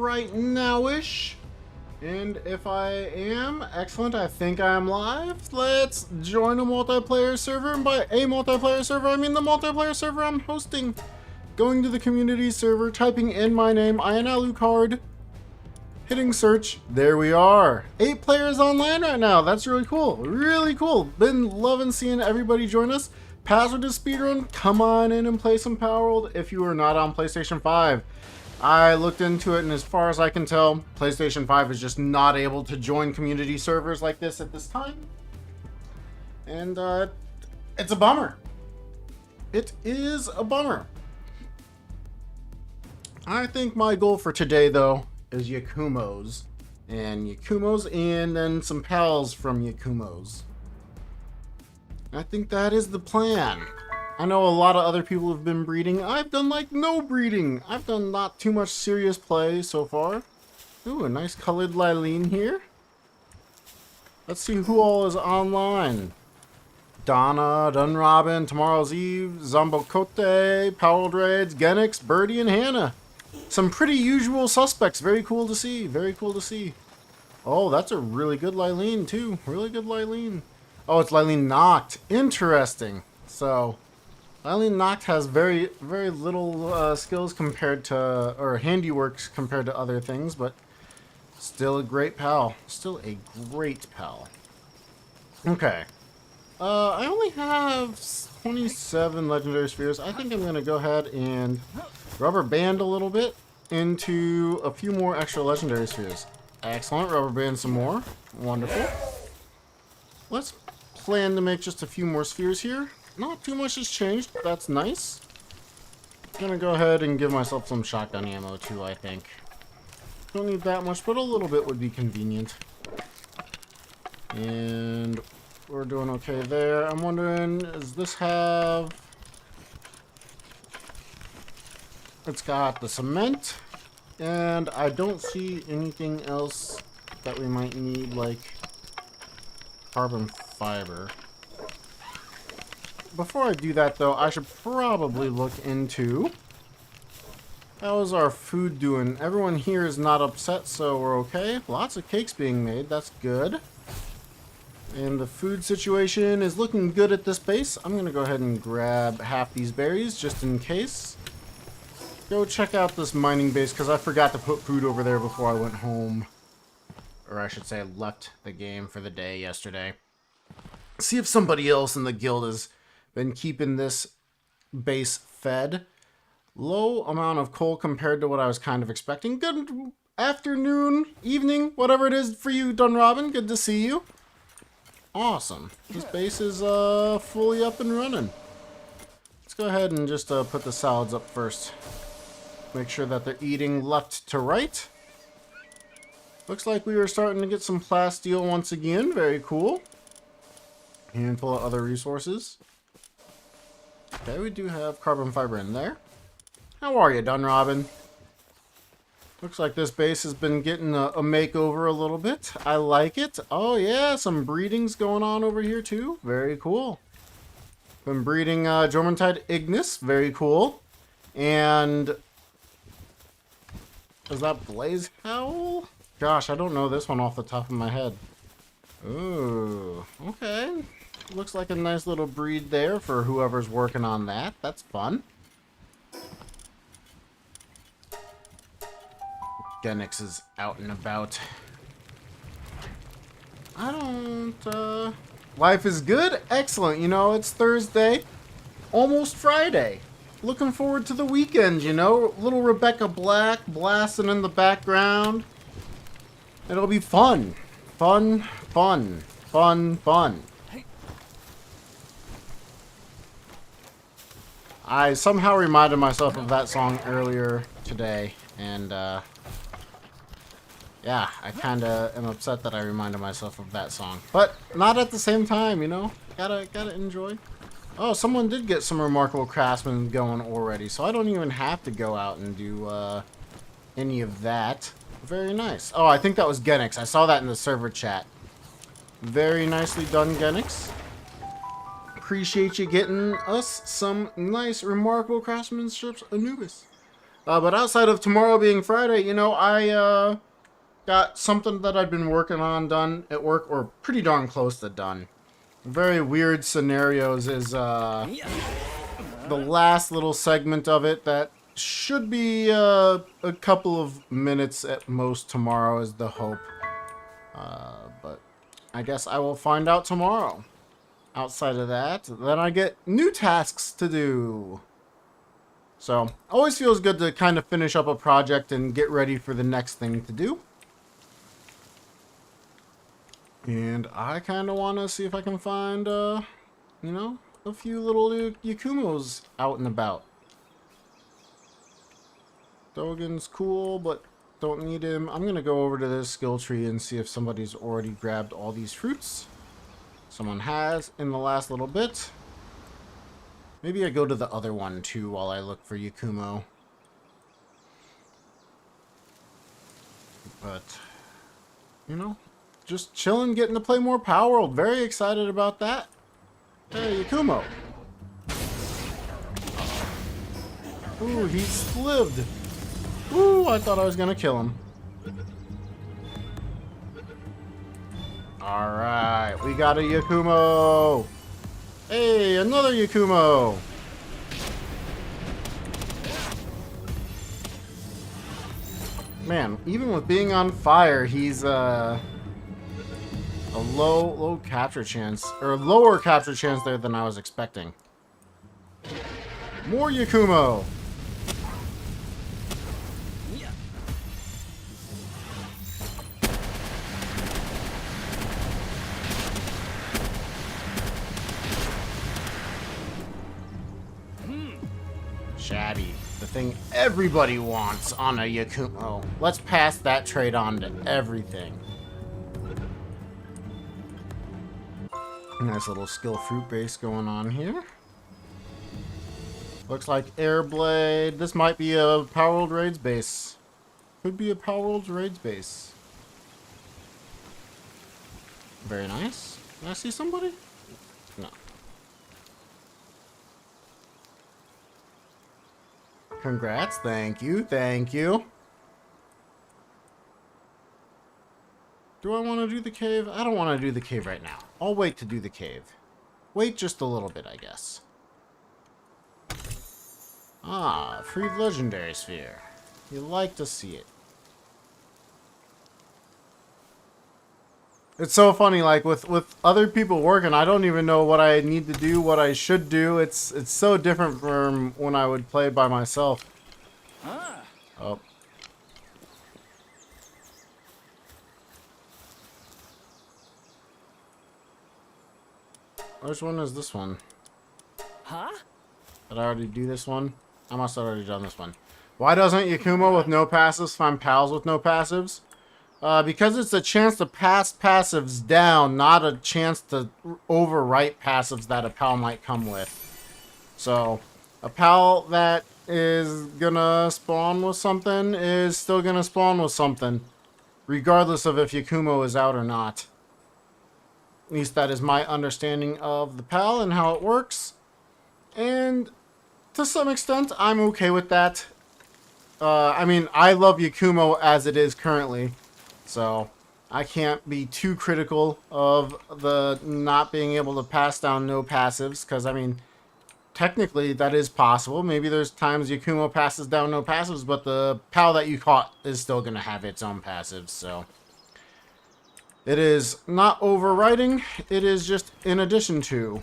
right now-ish. And if I am, excellent, I think I'm live. Let's join a multiplayer server. And by a multiplayer server, I mean the multiplayer server I'm hosting. Going to the community server, typing in my name, Inalucard, hitting search, there we are. 8 players online right now, that's really cool. Really cool. Been loving seeing everybody join us. Password is speedrun, come on in and play some Palworld if you are not on PlayStation 5. I looked into it, and as far as I can tell, PlayStation 5 is just not able to join community servers like this at this time. And it's a bummer. It is a bummer. I think my goal for today, though, is Yakumos. And then some pals from Yakumos. I think that is the plan. I know a lot of other people have been breeding. I've done like no breeding. I've done not too much serious play so far. Ooh, a nice colored Lylene here. Let's see who all is online. Donna, Dunrobin, Tomorrow's Eve, Zombocote, Palworld Raids, Genix, Birdie, and Hannah. Some pretty usual suspects. Very cool to see. Very cool to see. Oh, that's a really good Lylene too. Really good Lylene. Oh, it's Lylene Noct. Interesting. So, Lylene Noct has very little skills compared to, or handiworks compared to other things, but still a great pal. Still a great pal. Okay. I only have 27 legendary spheres. I think I'm going to go ahead and rubber band a little bit into a few more extra legendary spheres. Excellent. Rubber band some more. Wonderful. Let's plan to make just a few more spheres here. Not too much has changed. That's nice. Gonna go ahead and give myself some shotgun ammo too, I think. Don't need that much, but a little bit would be convenient. And we're doing okay there. I'm wondering, does this have... It's got the cement, and I don't see anything else that we might need, like carbon fiber. Before I do that, though, I should probably look into... How's our food doing? Everyone here is not upset, so we're okay. Lots of cakes being made. That's good. And the food situation is looking good at this base. I'm going to go ahead and grab half these berries, just in case. Go check out this mining base, because I forgot to put food over there before I went home. Or I should say I left the game for the day yesterday. See if somebody else in the guild has been keeping this base fed. Low amount of coal compared to what I was kind of expecting. Good afternoon, evening, whatever it is for you, Dunrobin. Good to see you. Awesome. This base is fully up and running. Let's go ahead and just put the salads up first. Make sure that they're eating left to right. Looks like we are starting to get some plasteel once again. Very cool. Handful of other resources. Okay, we do have carbon fiber in there. How are you, Dunrobin? Looks like this base has been getting a makeover a little bit. I like it. Oh yeah, some breeding's going on over here too. Very cool. Been breeding Jormuntide Ignis. Very cool. And... is that Blaze Howl? Gosh, I don't know this one off the top of my head. Ooh, okay. Looks like a nice little breed there for whoever's working on that. That's fun. Genix is out and about. I don't, life is good? Excellent. You know, it's Thursday. Almost Friday. Looking forward to the weekend, you know? Little Rebecca Black blasting in the background. It'll be fun. Fun, fun, fun, fun. I somehow reminded myself of that song earlier today, and yeah, I kinda am upset that I reminded myself of that song. But not at the same time, you know? Gotta enjoy. Oh, someone did get some remarkable craftsmen going already, so I don't even have to go out and do any of that. Very nice. Oh, I think that was Genix. I saw that in the server chat. Very nicely done, Genix. Appreciate you getting us some nice, remarkable craftsmanship, Anubis. But outside of tomorrow being Friday, you know, I got something that I've been working on done at work, or pretty darn close to done. Very weird scenarios is the last little segment of it that should be a couple of minutes at most tomorrow is the hope. But I guess I will find out tomorrow. Outside of that, then I get new tasks to do. So, always feels good to kind of finish up a project and get ready for the next thing to do. And I kind of want to see if I can find, you know, a few little Yakumos out and about. Dogen's cool, but don't need him. I'm going to go over to this skill tree and see if somebody's already grabbed all these fruits. Someone has in the last little bit. Maybe I go to the other one too while I look for Yakumo. But, you know, just chilling, getting to play more Palworld. Very excited about that. Hey, Yakumo. Ooh, he slived. Ooh, I thought I was gonna kill him. Alright, we got a Yakumo. Hey, another Yakumo. Man, even with being on fire, he's a low capture chance, or lower capture chance there than I was expecting. More Yakumo. Shabby. The thing everybody wants on a Yakumo. Let's pass that trait on to everything. Nice little skill fruit base going on here. Looks like Airblade. This might be a Palworld Raids base. Could be a Palworld Raids base. Very nice. Can I see somebody? No. Congrats. Thank you. Thank you. Do I want to do the cave? I don't want to do the cave right now. I'll wait to do the cave. Wait just a little bit, I guess. Ah, free legendary sphere. You like to see it. It's so funny, like with other people working, I don't even know what I need to do, what I should do. It's so different from when I would play by myself. Ah. Oh. Which one is this one? Huh? Did I already do this one? I must have already done this one. Why doesn't Yakumo with no passives find pals with no passives? Because it's a chance to pass passives down, not a chance to overwrite passives that a pal might come with. So, a pal that is gonna spawn with something is still gonna spawn with something, regardless of if Yakumo is out or not. At least that is my understanding of the pal and how it works. And to some extent, I'm okay with that. I mean, I love Yakumo as it is currently. So, I can't be too critical of the not being able to pass down no passives. Because, I mean, technically that is possible. Maybe there's times Yakumo passes down no passives, but the pal that you caught is still going to have its own passives. So, it is not overwriting. It is just in addition to.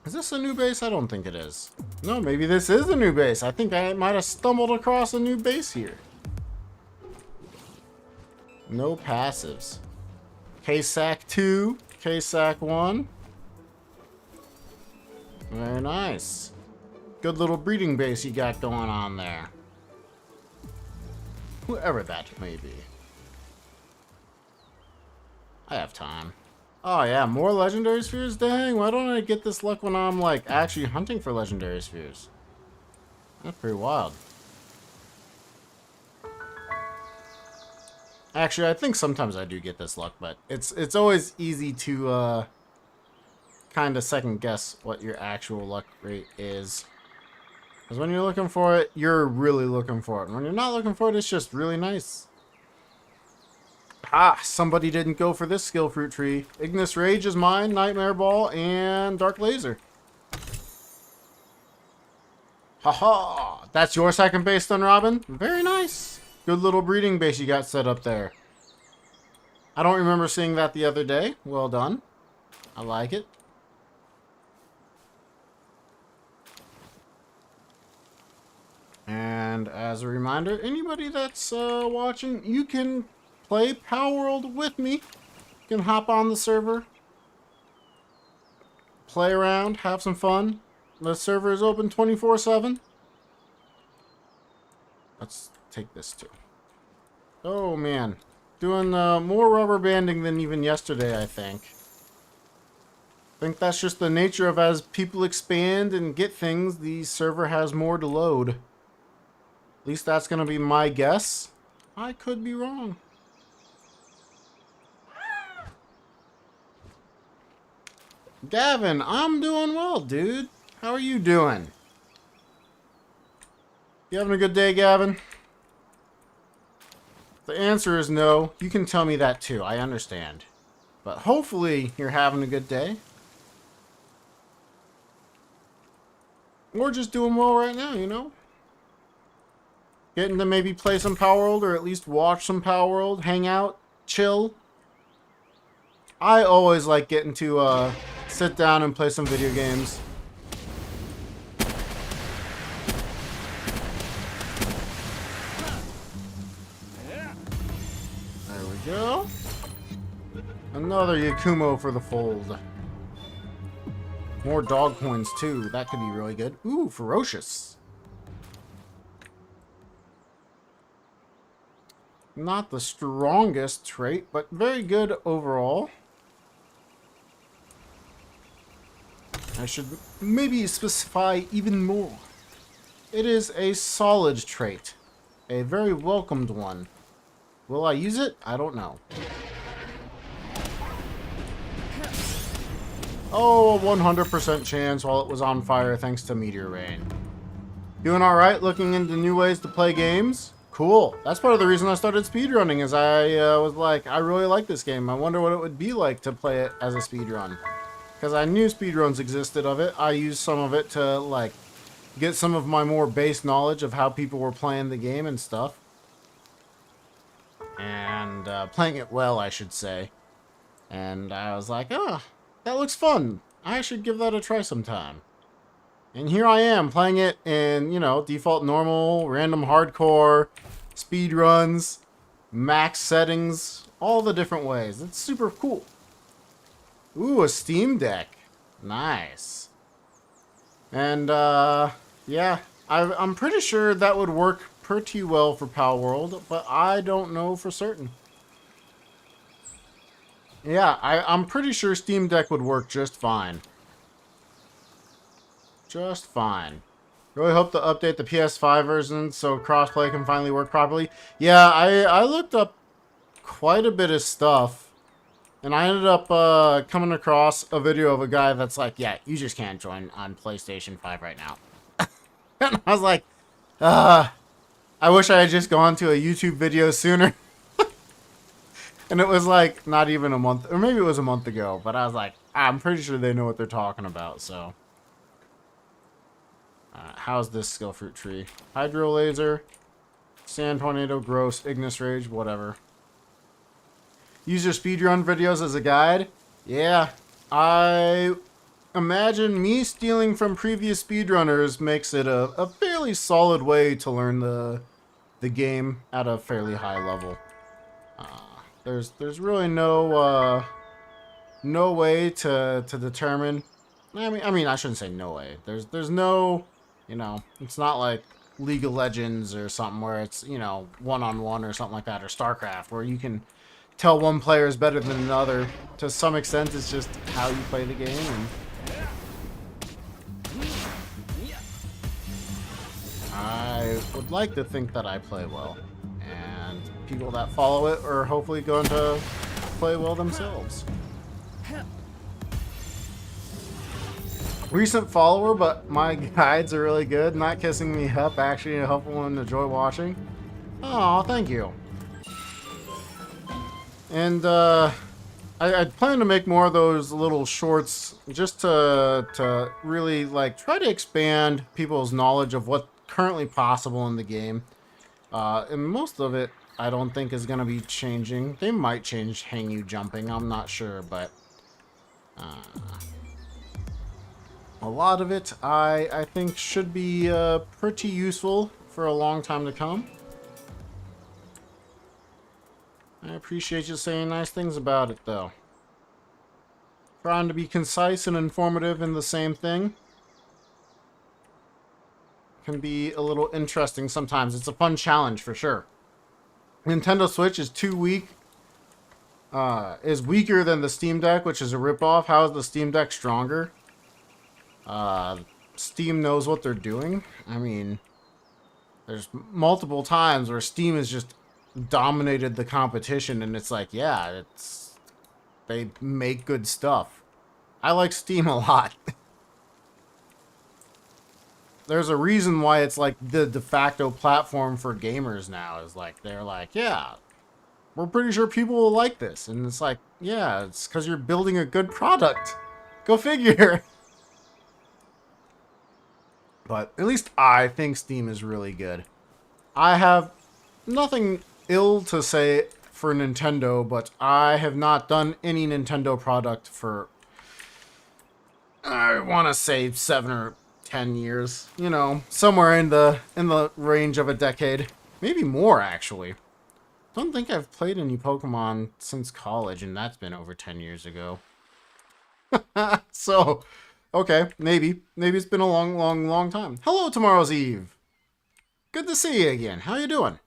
Is this a new base? I don't think it is. No, maybe this is a new base. I think I might have stumbled across a new base here. No passives. K-Sac 2, K-Sac 1. Very nice. Good little breeding base you got going on there. Whoever that may be. I have time. Oh yeah, more legendary spheres? Dang, why don't I get this luck when I'm like actually hunting for legendary spheres? That's pretty wild. Actually, I think sometimes I do get this luck, but it's always easy to kind of second guess what your actual luck rate is. Because when you're looking for it, you're really looking for it. And when you're not looking for it, it's just really nice. Ah, somebody didn't go for this skill fruit tree. Ignis Rage is mine, Nightmare Ball, and Dark Laser. Haha! That's your second base then, Robin? Very nice. Good little breeding base you got set up there. I don't remember seeing that the other day. Well done. I like it. And as a reminder, anybody that's watching, you can play Palworld with me. You can hop on the server, play around, have some fun. The server is open 24/7. Let's take this too. Oh man, doing more rubber banding than even yesterday, I think. I think that's just the nature of as people expand and get things, the server has more to load. At least that's going to be my guess. I could be wrong. Gavin, I'm doing well, dude. How are you doing? You having a good day, Gavin? The answer is no. You can tell me that too. I understand. But hopefully you're having a good day. Or just doing well right now, you know? Getting to maybe play some Palworld or at least watch some Palworld, hang out, chill. I always like getting to sit down and play some video games. There we go. Another Yakumo for the fold. More dog coins too. That could be really good. Ooh, ferocious. Not the strongest trait, but very good overall. I should maybe specify even more. It is a solid trait. A very welcomed one. Will I use it? I don't know. Oh, a 100% chance while it was on fire thanks to Meteor Rain. Doing alright looking into new ways to play games? Cool. That's part of the reason I started speedrunning, is I was like, I really like this game. I wonder what it would be like to play it as a speedrun. Because I knew speedruns existed of it. I used some of it to, like, get some of my more base knowledge of how people were playing the game and stuff. And playing it well, I should say. And I was like, oh, that looks fun. I should give that a try sometime. And here I am playing it in, you know, default normal, random hardcore, speedruns, max settings, all the different ways. It's super cool. Ooh, a Steam Deck. Nice. And, yeah, I'm pretty sure that would work pretty well for Palworld, but I don't know for certain. Yeah, I'm pretty sure Steam Deck would work just fine. Just fine. Really hope to update the PS5 version so crossplay can finally work properly. Yeah, I looked up quite a bit of stuff, and I ended up coming across a video of a guy that's like, yeah, you just can't join on PlayStation 5 right now. And I was like, I wish I had just gone to a YouTube video sooner. And it was like not even a month, or maybe it was a month ago, but I was like, I'm pretty sure they know what they're talking about, so. How's this skill fruit tree? Hydro Laser, Sand Tornado, Gross, Ignis Rage, whatever. Use your speedrun videos as a guide? Yeah, I imagine me stealing from previous speedrunners makes it a fairly solid way to learn the game at a fairly high level. There's really no way to determine. I mean I shouldn't say no way. There's no, you know, it's not like League of Legends or something where it's, you know, one-on-one or something like that, or StarCraft, where you can tell one player is better than another. To some extent, it's just how you play the game. And I would like to think that I play well, and people that follow it are hopefully going to play well themselves. recent follower, but my guides are really good. Not kissing me up, actually helpful and enjoy watching. Oh, thank you. And I plan to make more of those little shorts just to really like try to expand people's knowledge of what's currently possible in the game. And most of it I don't think is going to be changing. They might change hang you jumping, I'm not sure, but a lot of it I think should be pretty useful for a long time to come. I appreciate you saying nice things about it, though. Trying to be concise and informative in the same thing can be a little interesting sometimes. It's a fun challenge for sure. Nintendo Switch is too weak. Is weaker than the Steam Deck, which is a ripoff. How is the Steam Deck stronger? Steam knows what they're doing. I mean, there's multiple times where Steam has just dominated the competition, and it's like, yeah, they make good stuff. I like Steam a lot. There's a reason why it's like the de facto platform for gamers now. Is like, they're like, yeah, we're pretty sure people will like this. And it's like, yeah, it's because you're building a good product. Go figure. But at least I think Steam is really good. I have nothing ill to say for Nintendo, but I have not done any Nintendo product for, I want to say 7 or 10 years. You know, somewhere in the range of a decade. Maybe more, actually. Don't think I've played any Pokemon since college, and that's been over 10 years ago. So, okay, maybe. Maybe it's been a long time. Hello, Tomorrow's Eve. Good to see you again. How you doing?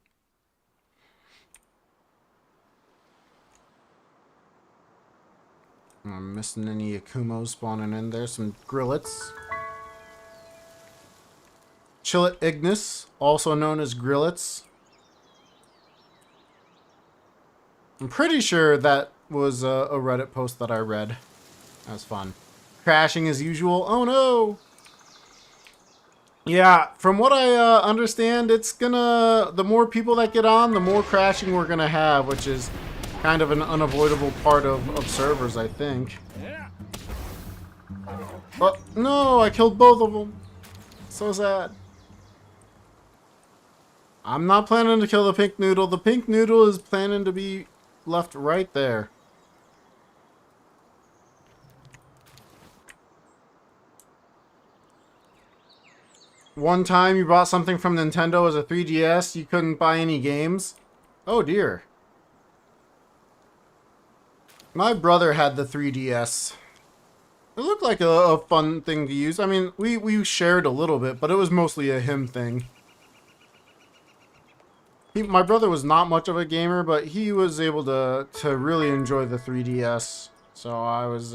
I'm missing any Akumos spawning in there. Some Grillets. Chillet Ignis, also known as Grillets. I'm pretty sure that was a Reddit post that I read. That was fun. Crashing as usual. Oh no! Yeah, from what I understand, it's gonna... The more people that get on, the more crashing we're gonna have, which is kind of an unavoidable part of servers, I think. Oh, no, I killed both of them. So sad. I'm not planning to kill the pink noodle. The pink noodle is planning to be left right there. One time you bought something from Nintendo as a 3DS, you couldn't buy any games. Oh dear. My brother had the 3DS. It looked like a fun thing to use. I mean, we shared a little bit, but it was mostly a him thing. My brother was not much of a gamer, but he was able to really enjoy the 3DS. So I was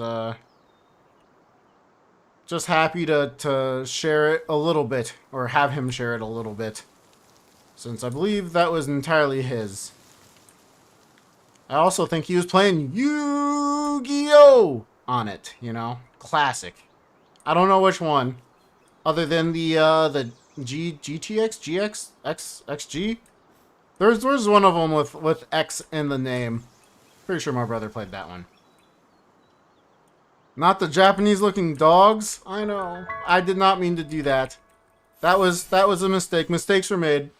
just happy to share it a little bit, or have him share it a little bit, since I believe that was entirely his. I also think he was playing Yu-Gi-Oh! On it, you know? Classic. I don't know which one, other than the GTX, GX, XG? There's one of them with X in the name. Pretty sure my brother played that one. Not the Japanese-looking dogs? I know. I did not mean to do that. That was a mistake. Mistakes were made.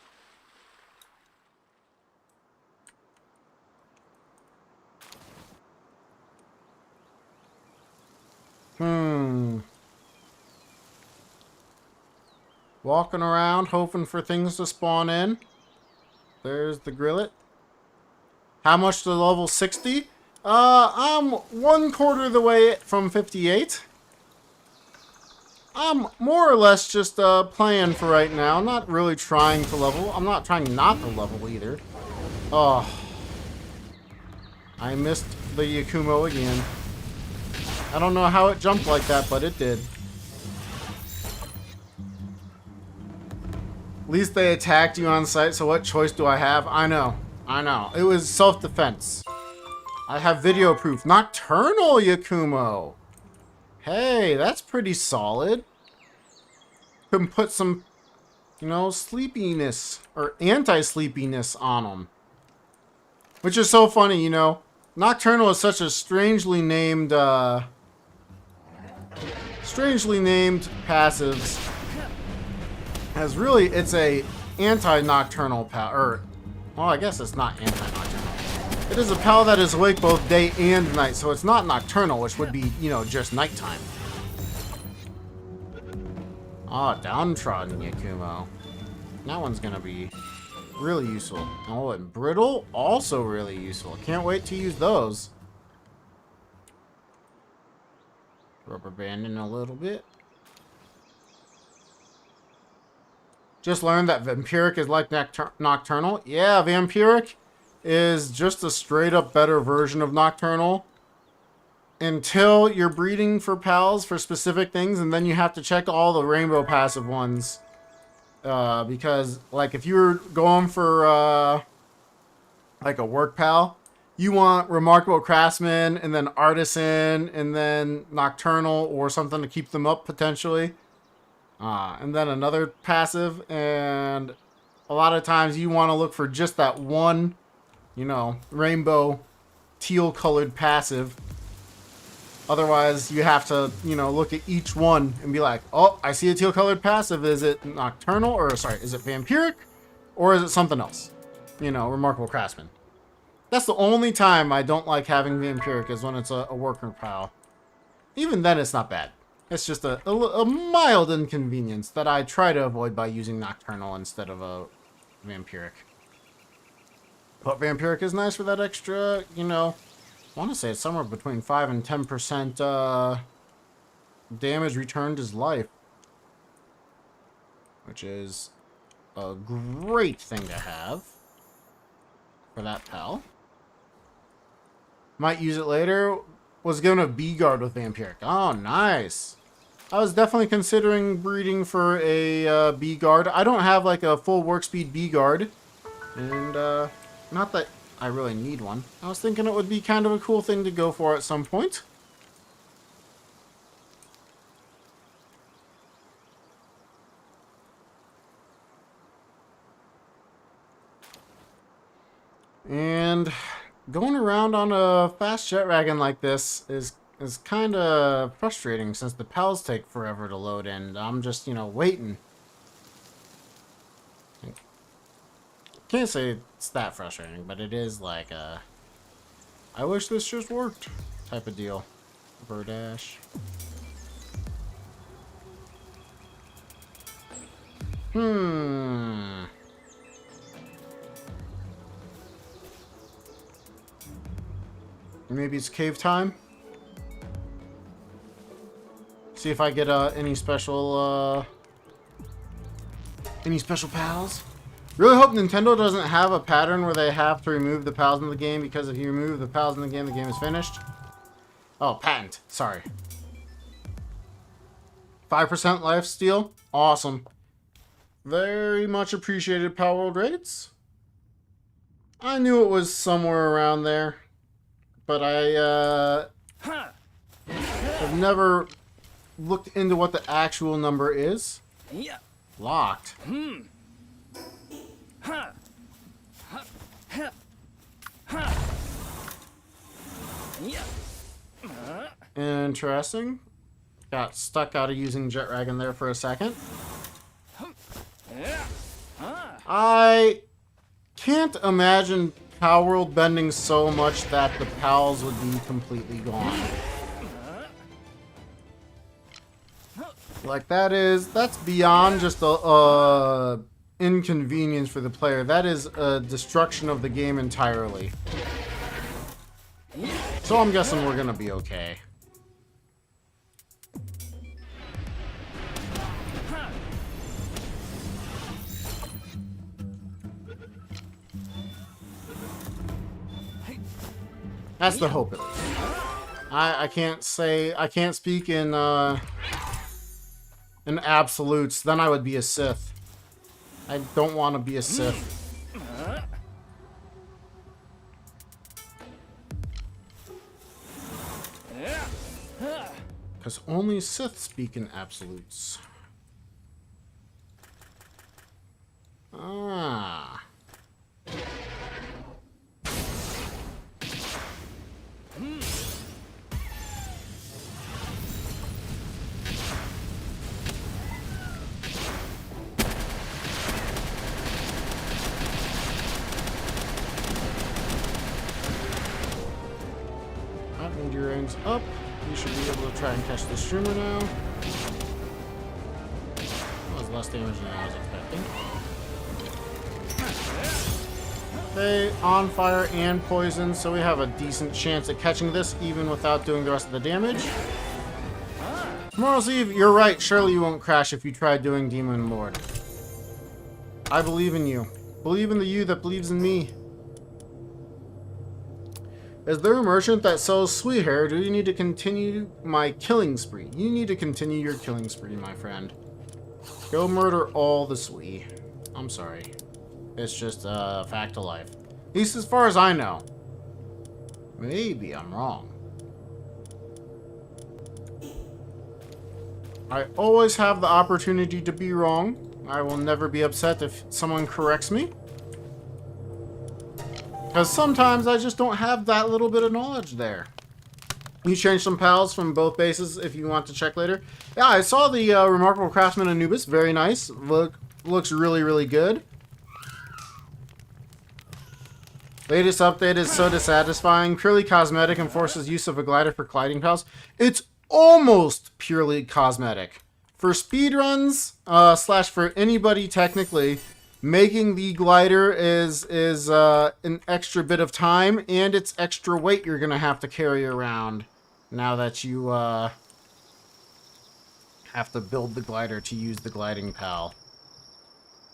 Walking around, hoping for things to spawn in. There's the Grillet. How much to level 60? I'm 1/4 of the way from 58. I'm more or less just playing for right now. Not really trying to level. I'm not trying not to level either. Oh. I missed the Yakumo again. I don't know how it jumped like that, but it did. At least they attacked you on sight, so what choice do I have? I know. It was self-defense. I have video proof. Nocturnal Yakumo. Hey, that's pretty solid. Can put some, you know, sleepiness or anti-sleepiness on them. Which is so funny, you know. Nocturnal is such a strangely named passives. As really, it's a anti-nocturnal pal, or, well, I guess it's not anti-nocturnal. It is a pal that is awake both day and night, so it's not nocturnal, which would be, you know, just nighttime. Ah, downtrodden Yakumo. That one's gonna be really useful. Oh, and brittle, also really useful. Can't wait to use those. Rubber banding a little bit. Just learned that Vampiric is like Nocturnal. Yeah, Vampiric is just a straight up better version of Nocturnal. Until you're breeding for pals for specific things, and then you have to check all the rainbow passive ones. Because, like, if you're going for, like, a work pal, you want Remarkable Craftsman, and then Artisan, and then Nocturnal, or something to keep them up, potentially. And then another passive, and a lot of times you want to look for just that one, you know, rainbow teal-colored passive. Otherwise, you have to, you know, look at each one and be like, oh, I see a teal-colored passive. Is it Nocturnal? Or, sorry, is it Vampiric? Or is it something else? You know, Remarkable Craftsman. That's the only time I don't like having Vampiric, is when it's a worker pal. Even then, it's not bad. It's just a mild inconvenience that I try to avoid by using Nocturnal instead of a Vampiric. But Vampiric is nice for that extra, you know, I want to say it's somewhere between 5 and 10% damage returned his life. Which is a great thing to have for that pal. Might use it later. Was going to B-guard with Vampiric. Oh, nice. I was definitely considering breeding for a B-guard. I don't have like a full work speed B-guard. And not that I really need one. I was thinking it would be kind of a cool thing to go for at some point. And going around on a fast jet wagon like this is kind of frustrating, since the pals take forever to load in. I'm just, you know, waiting. Can't say it's that frustrating, but it is like a I wish this just worked type of deal. Verdash. Maybe it's cave time. See if I get any special pals. Really hope Nintendo doesn't have a pattern where they have to remove the pals in the game, because if you remove the pals in the game is finished. Oh, patent. Sorry. 5% life steal. Awesome. Very much appreciated, Palworld Raids. I knew it was somewhere around there, but I have never looked into what the actual number is. Locked. Interesting. Got stuck out of using Jet Dragon there for a second. I can't imagine Palworld bending so much that the pals would be completely gone. Like, that's beyond just a inconvenience for the player. That is a destruction of the game entirely. So I'm guessing we're gonna be okay. That's the hope, at least. I can't speak in absolutes. Then I would be a Sith. I don't want to be a Sith. Because only Sith speak in absolutes. Ah. Endurance up. You should be able to try and catch the streamer now. That was less damage than I was expecting. Okay, on fire and poison, so we have a decent chance at catching this even without doing the rest of the damage. Tomorrow's Eve, you're right. Surely you won't crash if you try doing Demon Lord. I believe in you. Believe in the you that believes in me. Is there a merchant that sells sweet hair? Do you need to continue my killing spree? You need to continue your killing spree, my friend. Go murder all the sweet. I'm sorry. It's just a fact of life. At least as far as I know. Maybe I'm wrong. I always have the opportunity to be wrong. I will never be upset if someone corrects me. Because sometimes I just don't have that little bit of knowledge there. You change some pals from both bases if you want to check later. Yeah, I saw the Remarkable Craftsman Anubis. Very nice. Looks really, really good. Latest update is so dissatisfying. Purely cosmetic and forces use of a glider for gliding pals. It's almost purely cosmetic. For speedruns, slash for anybody technically, making the glider is an extra bit of time, and it's extra weight you're going to have to carry around now that you have to build the glider to use the gliding pal.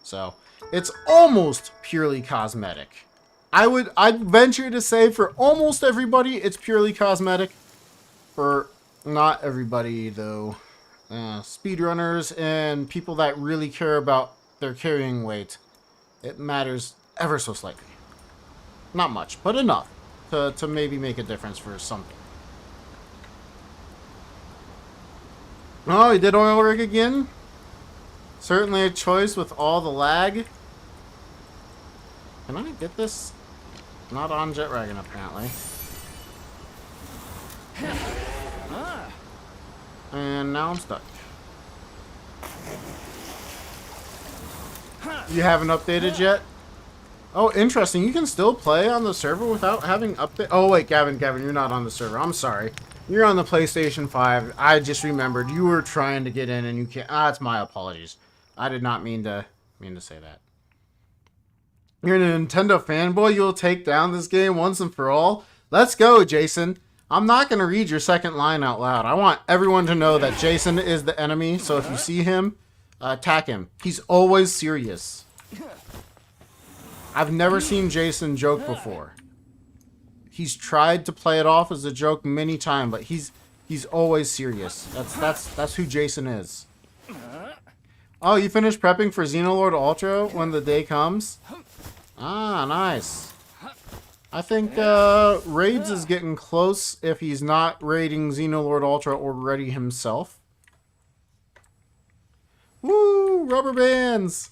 So, it's almost purely cosmetic. I'd venture to say for almost everybody, it's purely cosmetic. For not everybody, though. Speedrunners and people that really care about their carrying weight, it matters ever so slightly. Not much, but enough to maybe make a difference for something. Oh, he did oil rig again? Certainly a choice with all the lag. Can I get this? Not on Jet Dragon, apparently. And now I'm stuck. You haven't updated yet? Oh, interesting. You can still play on the server without having update. Oh, wait, Gavin, you're not on the server. I'm sorry. You're on the PlayStation 5. I just remembered you were trying to get in and you can't. It's my apologies. I did not mean to say that. You're a Nintendo fanboy. You'll take down this game once and for all. Let's go, Jason. I'm not going to read your second line out loud. I want everyone to know that Jason is the enemy. So if you see him, attack him. He's always serious. I've never seen Jason joke before. He's tried to play it off as a joke many times, but he's always serious. That's who Jason is. Oh, you finished prepping for Xenolord Ultra when the day comes? Ah, nice. I think Raids is getting close if he's not raiding Xenolord Ultra already himself. Woo! Rubber bands!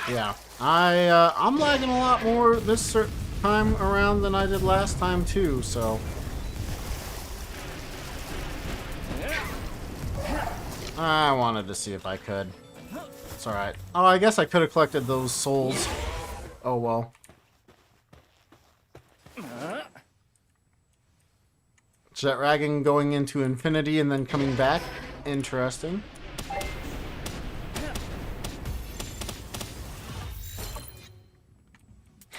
Yeah, I'm lagging a lot more this time around than I did last time too, so I wanted to see if I could. It's alright. Oh, I guess I could have collected those souls. Oh well. Jet Dragon going into infinity and then coming back. Interesting.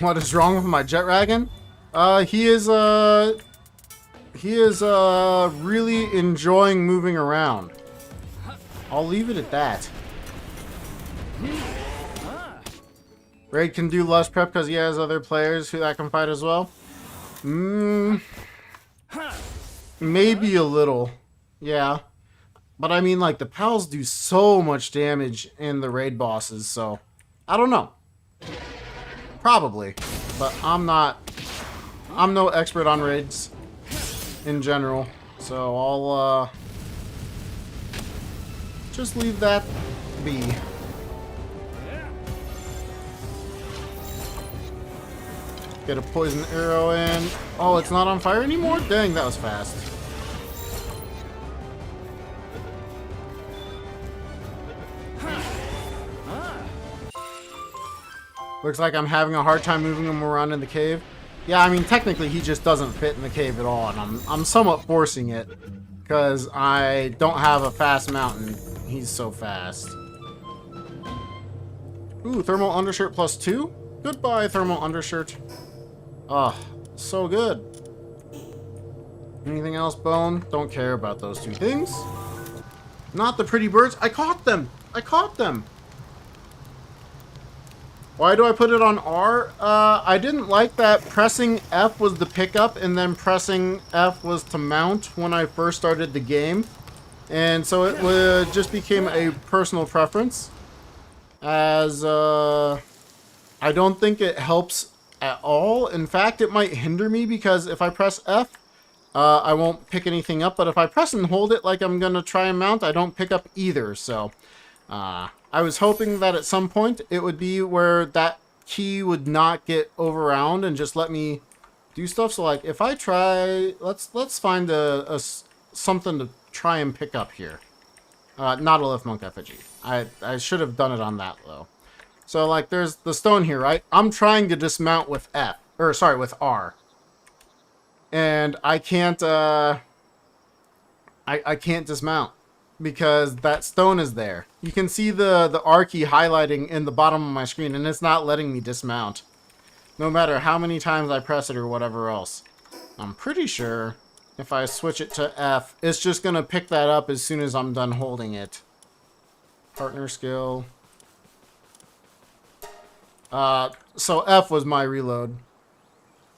What is wrong with my Jet Dragon? He is really enjoying moving around. I'll leave it at that. Raid can do less prep because he has other players who that can fight as well. Maybe a little. Yeah. But I mean, like, the pals do so much damage in the raid bosses, so I don't know. Probably. But I'm no expert on raids in general. So I'll just leave that be. Get a poison arrow in. Oh, it's not on fire anymore? Dang, that was fast. Looks like I'm having a hard time moving him around in the cave. Yeah, I mean, technically he just doesn't fit in the cave at all, and I'm somewhat forcing it because I don't have a fast mount and he's so fast. Ooh, thermal undershirt +2? Goodbye, thermal undershirt. Oh, so good. Anything else, Bone? Don't care about those two things. Not the pretty birds. I caught them! I caught them! Why do I put it on R? I didn't like that pressing F was the pickup and then pressing F was to mount when I first started the game. And so it just became a personal preference. As, I don't think it helps at all. In fact, it might hinder me because if I press F, I won't pick anything up. But if I press and hold it like I'm going to try and mount, I don't pick up either. So, I was hoping that at some point it would be where that key would not get overround and just let me do stuff. So like if I try, let's find something to try and pick up here. Not a lift monk effigy. I should have done it on that though. So like there's the stone here, right? I'm trying to dismount with with R. And I can't I can't dismount because that stone is there. You can see the R key highlighting in the bottom of my screen and it's not letting me dismount. No matter how many times I press it or whatever else. I'm pretty sure if I switch it to F, it's just going to pick that up as soon as I'm done holding it. Partner skill. So F was my reload.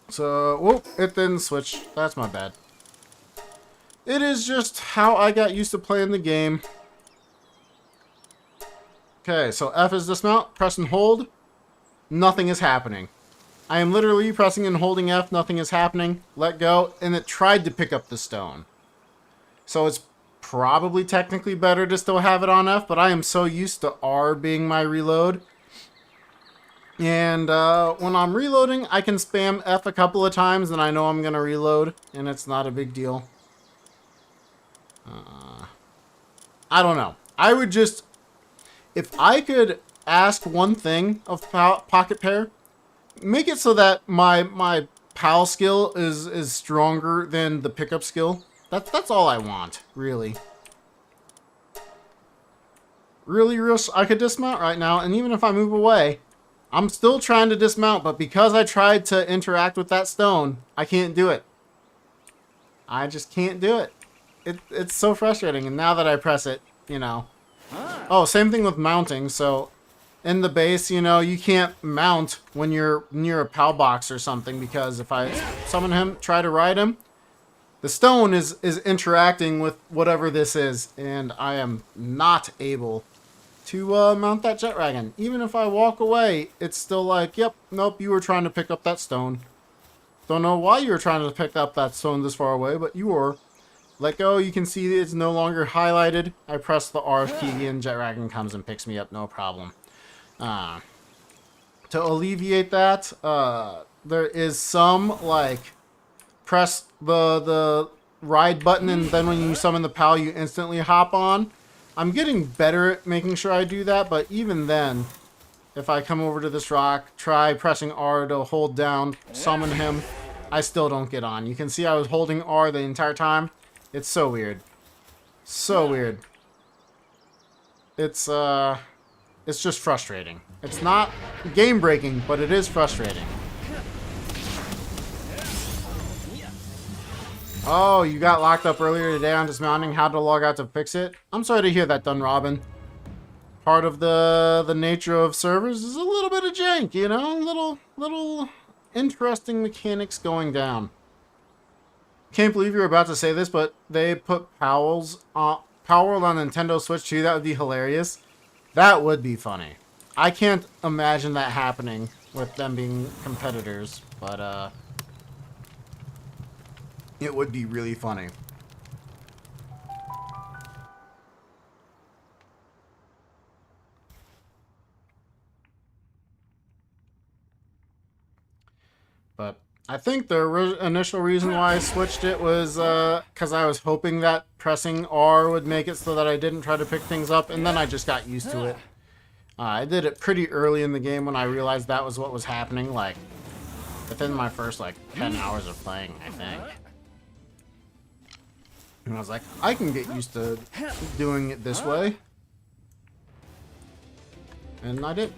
So, whoop, it didn't switch. That's my bad. It is just how I got used to playing the game. Okay, so F is dismount. Press and hold. Nothing is happening. I am literally pressing and holding F. Nothing is happening. Let go. And it tried to pick up the stone. So it's probably technically better to still have it on F. But I am so used to R being my reload. And when I'm reloading, I can spam F a couple of times and I know I'm going to reload. And it's not a big deal. I don't know. I would just... If I could ask one thing of Pocket Pair, make it so that my PAL skill is stronger than the pickup skill. That's all I want, really. Really, I could dismount right now, and even if I move away, I'm still trying to dismount, but because I tried to interact with that stone, I can't do it. I just can't do it. It's so frustrating, and now that I press it, you know. Oh, same thing with mounting. So, in the base, you know, you can't mount when you're near a PAL box or something, because if I summon him, try to ride him, the stone is interacting with whatever this is, and I am not able to mount that jet wagon. Even if I walk away, it's still like, yep, nope, you were trying to pick up that stone. Don't know why you were trying to pick up that stone this far away, but you were. Let go, you can see it's no longer highlighted. I press the R key and jet wagon comes and picks me up, no problem. To alleviate that, there is some, like, press the ride button and then when you summon the PAL, you instantly hop on. I'm getting better at making sure I do that, but even then, if I come over to this rock, try pressing R to hold down, summon him, I still don't get on. You can see I was holding R the entire time. It's so weird. So weird. It's just frustrating. It's not game breaking, but it is frustrating. Oh, you got locked up earlier today on dismounting. How to log out to fix it? I'm sorry to hear that, Dunrobin. Part of the nature of servers is a little bit of jank, you know? Little interesting mechanics going down. Can't believe you're about to say this, but they put Palworld on Nintendo Switch too. That would be hilarious. That would be funny. I can't imagine that happening with them being competitors, but it would be really funny. But I think the initial reason why I switched it was because I was hoping that pressing R would make it so that I didn't try to pick things up, and then I just got used to it. I did it pretty early in the game when I realized that was what was happening, like within my first like 10 hours of playing, I think. And I was like, I can get used to doing it this way. And I did.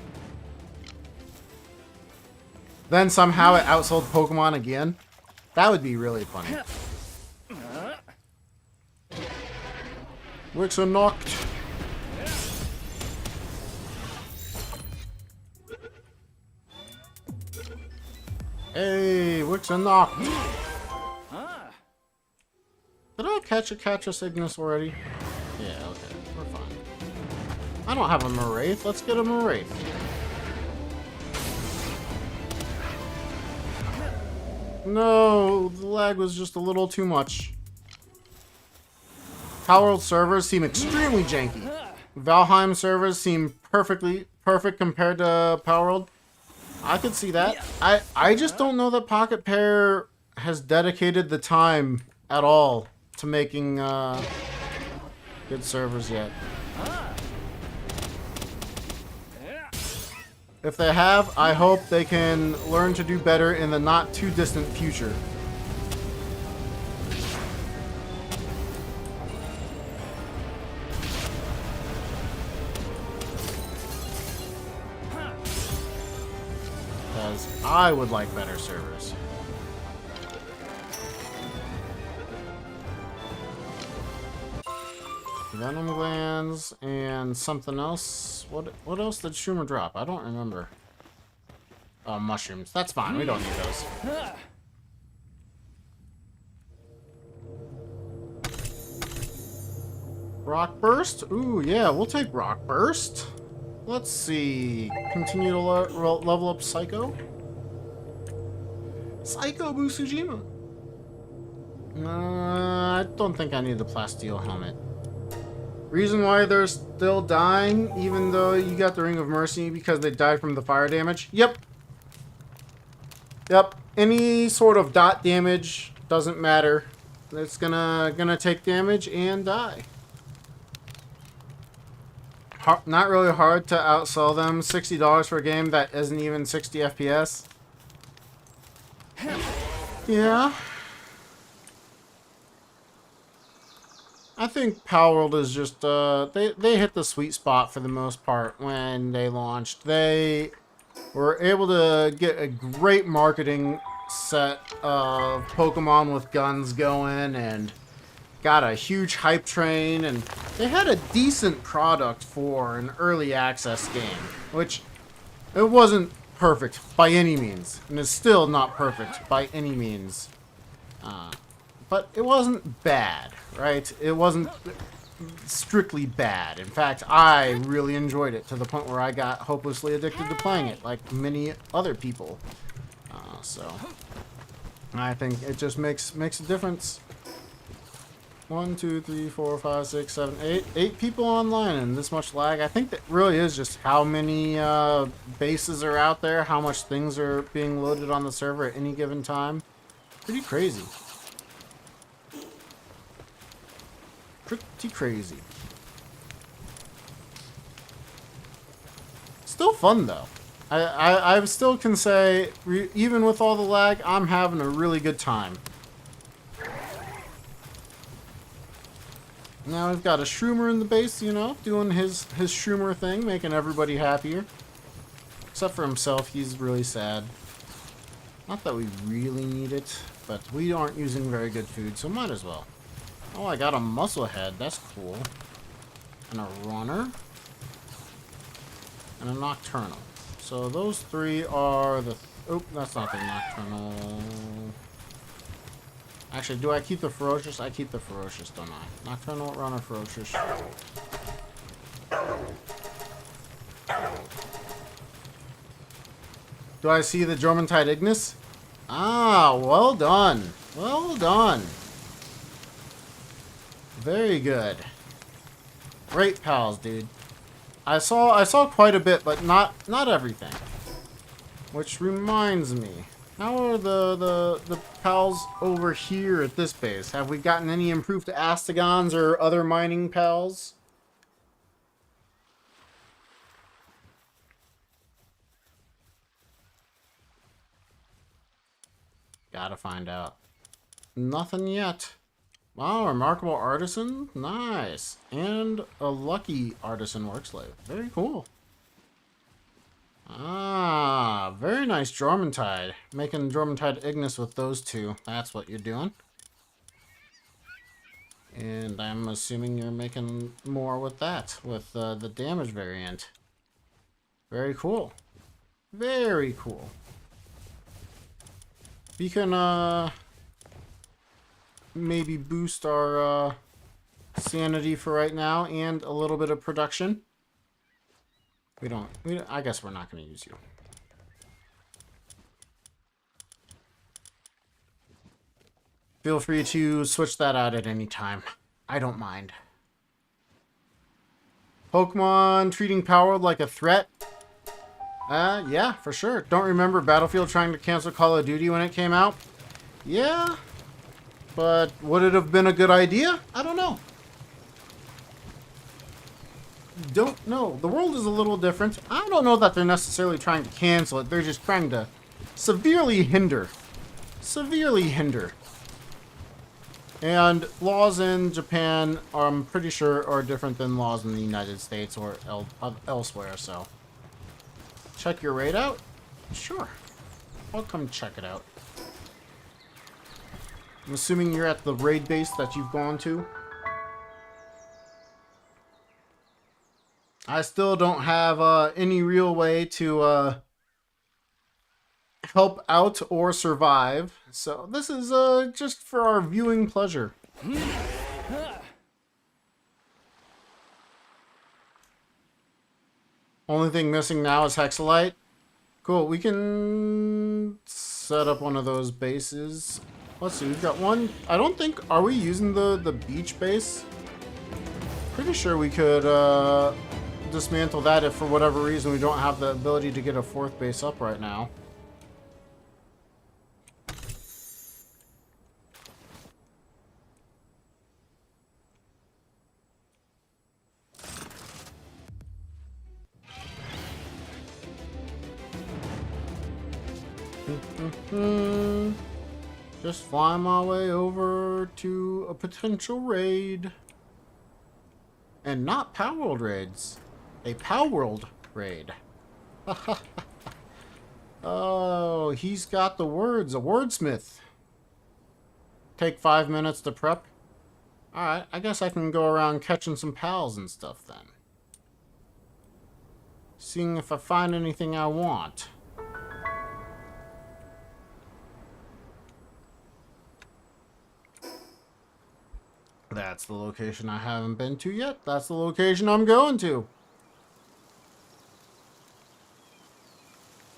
Then somehow it outsold Pokemon again. That would be really funny. Wicks are knocked. Hey, Wicks are knocked. Did I catch a Cygnus already? Yeah, okay, we're fine. I don't have a Moraith. Let's get a Moraith. No, the lag was just a little too much. Palworld servers seem extremely janky. Valheim servers seem perfect compared to Palworld. I could see that. I just don't know that Pocket Pair has dedicated the time at all to making good servers yet. If they have, I hope they can learn to do better in the not too distant future. Because I would like better servers. Venom glands and something else. What else did Schumer drop? I don't remember. Oh, mushrooms. That's fine. We don't need those. Rock Burst? Ooh, yeah, we'll take Rock Burst. Let's see. Continue to level up Psycho. Psycho Busujima. I don't think I need the Plasteel helmet. Reason why they're still dying, even though you got the Ring of Mercy, because they died from the fire damage. Yep. Yep. Any sort of dot damage doesn't matter. It's gonna take damage and die. Not really hard to outsell them. $60 for a game that isn't even 60 FPS. Yeah. I think Palworld is just, they hit the sweet spot for the most part when they launched. They were able to get a great marketing set of Pokemon with guns going and got a huge hype train, and they had a decent product for an early access game, which it wasn't perfect by any means, and it's still not perfect by any means. But it wasn't bad, right? It wasn't strictly bad. In fact, I really enjoyed it to the point where I got hopelessly addicted to playing it, like many other people. So I think it just makes a difference. 1, 2, 3, 4, 5, 6, 7, 8. 8 people online and this much lag. I think that really is just how many bases are out there, how much things are being loaded on the server at any given time. Pretty crazy. Pretty crazy. Still fun though. I still can say, even with all the lag, I'm having a really good time. Now we've got a Shroomer in the base, you know, doing his Shroomer thing, making everybody happier. Except for himself, he's really sad. Not that we really need it, but we aren't using very good food, so might as well. Oh, I got a Muscle Head, that's cool. And a Runner. And a Nocturnal. So those three are the... Oh, that's not the Nocturnal. Actually, do I keep the Ferocious? I keep the Ferocious, don't I? Nocturnal, Runner, Ferocious. Do I see the Jormuntide Ignis? Ah, well done. Well done. Very good. Great pals, dude. I saw quite a bit, but not everything. Which reminds me, how are the pals over here at this base? Have we gotten any improved Astegons or other mining pals? Gotta find out. Nothing yet. Wow, remarkable artisan? Nice. And a lucky artisan work slave. Very cool. Ah, very nice Jormuntide. Making Jormuntide Ignis with those two. That's what you're doing. And I'm assuming you're making more with that, with the damage variant. Very cool. Very cool. We can, maybe boost our, sanity for right now and a little bit of production. I guess we're not going to use you. Feel free to switch that out at any time. I don't mind. Pokemon treating Palworld like a threat? Yeah, for sure. Don't remember Battlefield trying to cancel Call of Duty when it came out? Yeah, but would it have been a good idea? I don't know. Don't know. The world is a little different. I don't know that they're necessarily trying to cancel it. They're just trying to severely hinder. Severely hinder. And laws in Japan, I'm pretty sure, are different than laws in the United States or elsewhere, so. Check your raid out? Sure. I'll come check it out. I'm assuming you're at the raid base that you've gone to. I still don't have any real way to help out or survive. So this is just for our viewing pleasure. Only thing missing now is Hexalite. Cool, we can set up one of those bases. Let's see, we've got one. I don't think, are we using the beach base? Pretty sure we could dismantle that if for whatever reason we don't have the ability to get a fourth base up right now. Just fly my way over to a potential raid. And not Palworld raids. A Palworld raid. Oh, he's got the words. A wordsmith. Take 5 minutes to prep. Alright, I guess I can go around catching some pals and stuff then. Seeing if I find anything I want. That's the location I haven't been to yet. That's the location I'm going to.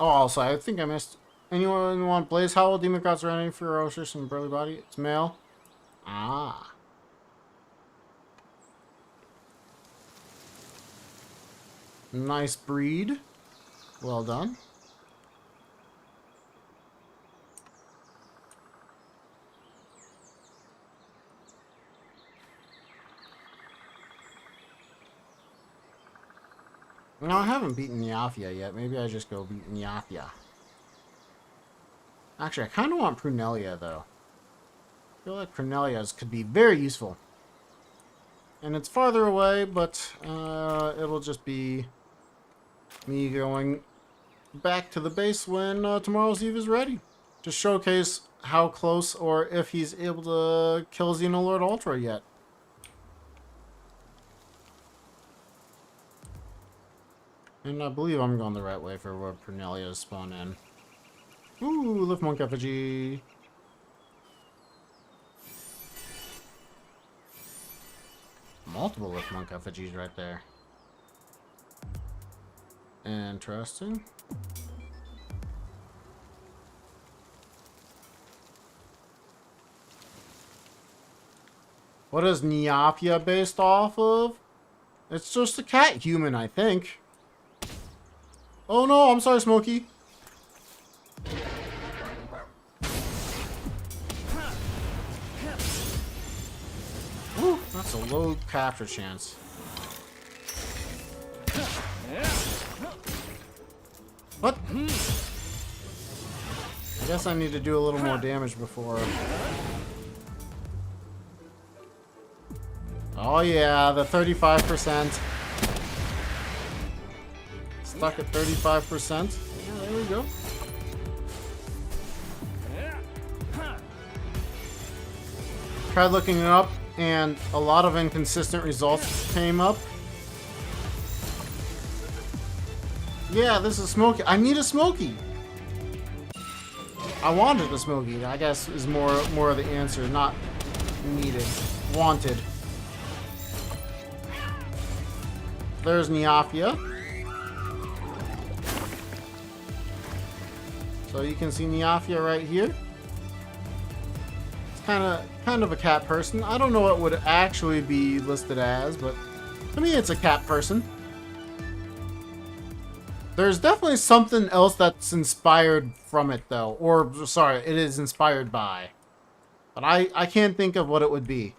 Oh, also, I think I missed. Anyone want Blaze Howl? Demon Gods Serenity, Ferocious, and Burly Body? It's male. Ah. Nice breed. Well done. No, I haven't beaten Nyafia yet. Maybe I just go beat Nyafia. Actually, I kind of want Prunelia, though. I feel like Prunelia's could be very useful. And it's farther away, but it'll just be me going back to the base when Tomorrow's Eve is ready. To showcase how close or if he's able to kill Xenolord Ultra yet. And I believe I'm going the right way for where Prunelia spawn in. Ooh, Lift Monk Effigy. Multiple Lift Monk Effigies right there. Interesting. What is Neopia based off of? It's just a cat human, I think. Oh no, I'm sorry, Smokey. Woo, that's a low capture chance. What? I guess I need to do a little more damage before. Oh yeah, the 35%. Stuck at 35%. Yeah, there we go. Tried looking it up, and a lot of inconsistent results came up. Yeah, this is Smokey. I need a Smokey. I wanted a Smokey, I guess, is more of the answer. Not needed. Wanted. There's Neopia. So you can see Neopia right here. It's kind of a cat person. I don't know what it would actually be listed as, but to me it's a cat person. There's definitely something else that's inspired from it though. Or sorry, it is inspired by. But I can't think of what it would be.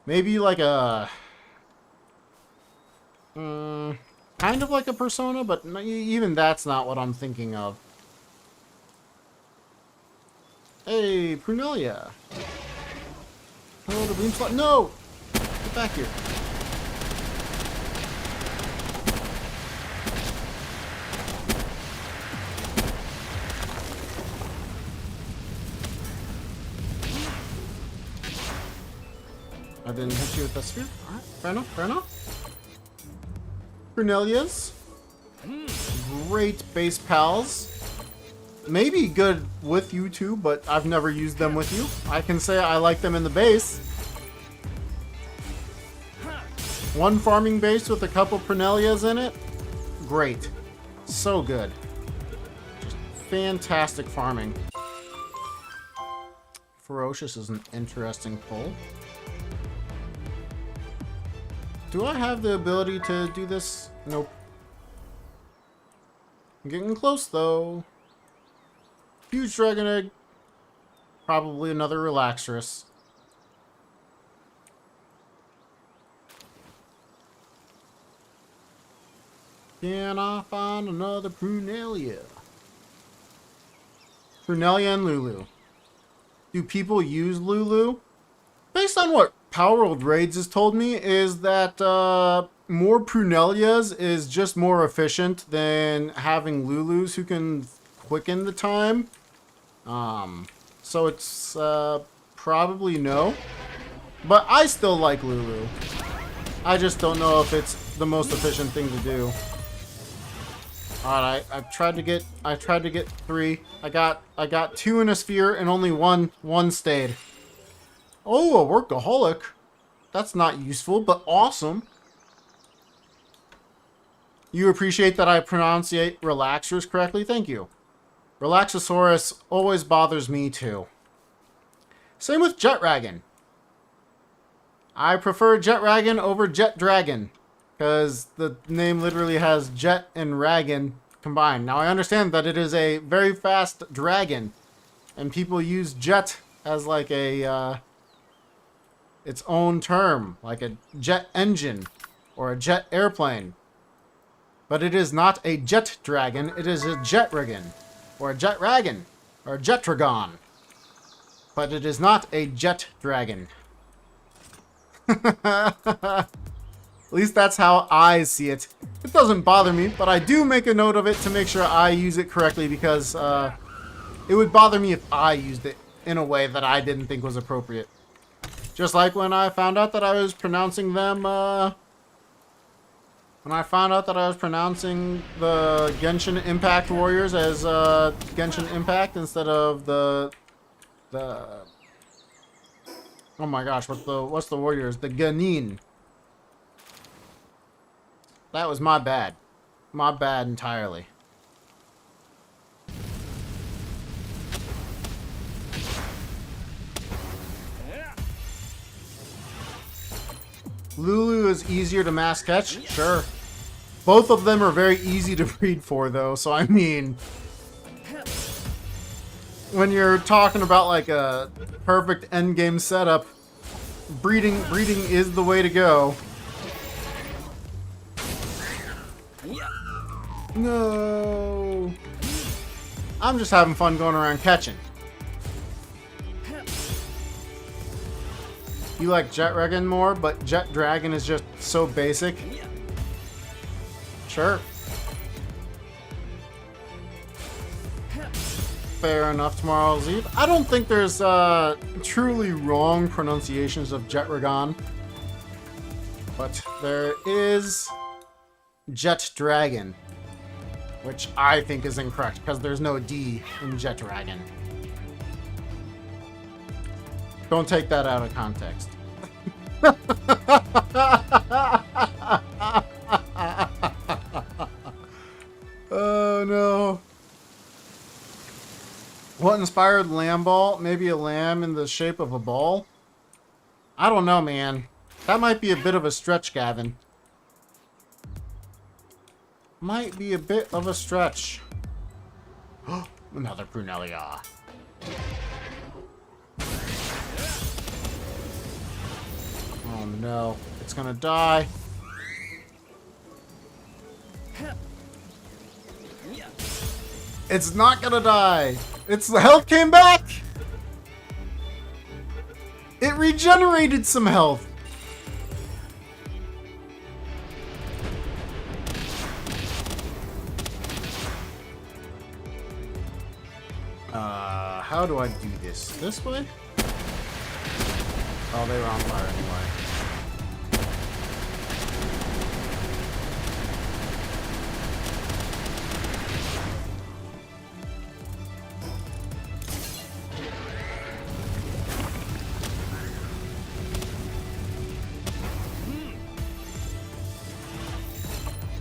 Maybe like a kind of like a persona, but even that's not what I'm thinking of. Hey, Prunelia. Hello, the beam slot. No! Get back here. I didn't hit you with that spear. Alright, fair enough, fair enough. Brunelias. Great base pals. Maybe good with you too, but I've never used them with you. I can say I like them in the base. One farming base with a couple Prunelias in it. Great. So good. Just fantastic farming. Ferocious is an interesting pull. Do I have the ability to do this? Nope. I'm getting close though. Huge dragon egg. Probably another Relaxorus. Can I find another Prunelia? Prunelia and Lulu. Do people use Lulu? Based on what Palworld Raids has told me, is that more Prunelias is just more efficient than having Lulus who can quicken the time. So it's probably no. But I still like Lulu. I just don't know if it's the most efficient thing to do. Alright, I tried to get 3. I got 2 in a sphere and only one stayed. Oh, a workaholic. That's not useful, but awesome. You appreciate that I pronunciate Relaxers correctly? Thank you. Relaxosaurus always bothers me too. Same with Jetragon. I prefer Jetragon over Jet Dragon, because the name literally has Jet and Ragon combined. Now I understand that it is a very fast dragon, and people use Jet as like a its own term, like a jet engine or a jet airplane. But it is not a Jet Dragon, it is a Jetragon, or a Jetragon, or a Jetragon. But it is not a Jet Dragon. At least that's how I see it. It doesn't bother me, but I do make a note of it to make sure I use it correctly, because it would bother me if I used it in a way that I didn't think was appropriate. Just like when I found out that I was pronouncing them, when I found out that I was pronouncing the Genshin Impact Warriors as Genshin Impact instead of the oh my gosh, what's the Warriors? The Ganin. That was my bad. My bad entirely. Lulu is easier to mass catch? Sure. Both of them are very easy to breed for, though, so I mean... when you're talking about, like, a perfect endgame setup, breeding is the way to go. No! I'm just having fun going around catching. You like Jet Dragon more, but Jet Dragon is just so basic. Sure. Fair enough, tomorrow's Eve. I don't think there's truly wrong pronunciations of Jet Dragon. But there is Jet Dragon, which I think is incorrect because there's no D in Jet Dragon. Don't take that out of context. Oh no. What inspired lamb ball? Maybe a lamb in the shape of a ball? I don't know, man. That might be a bit of a stretch, Gavin. Might be a bit of a stretch. Another Prunelia. Oh no, it's gonna die. It's not gonna die. Its health came back. It regenerated some health. How do I do this? This way? Oh, they were on fire anyway.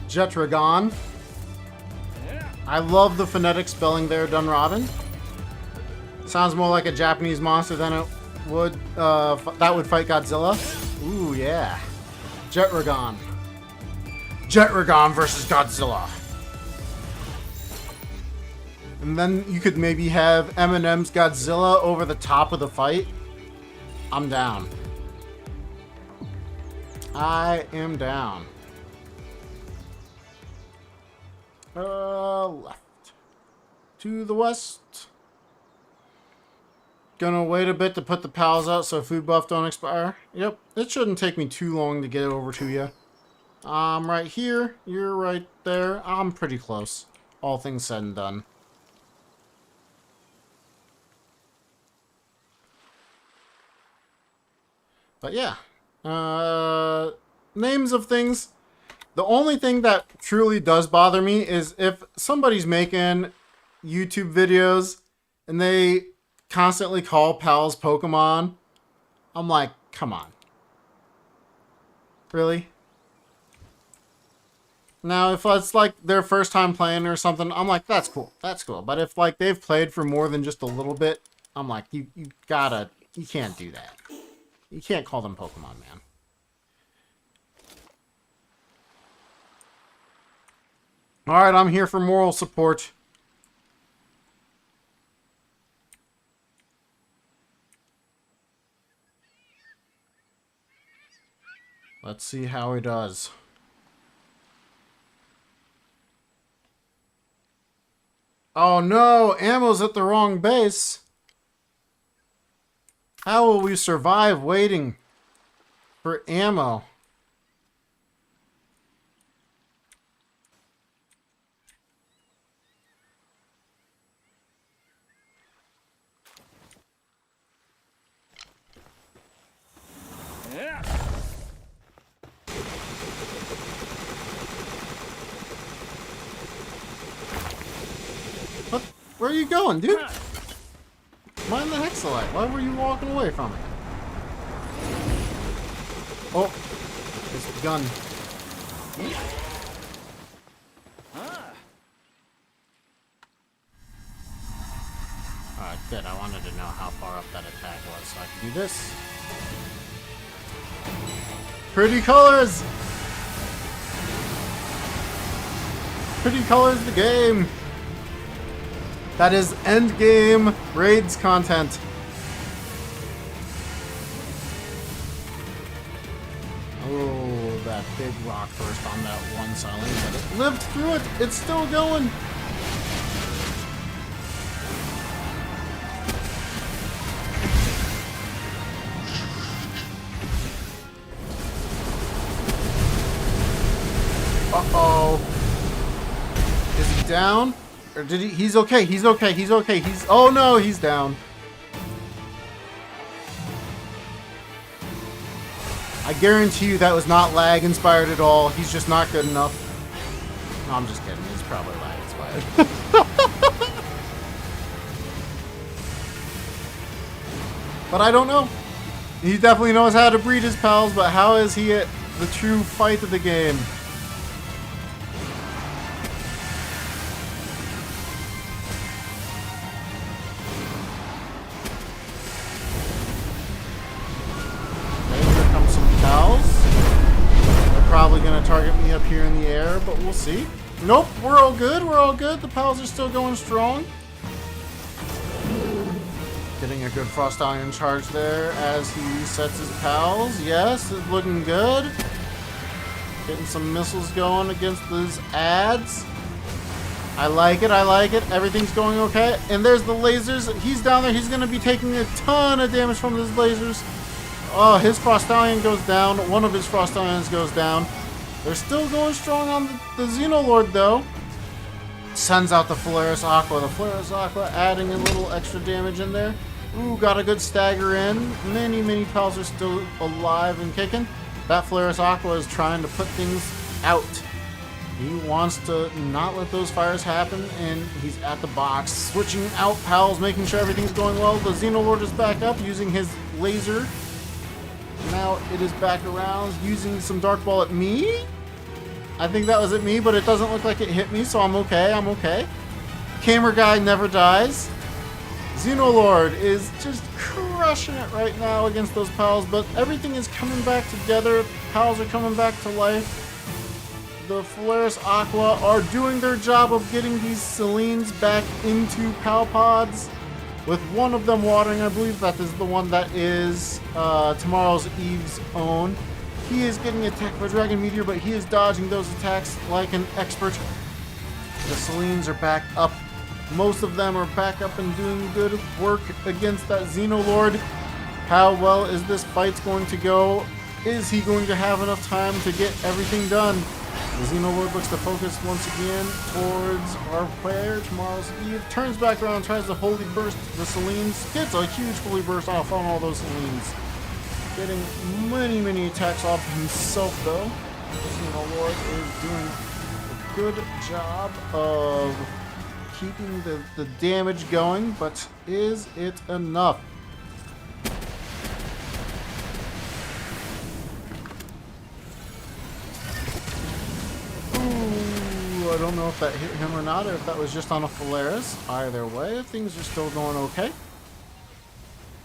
Jetragon. I love the phonetic spelling there, Dunrobin. Sounds more like a Japanese monster than it would, that would fight Godzilla. Ooh, yeah. Jetragon. Jetragon versus Godzilla. And then you could maybe have Eminem's Godzilla over the top of the fight. I'm down. I am down. Left. To the west. Gonna wait a bit to put the pals out so food buff don't expire. Yep, it shouldn't take me too long to get over to you. I'm right here. You're right there. I'm pretty close. All things said and done. But yeah. Names of things. The only thing that truly does bother me is if somebody's making YouTube videos and they constantly call pals Pokemon. I'm like, come on. Really? Now, if it's like their first time playing or something, I'm like, that's cool. That's cool. But if like they've played for more than just a little bit, I'm like, you can't do that. You can't call them Pokemon, man. Alright, I'm here for moral support. Let's see how he does. Oh no, ammo's at the wrong base. How will we survive waiting for ammo? What? Where are you going, dude? Mind the Hexalite. Why were you walking away from it? Oh, it's gun. Alright, good. I wanted to know how far up that attack was so I could do this. Pretty colors! Pretty colors the game! That is end game raids content. Oh, that big rock burst on that one silent, but it lived through it! It's still going! Uh-oh. Is he down? Or did he? He's okay. He's okay. He's okay. He's... Oh no, he's down. I guarantee you that was not lag inspired at all. He's just not good enough. No, I'm just kidding. He's probably lag inspired. But I don't know. He definitely knows how to breed his pals, but how is he at the true fight of the game? Probably gonna target me up here in the air, but we'll see. Nope, we're all good. We're all good. The pals are still going strong. Getting a good Frost Iron charge there as he resets his pals. Yes, it's looking good. Getting some missiles going against those ads. I like it. I like it. Everything's going okay. And there's the lasers. He's down there. He's gonna be taking a ton of damage from those lasers. Oh, his Frost Stallion goes down. One of his Frost Stallions goes down. They're still going strong on the Xenolord, though. Sends out the Polaris Aqua. The Polaris Aqua adding a little extra damage in there. Ooh, got a good stagger in. Many pals are still alive and kicking. That Polaris Aqua is trying to put things out. He wants to not let those fires happen, and he's at the box. Switching out pals, making sure everything's going well. The Xenolord is back up using his laser. Now it is back around, using some Dark Ball at me. I think that was at me, but it doesn't look like it hit me, so I'm okay, I'm okay. Camera guy never dies. Xenolord is just crushing it right now against those pals, but everything is coming back together. Pals are coming back to life. The Polaris Aqua are doing their job of getting these Selines back into pal pods. With one of them watering, I believe that is the one that is Tomorrow's Eve's own. He is getting attacked by Dragon Meteor, but he is dodging those attacks like an expert. The Selines are back up. Most of them are back up and doing good work against that Xenolord. How well is this fight going to go? Is he going to have enough time to get everything done? The Xenolord looks to focus once again towards our player, Tomorrow's Eve. Turns back around, tries to Holy Burst the Selines. Gets a huge Holy Burst off on all those Selines. Getting many attacks off himself, though. The Xenolord is doing a good job of keeping the damage going, but is it enough? I don't know if that hit him or not, or if that was just on a Polaris. Either way, things are still going okay.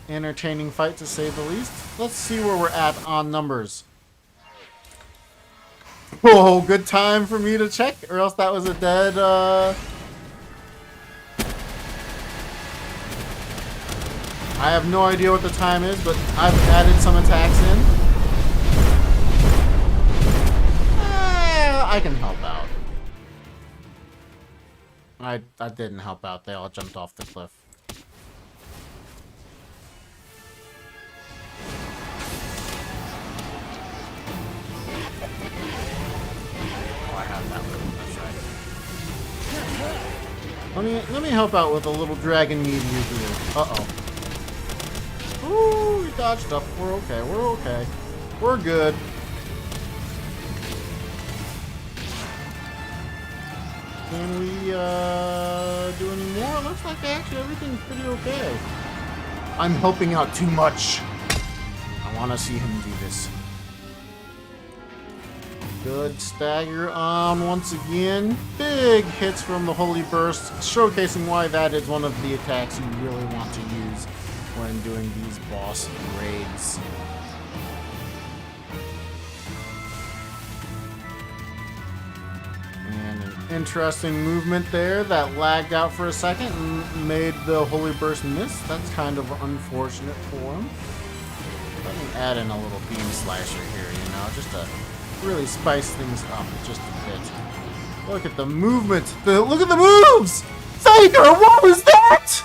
Entertaining fight, to say the least. Let's see where we're at on numbers. Whoa, good time for me to check, or else that was a dead, I have no idea what the time is, but I've added some attacks in. I can help out. I didn't help out. They all jumped off the cliff. Oh, I have that one. That's right. Let me help out with a little Dragon Meteor here. Uh-oh. Ooh, we dodged up. We're okay. We're okay. We're good. Can we do any more? Looks like actually everything's pretty okay. I'm helping out too much. I want to see him do this. Good stagger on once again. Big hits from the Holy Burst, showcasing why that is one of the attacks you really want to use when doing these boss raids. Interesting movement there that lagged out for a second and made the Holy Burst miss. That's kind of unfortunate for him. Let me add in a little beam slasher here, you know, just to really spice things up just a bit. Look at the movement. Look at the moves! Faker, what was that?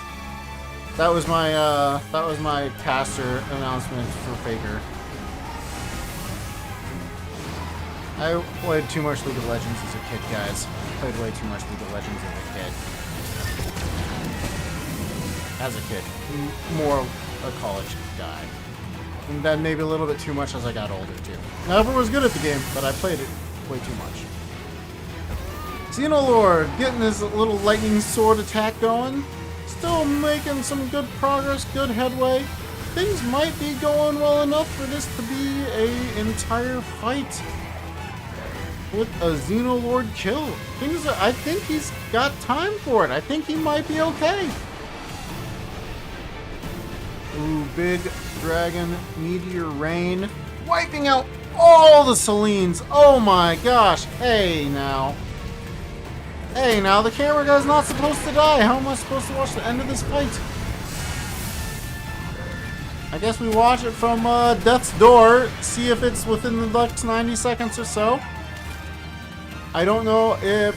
That was my caster announcement for Faker. I played too much League of Legends as a kid, guys. Played way too much League of Legends as a kid. More a college guy. And then maybe a little bit too much as I got older, too. Never was good at the game, but I played it way too much. Xenolord getting his little lightning sword attack going. Still making some good progress, good headway. Things might be going well enough for this to be an entire fight with a Xenolord kill. I think he's got time for it. I think he might be okay. Ooh, big dragon meteor rain. Wiping out all the Selines. Oh my gosh. Hey now. Hey now, the camera guy's not supposed to die. How am I supposed to watch the end of this fight? I guess we watch it from death's door. See if it's within the next 90 seconds or so. I don't know if...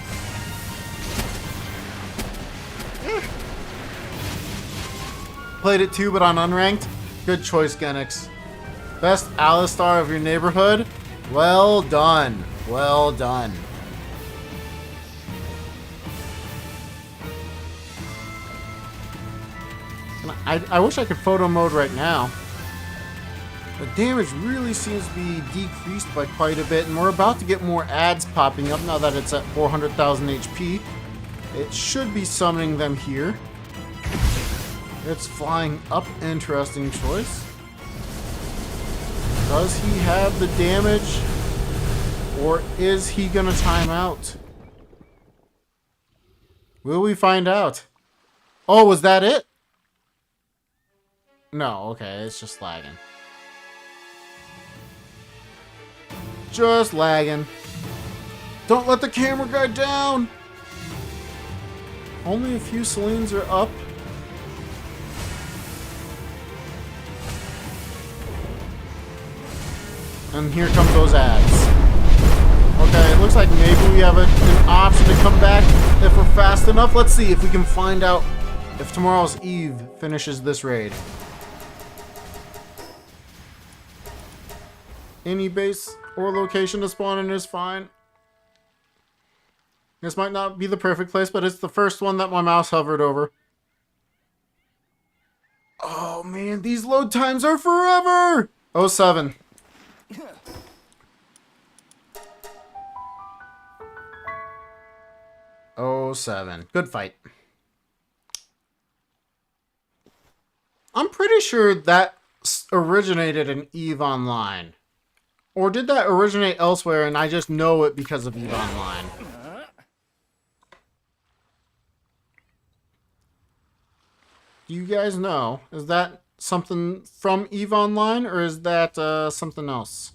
Played it too, but on unranked. Good choice, Genix. Best Alistar of your neighborhood. Well done. Well done. I wish I could photo mode right now. The damage really seems to be decreased by quite a bit, and we're about to get more ads popping up now that it's at 400,000 HP. It should be summoning them here. It's flying up. Interesting choice. Does he have the damage, or is he gonna time out? Will we find out? Oh, was that it? No, okay, it's just lagging. Just lagging. Don't let the camera guy down! Only a few Selines are up. And here come those ads. Okay, it looks like maybe we have an option to come back if we're fast enough. Let's see if we can find out if tomorrow's Eve finishes this raid. Any base or location to spawn in is fine. This might not be the perfect place, but it's the first one that my mouse hovered over. Oh man, these load times are forever! 07. Oh, 07. Good fight. I'm pretty sure that originated in EVE Online. Or did that originate elsewhere and I just know it because of EVE Online? Do you guys know? Is that something from EVE Online or is that something else?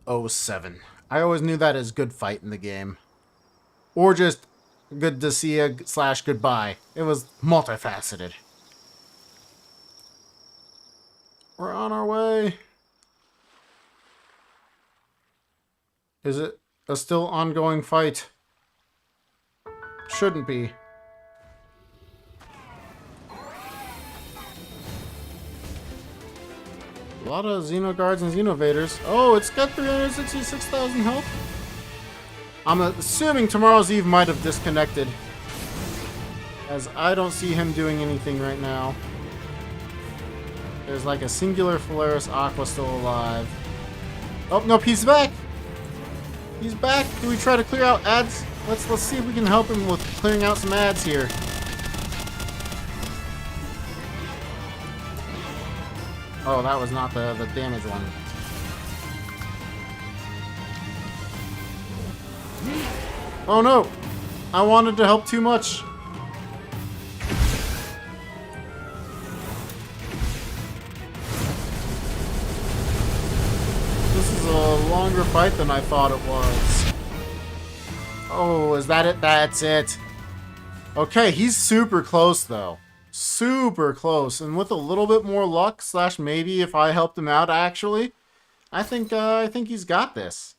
07. I always knew that as good fight in the game. Or just good to see ya / goodbye. It was multifaceted. We're on our way. Is it a still ongoing fight? Shouldn't be. A lot of Xenoguards and Xenovaders. Oh, it's got 366,000 health. I'm assuming tomorrow's Eve might have disconnected, as I don't see him doing anything right now. There's like a singular Polaris Aqua still alive. Oh, nope, he's back! He's back! Do we try to clear out ads? Let's see if we can help him with clearing out some ads here. Oh, that was not the damage one. Oh no! I wanted to help too much. This is a longer fight than I thought it was. Oh, is that it? That's it. Okay, he's super close though. Super close. And with a little bit more luck, slash maybe if I helped him out actually, I think he's got this.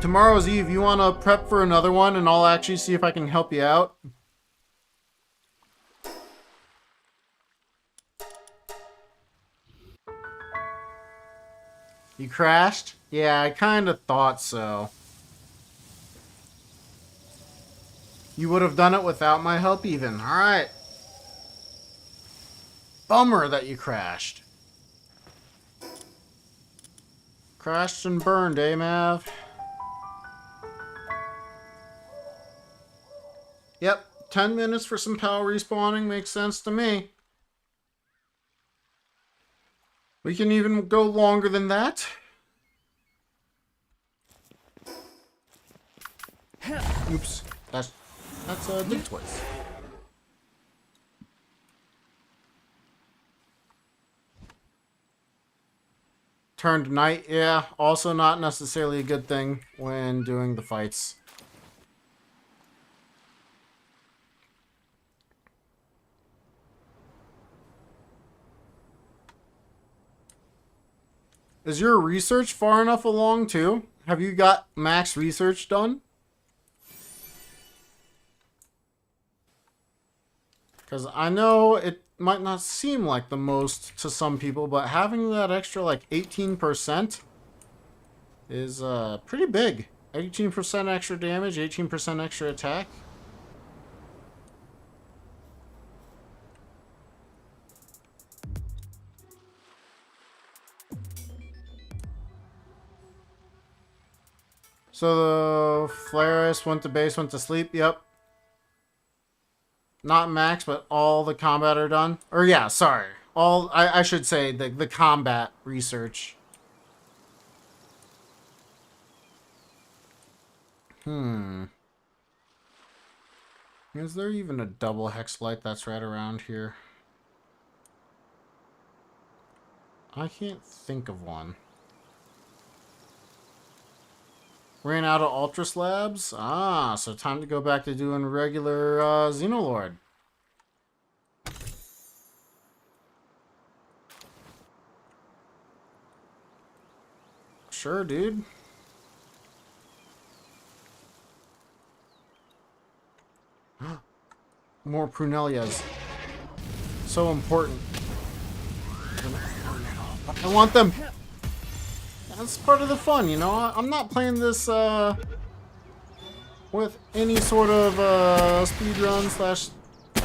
Tomorrow's Eve, you want to prep for another one and I'll actually see if I can help you out? You crashed? Yeah, I kind of thought so. You would have done it without my help even. Alright. Bummer that you crashed. Crashed and burned, eh, Mav? Yep, 10 minutes for some power respawning makes sense to me. We can even go longer than that. Oops, that's big twice. Turned night, yeah, also not necessarily a good thing when doing the fights. Is your research far enough along too? Have you got max research done? Because I know it might not seem like the most to some people, but having that extra like 18% is pretty big. 18% extra damage, 18% extra attack. So the Flaris went to base, went to sleep. Yep. Not max, but all the combat are done. Or yeah, sorry. All I should say the combat research. Is there even a double hex light that's right around here? I can't think of one. Ran out of Ultra Slabs? Ah, so time to go back to doing regular Xenolord. Sure, dude. More Prunellias. So important. I want them! That's part of the fun, you know? I'm not playing this with any sort of speedrun slash...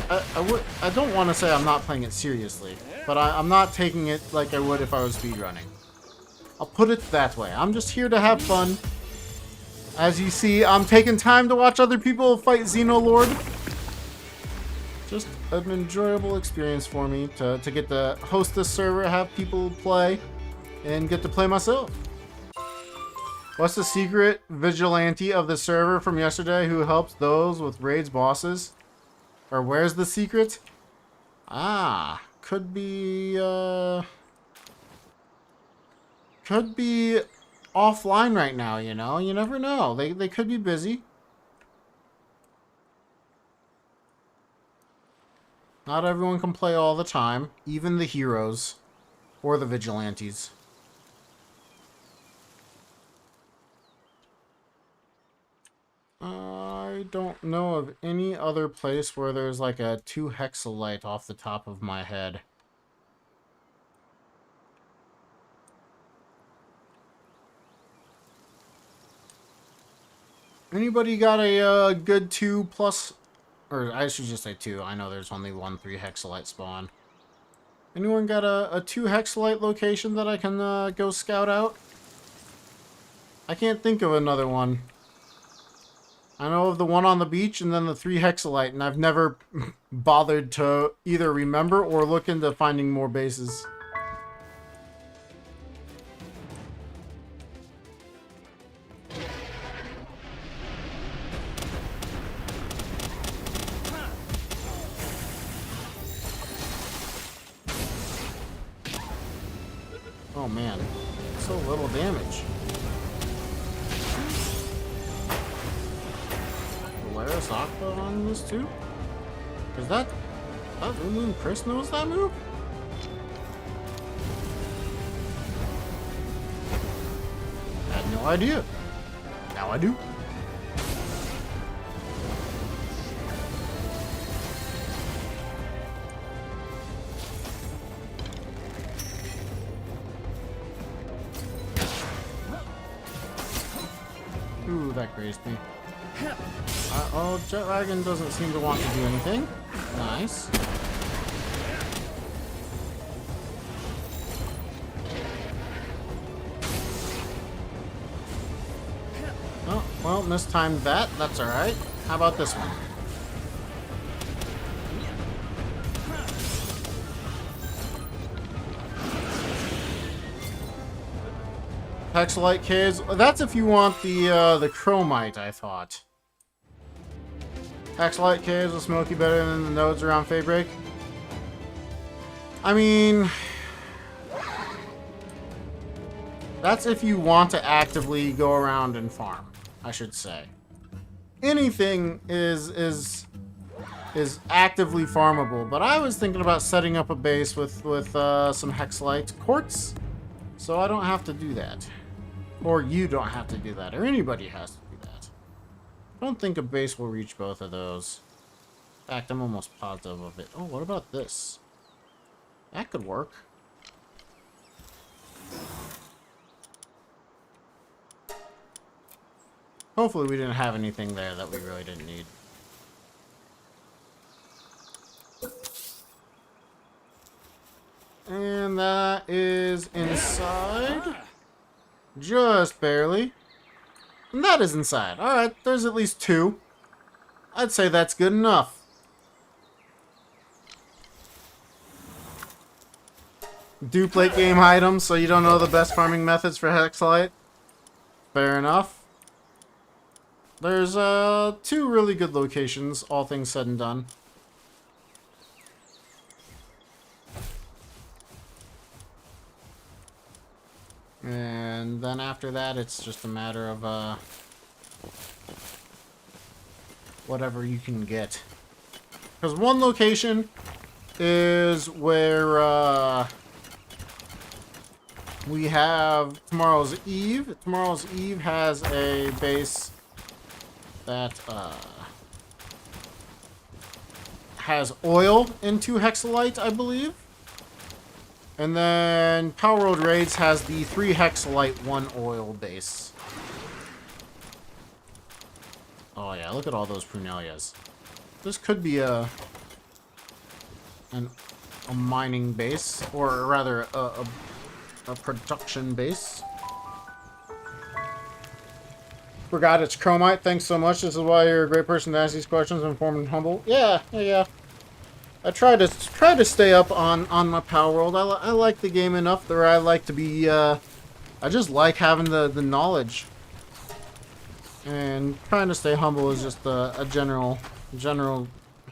I don't want to say I'm not playing it seriously, but I'm not taking it like I would if I was speedrunning. I'll put it that way. I'm just here to have fun. As you see, I'm taking time to watch other people fight Xenolord. Just an enjoyable experience for me to get to host this server, have people play, and get to play myself. What's the secret vigilante of the server from yesterday who helps those with raids bosses? Or where's the secret? Ah, could be offline right now, you know? You never know. They could be busy. Not everyone can play all the time, even the heroes or the vigilantes. I don't know of any other place where there's like a 2 hexalite off the top of my head. Anybody got a good 2 plus, or I should just say 2. I know there's only 1 3 hexalite spawn. Anyone got a 2 hexalite location that I can go scout out? I can't think of another one. I know of the one on the beach and then the 3 hexalite, and I've never bothered to either remember or look into finding more bases. Oh man, so little damage. Arasaka on this too? Is that Moon Chris knows that move? I had no idea. Now I do. Ooh, that grazed me. Oh, Jet Wagon doesn't seem to want to do anything. Nice. Oh, well, mistimed that. That's alright. How about this one? Hexalite Caves. That's if you want the Chromite, I thought. Hexalite Caves will smoke you better than the nodes around Faybreak. I mean, that's if you want to actively go around and farm, I should say. Anything is actively farmable, but I was thinking about setting up a base with some Hexalite quartz, so I don't have to do that. Or you don't have to do that, or anybody has to do that. I don't think a base will reach both of those. In fact, I'm almost positive of it. Oh, what about this? That could work. Hopefully we didn't have anything there that we really didn't need. And that is inside. Just barely. And that is inside. Alright, there's at least two. I'd say that's good enough. Dupe late game items, so you don't know the best farming methods for Hexalite. Fair enough. There's two really good locations, all things said and done. And then after that, it's just a matter of whatever you can get. Because one location is where we have Tomorrow's Eve. Tomorrow's Eve has a base that has oil into Hexalite, I believe. And then Palworld Raids has the 3 Hexalite, 1 oil base. Oh yeah, look at all those Prunellias. This could be a mining base, or rather a production base. Forgot it's Chromite. Thanks so much. This is why you're a great person to ask these questions, informed and humble. Yeah. I try to stay up on my Palworld. I like the game enough that I like to be. I just like having the knowledge, and trying to stay humble is just a general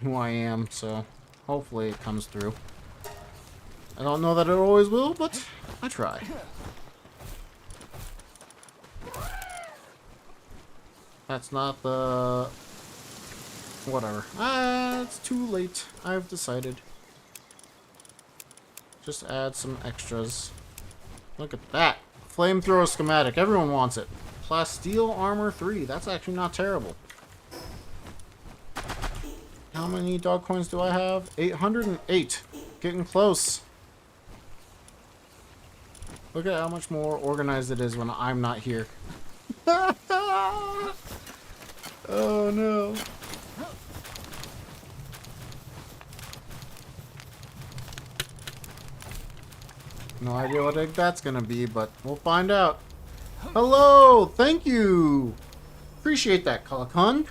who I am. So hopefully it comes through. I don't know that it always will, but I try. That's not the... Whatever. It's too late. I've decided. Just add some extras. Look at that. Flamethrower schematic. Everyone wants it. Plasteel armor 3. That's actually not terrible. How many dog coins do I have? 808. Getting close. Look at how much more organized it is when I'm not here. Oh no. No idea what egg that's gonna be, but we'll find out. Hello! Thank you! Appreciate that, Kalakun.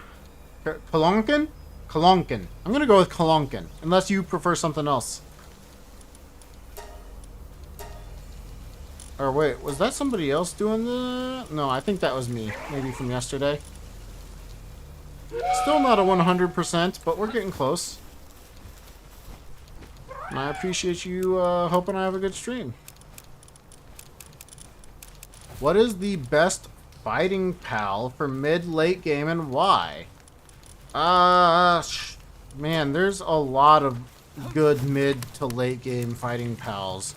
Kalonkin? Kalonkin. I'm gonna go with Kalonkin, unless you prefer something else. Or wait, was that somebody else doing the... No, I think that was me. Maybe from yesterday. Still not a 100%, but we're getting close. And I appreciate you hoping I have a good stream. What is the best fighting pal for mid-late game and why? Man, there's a lot of good mid to late game fighting pals.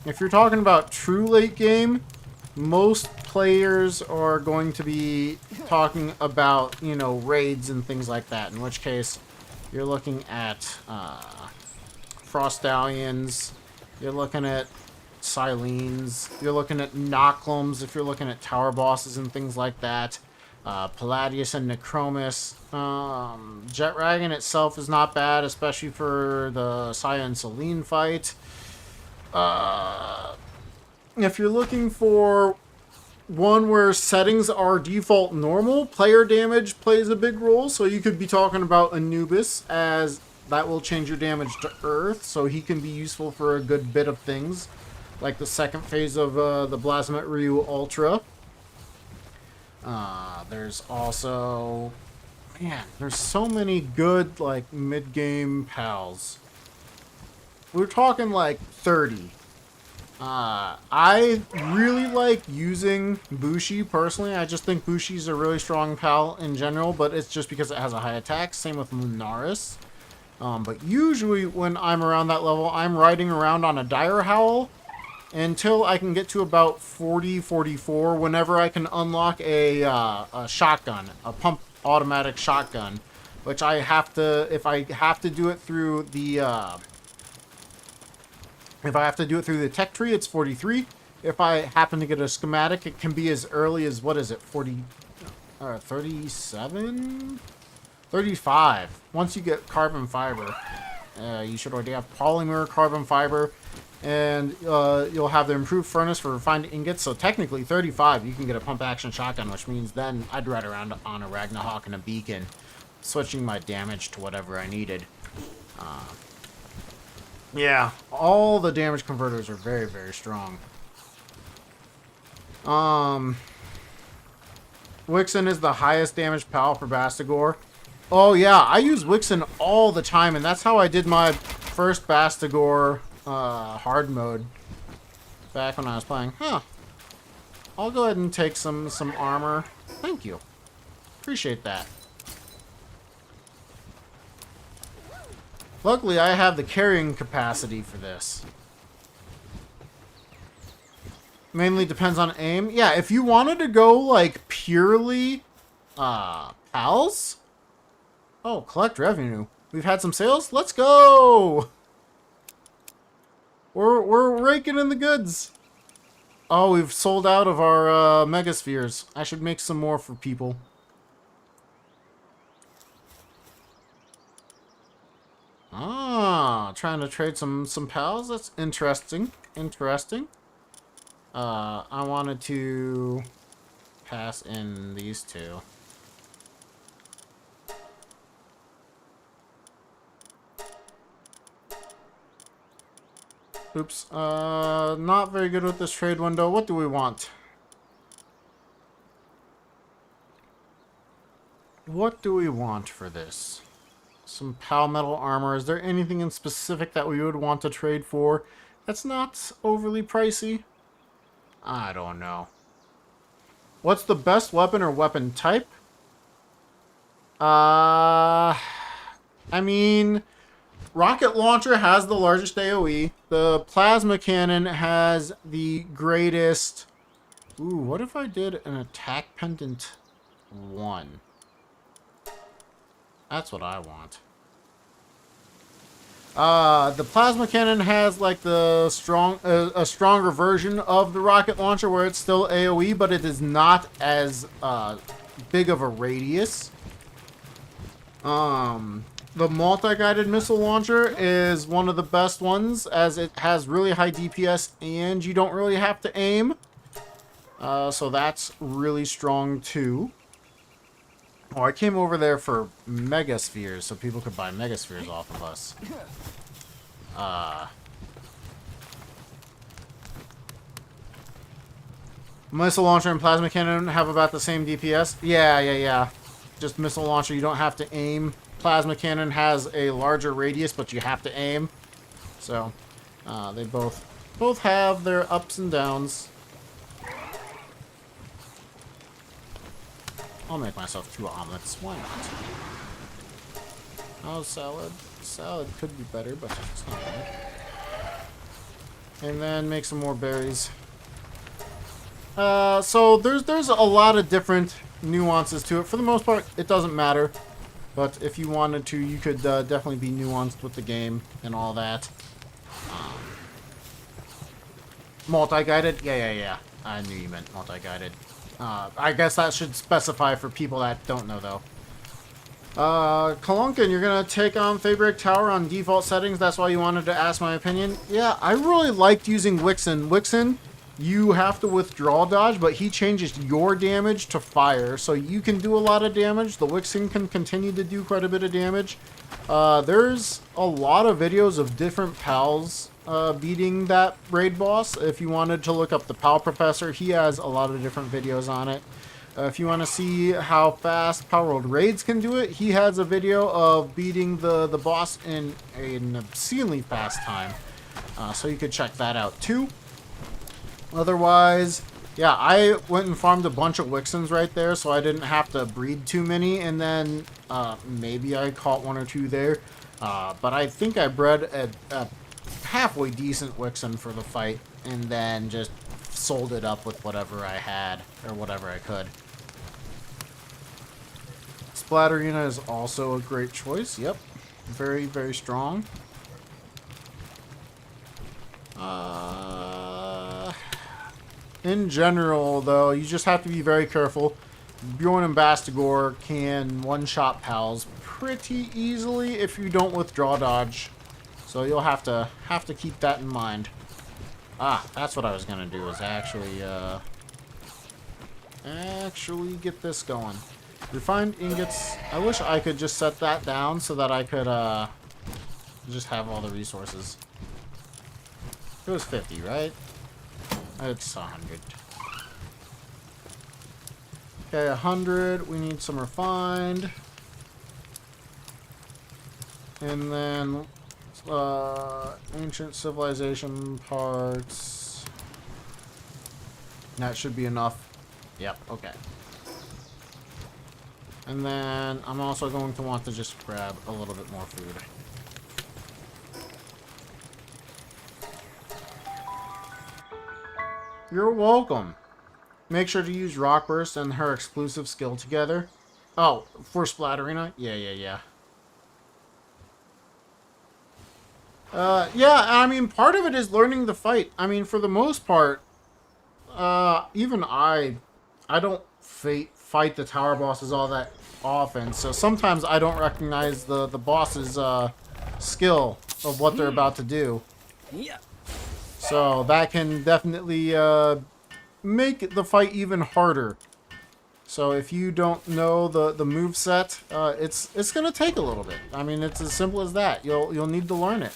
If you're talking about true late game, most players are going to be talking about, you know, raids and things like that, in which case you're looking at Frost Stallions, you're looking at Silines, you're looking at Noclums if you're looking at tower bosses and things like that. Palladius and Necromus. Jetragon itself is not bad, especially for the Saya and Selene fight. If you're looking for one where settings are default normal, player damage plays a big role, so you could be talking about Anubis, as that will change your damage to Earth, so he can be useful for a good bit of things, like the second phase of the Blasmet Ryu Ultra. There's also... Man, there's so many good, like, mid-game pals. We're talking, like, 30. I really like using Bushi, personally. I just think Bushi's a really strong pal in general, but it's just because it has a high attack. Same with Lunaris. But usually when I'm around that level, I'm riding around on a Dire Howl until I can get to about 40, 44, whenever I can unlock a shotgun, a pump automatic shotgun, which I have to, if I have to do it through the, tech tree, it's 43. If I happen to get a schematic, it can be as early as, what is it, 37? 35. Once you get carbon fiber, you should already have polymer, carbon fiber, and you'll have the improved furnace for refined ingots. So technically 35, you can get a pump action shotgun, which means then I'd ride around on a Ragnarok and a beacon, switching my damage to whatever I needed. Yeah, all the damage converters are very, very strong. Wixen is the highest damage pal for Bastigor. Oh yeah, I use Wixen all the time, and that's how I did my first Bastigor hard mode back when I was playing. Huh. I'll go ahead and take some armor. Thank you. Appreciate that. Luckily, I have the carrying capacity for this. Mainly depends on aim. Yeah, if you wanted to go, like, purely pals. Oh, collect revenue. We've had some sales? Let's go! We're raking in the goods. Oh, we've sold out of our megaspheres. I should make some more for people. Ah, trying to trade some pals. That's interesting. Interesting. I wanted to pass in these two. Oops. Not very good with this trade window. What do we want? What do we want for this? Some pal metal armor. Is there anything in specific that we would want to trade for that's not overly pricey? I don't know. What's the best weapon or weapon type? I mean, rocket launcher has the largest AoE. The plasma cannon has the greatest... Ooh, what if I did an attack pendant 1? That's what I want. The plasma cannon has like the a stronger version of the rocket launcher where it's still AoE, but it is not as big of a radius. The multi-guided missile launcher is one of the best ones, as it has really high DPS and you don't really have to aim. So that's really strong too. Oh, I came over there for megaspheres so people could buy megaspheres off of us. Missile launcher and plasma cannon have about the same DPS. Yeah. Just missile launcher, you don't have to aim. Plasma cannon has a larger radius, but you have to aim. So, they both have their ups and downs. I'll make myself 2 omelets. Why not? Oh, salad. Salad could be better, but it's not bad. And then make some more berries. So there's a lot of different nuances to it. For the most part, it doesn't matter. But if you wanted to, you could definitely be nuanced with the game and all that. Multi-guided? Yeah. I knew you meant multi-guided. I guess that should specify for people that don't know, though. Kalunkin, you're gonna take on Fabric Tower on default settings. That's why you wanted to ask my opinion. Yeah, I really liked using Wixen. Wixen, you have to withdraw dodge, but he changes your damage to fire, so you can do a lot of damage. The Wixen can continue to do quite a bit of damage. There's a lot of videos of different pals beating that raid boss. If you wanted to look up the Pal Professor, he has a lot of different videos on it. If you want to see how fast Palworld raids can do it, he has a video of beating the boss in an obscenely fast time. So you could check that out too. Otherwise, yeah, I went and farmed a bunch of Wixens right there, so I didn't have to breed too many, and then maybe I caught 1 or 2 there. But I think I bred a halfway decent Wixen for the fight, and then just sold it up with whatever I had, or whatever I could. Splatterina is also a great choice. Yep. Very, very strong. In general, though, you just have to be very careful. Bjorn and Bastigor can one-shot pals pretty easily if you don't withdraw dodge. So you'll have to keep that in mind. Ah, that's what I was gonna do, is actually get this going. Refined ingots. I wish I could just set that down so that I could just have all the resources. It was 50, right? It's 100. Okay, 100. We need some refined. And then ancient civilization parts. That should be enough. Yep, okay. And then I'm also going to want to just grab a little bit more food. You're welcome. Make sure to use Rock Burst and her exclusive skill together. Oh, for Splatterina? Yeah. Yeah, I mean, part of it is learning the fight. I mean, for the most part, even I don't fight the tower bosses all that often, so sometimes I don't recognize the boss's skill of what they're about to do. Yeah. So that can definitely make the fight even harder. So if you don't know the moveset, it's gonna take a little bit. I mean, it's as simple as that. You'll need to learn it,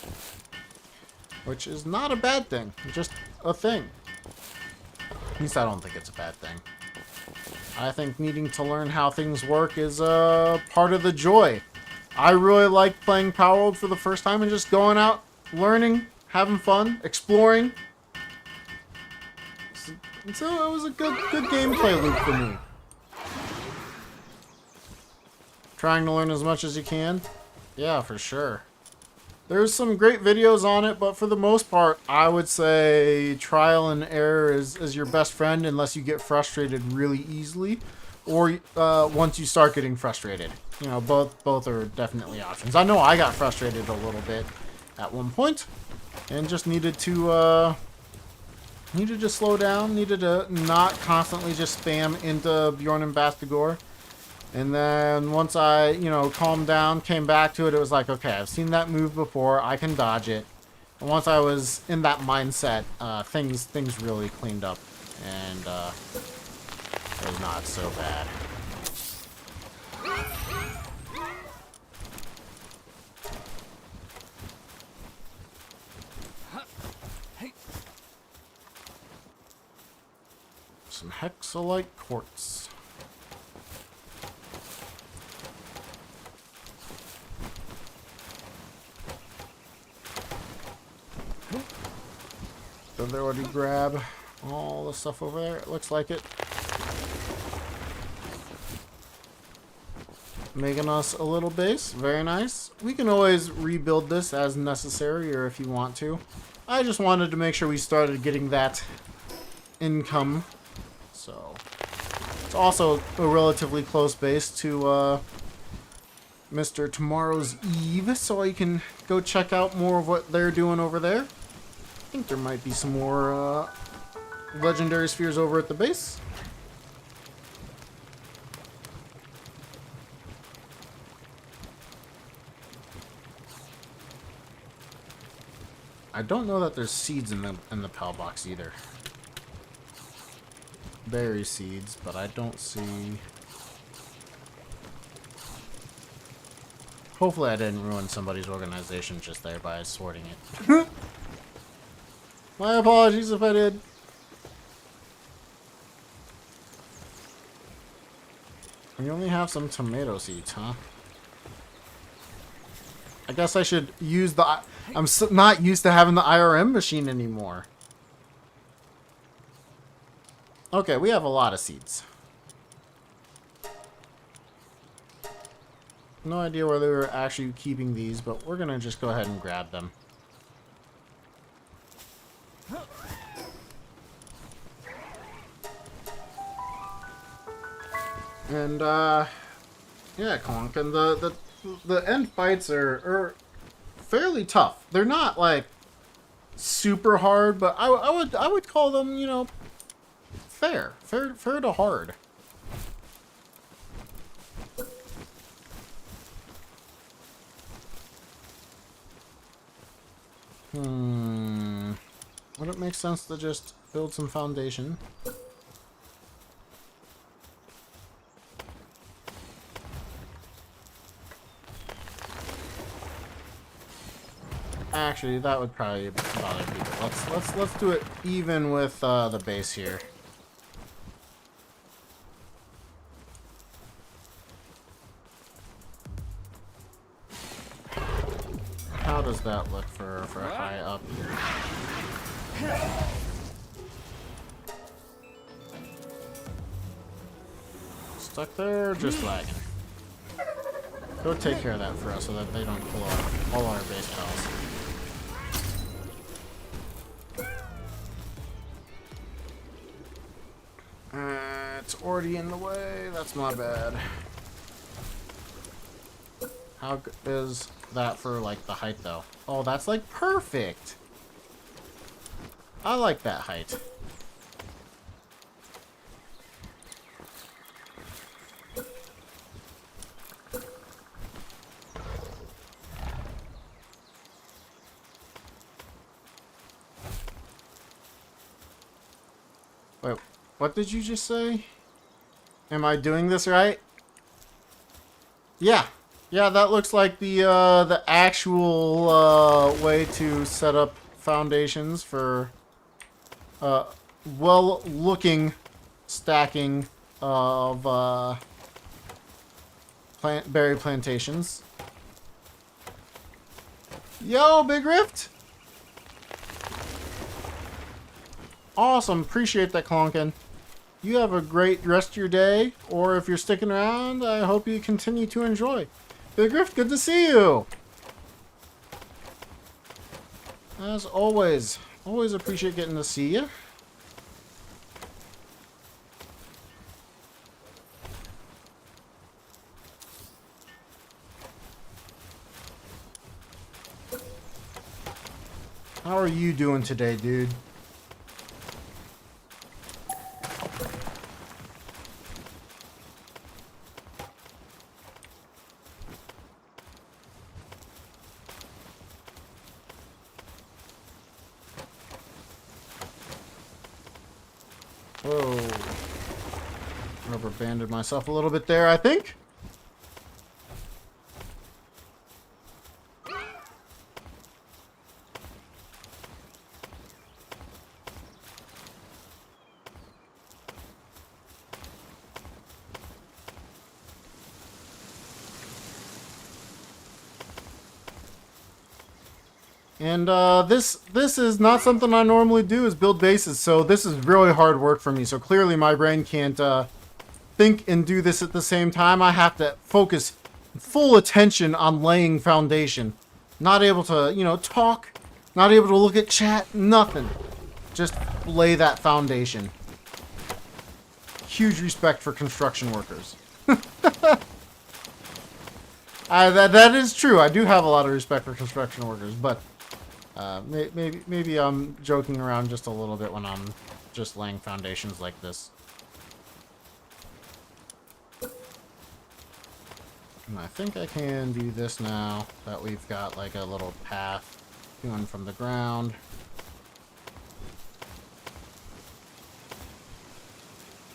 which is not a bad thing. It's just a thing. At least I don't think it's a bad thing. I think needing to learn how things work is part of the joy. I really like playing Palworld for the first time and just going out, learning, having fun, exploring. So it was a good gameplay loop for me. Trying to learn as much as you can. Yeah, for sure. There's some great videos on it, but for the most part, I would say trial and error is your best friend unless you get frustrated really easily, or once you start getting frustrated. You know, both are definitely options. I know I got frustrated a little bit at one point, and just needed to slow down, needed to not constantly just spam into Bjorn and Bastigor. And then once I, calmed down, came back to it, it was like, okay, I've seen that move before, I can dodge it. And once I was in that mindset, things really cleaned up, and it was not so bad. Some hexalite quartz. Did they already grab all the stuff over there? It looks like it. Making us a little base. Very nice. We can always rebuild this as necessary or if you want to. I just wanted to make sure we started getting that income. So, it's also a relatively close base to Mr. Tomorrow's Eve, so I can go check out more of what they're doing over there. I think there might be some more legendary spheres over at the base. I don't know that there's seeds in the PAL box either. Berry seeds, but I don't see. Hopefully I didn't ruin somebody's organization just there by sorting it. My apologies if I did. We only have some tomato seeds, huh? I guess I should use the... I'm not used to having the IRM machine anymore. Okay, we have a lot of seeds. No idea where they were actually keeping these, but we're gonna just go ahead and grab them. And, yeah, Conk, and the end fights are fairly tough. They're not, like, super hard, but I would call them, you know, fair to hard. Would it make sense to just build some foundation? Actually, that would probably bother people. Let's do it even with the base here. How does that look for high up here? Stuck there, just lagging. Go take care of that for us so that they don't pull out all our base pals. It's already in the way. That's my bad. How is that for, like, the height, though? Oh, that's, like, perfect. I like that height. Wait, what did you just say? Am I doing this right? Yeah. Yeah, that looks like the actual way to set up foundations for well-looking stacking of berry plantations. Yo, Big Rift! Awesome, appreciate that, Clonkin. You have a great rest of your day, or if you're sticking around, I hope you continue to enjoy. Big Rift, good to see you! As always, always appreciate getting to see you. How are you doing today, dude? Whoa. Rubber banded myself a little bit there, I think. And this is not something I normally do, is build bases, so this is really hard work for me. So clearly my brain can't think and do this at the same time. I have to focus full attention on laying foundation. Not able to, you know, talk. Not able to look at chat. Nothing. Just lay that foundation. Huge respect for construction workers. That is true. I do have a lot of respect for construction workers, but maybe I'm joking around just a little bit when I'm just laying foundations like this. And I think I can do this now that we've got like a little path going from the ground.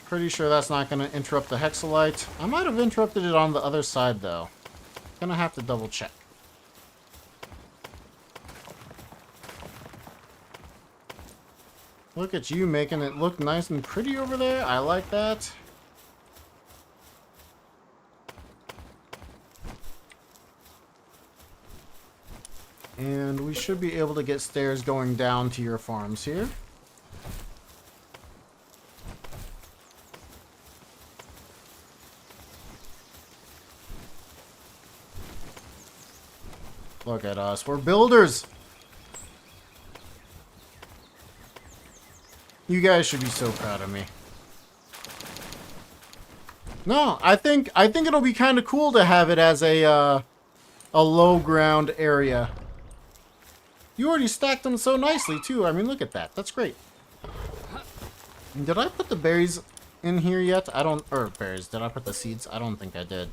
Pretty sure that's not going to interrupt the hexalite. I might have interrupted it on the other side though. Gonna have to double check. Look at you making it look nice and pretty over there. I like that. And we should be able to get stairs going down to your farms here. Look at us. We're builders. You guys should be so proud of me. No, I think it'll be kind of cool to have it as a low ground area. You already stacked them so nicely too. I mean, look at that. That's great. Did I put the berries in here yet? Or berries. Did I put the seeds? I don't think I did.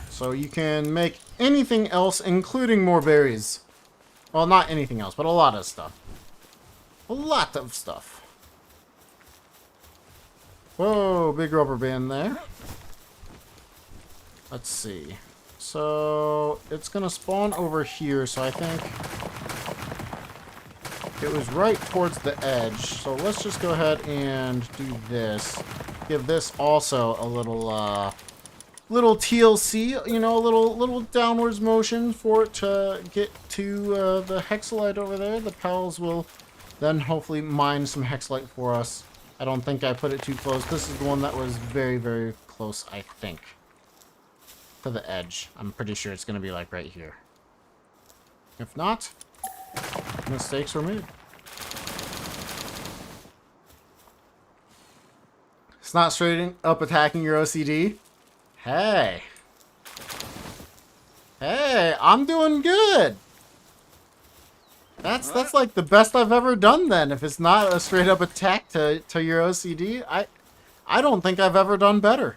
So you can make anything else, including more berries. Well, not anything else, but a lot of stuff. A lot of stuff. Whoa, big rubber band there. Let's see. So it's gonna spawn over here, so I think it was right towards the edge. So let's just go ahead and do this. Give this also a little little TLC, you know, a little downwards motion for it to get to the hexalite over there. The pals will then hopefully mine some hexalite for us. I don't think I put it too close. This is the one that was very, very close, I think, to the edge. I'm pretty sure it's going to be like right here. If not, mistakes were made. It's not straight up attacking your OCD. Hey. Hey, I'm doing good. That's like the best I've ever done then. If it's not a straight up attack to your OCD, I don't think I've ever done better.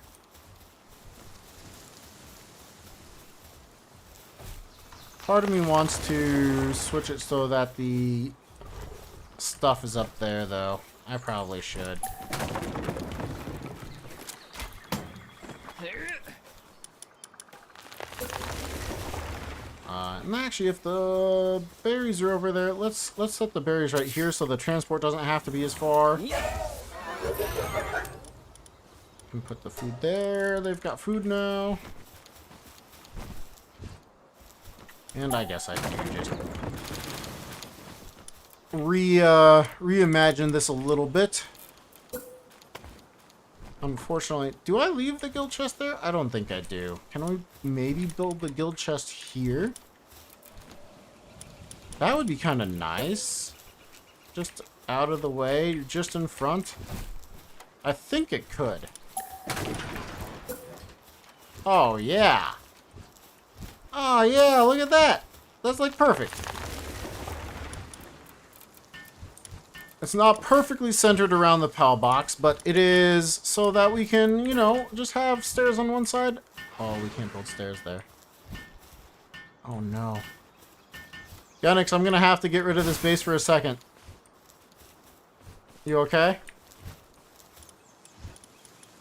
Part of me wants to switch it so that the stuff is up there though. I probably should. And actually, if the berries are over there, let's set the berries right here so the transport doesn't have to be as far. And put the food there. They've got food now. And I guess I can just reimagine this a little bit. Unfortunately, do I leave the guild chest there? I don't think I do. Can we maybe build the guild chest here? That would be kind of nice. Just out of the way, just in front. I think it could. Oh, yeah. Oh, yeah, look at that. That's like perfect. It's not perfectly centered around the PAL box, but it is so that we can, you know, just have stairs on one side. Oh, we can't build stairs there. Oh, no. Yanix, I'm going to have to get rid of this base for a second. You okay?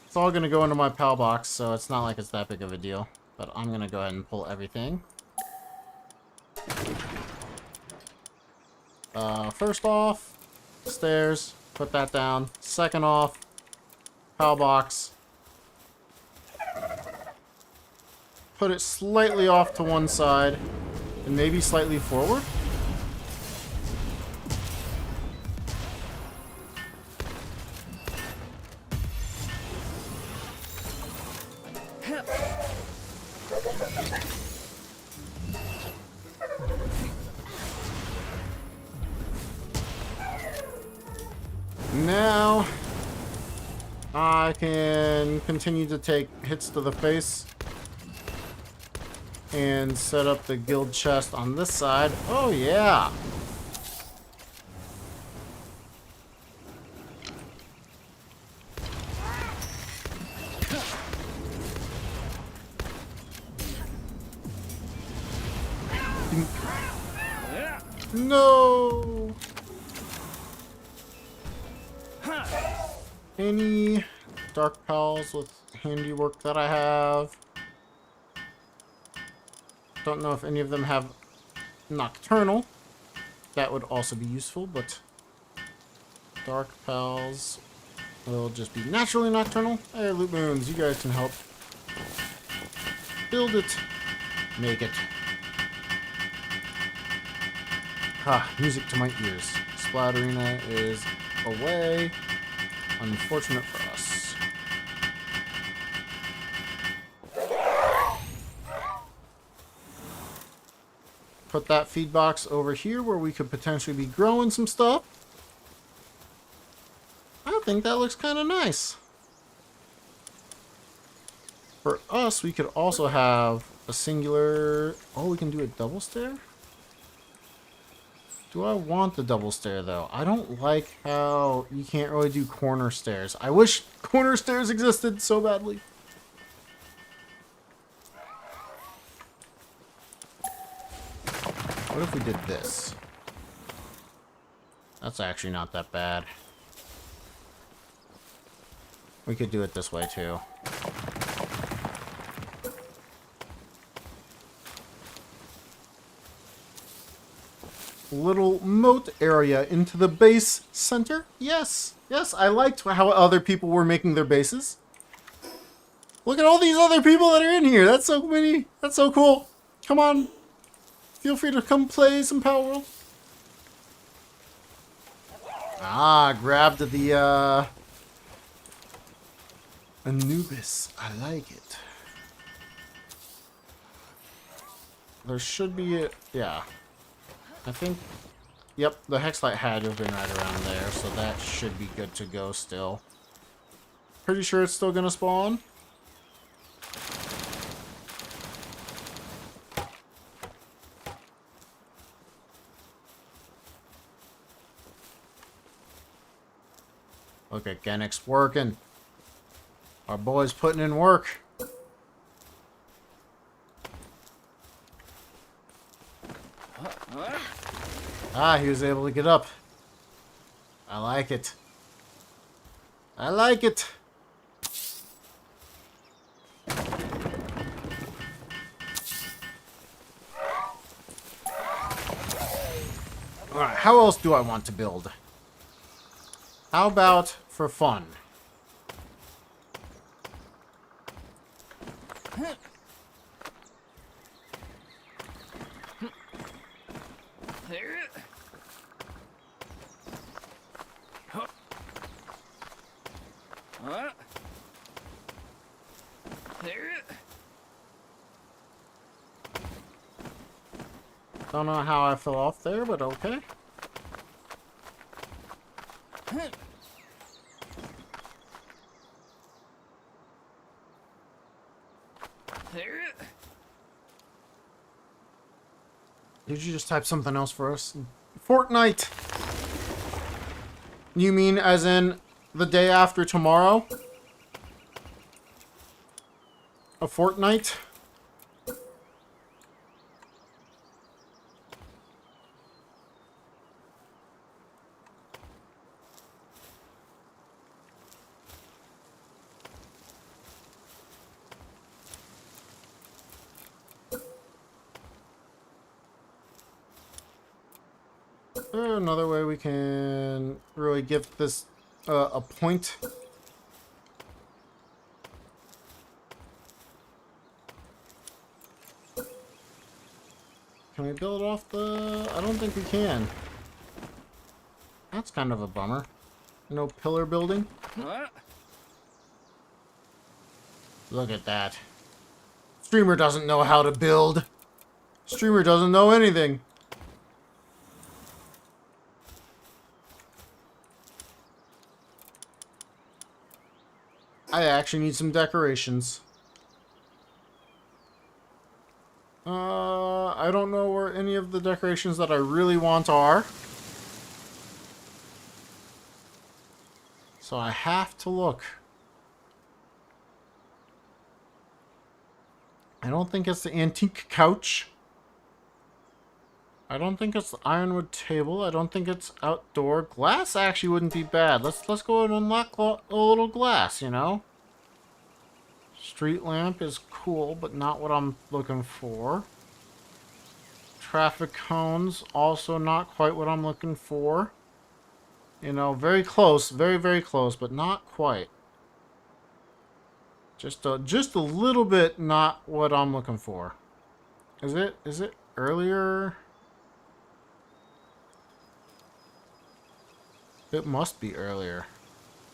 It's all going to go into my PAL box, so it's not like it's that big of a deal. But I'm going to go ahead and pull everything. First off, stairs. Put that down. Second off, PAL box. Put it slightly off to one side. And maybe slightly forward. Now I can continue to take hits to the face and set up the guild chest on this side. Oh yeah. No. Any dark pals with handiwork that I have? Don't know if any of them have nocturnal. That would also be useful, but dark pals will just be naturally nocturnal. Hey, loot moons, you guys can help. Build it. Make it. Ah, music to my ears. Splatterina is away. Unfortunate for us. Put that feed box over here where we could potentially be growing some stuff. I think that looks kind of nice. For us, we could also have a singular... Oh, we can do a double stair? Do I want the double stair, though? I don't like how you can't really do corner stairs. I wish corner stairs existed so badly. What if we did this? That's actually not that bad. We could do it this way, too. Little moat area into the base center. Yes, yes, I liked how other people were making their bases. Look at all these other people that are in here. That's so many. That's so cool. Come on. Feel free to come play some Palworld. Ah, grabbed the Anubis. I like it. There should be a... Yeah. I think, yep, the Hexlight had to have been right around there, so that should be good to go still. Pretty sure it's still gonna spawn. Look at Genix working. Our boy's putting in work. Ah, he was able to get up. I like it. I like it. Alright, how else do I want to build? How about for fun? Don't know how I fell off there, but okay. Did you just type something else for us? Fortnite! You mean as in the day after tomorrow? A fortnight? Another way we can really give this a point. Can we build off the... I don't think we can. That's kind of a bummer. No pillar building. Look at that. Streamer doesn't know how to build. Streamer doesn't know anything. I actually need some decorations. I don't know where any of the decorations that I really want are. So I have to look. I don't think it's the antique couch. I don't think it's the ironwood table. I don't think it's outdoor. Glass actually wouldn't be bad. Let's go and unlock a little glass, you know? Street lamp is cool, but not what I'm looking for. Traffic cones, also not quite what I'm looking for. You know, very close, very, very close, but not quite. Just a little bit not what I'm looking for. Is it earlier? It must be earlier.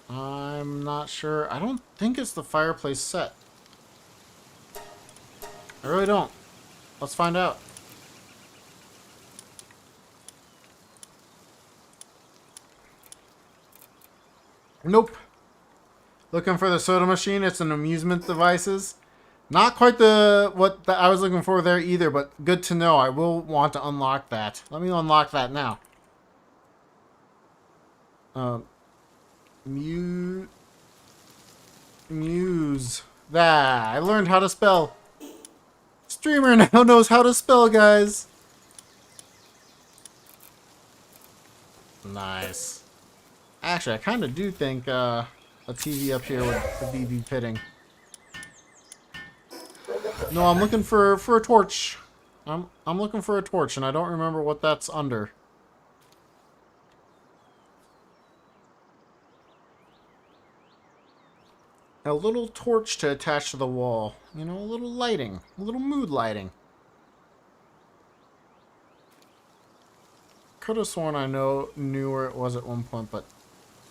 I'm not sure. I don't think it's the fireplace set. I really don't. Let's find out. Nope. Looking for the soda machine. It's an amusement devices. Not quite what I was looking for there either, but good to know. I will want to unlock that. Let me unlock that now. Muse. I learned how to spell. Streamer now knows how to spell, guys. Nice. Actually, I kind of do think a TV up here would be fitting. No, I'm looking for a torch. I'm looking for a torch, and I don't remember what that's under. A little torch to attach to the wall. You know, a little lighting. A little mood lighting. Could have sworn I knew where it was at one point, but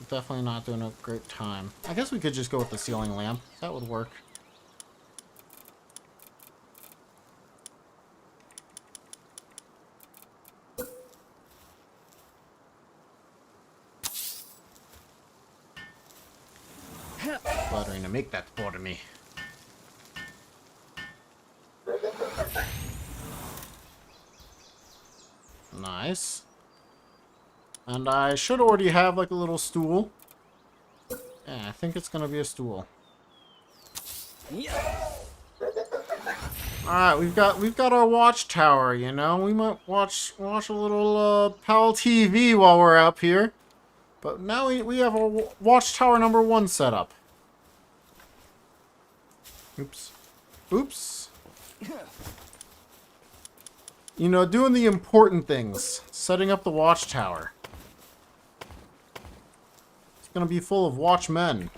definitely not doing a great time. I guess we could just go with the ceiling lamp. That would work. Fluttering to make that for me. Nice. And I should already have like a little stool. Yeah, I think it's gonna be a stool. Alright, we've got our watchtower, you know. We might watch a little PAL TV while we're up here. But now we have our watchtower number 1 set up. Oops. Oops. You know, doing the important things. Setting up the watchtower. It's gonna be full of watchmen.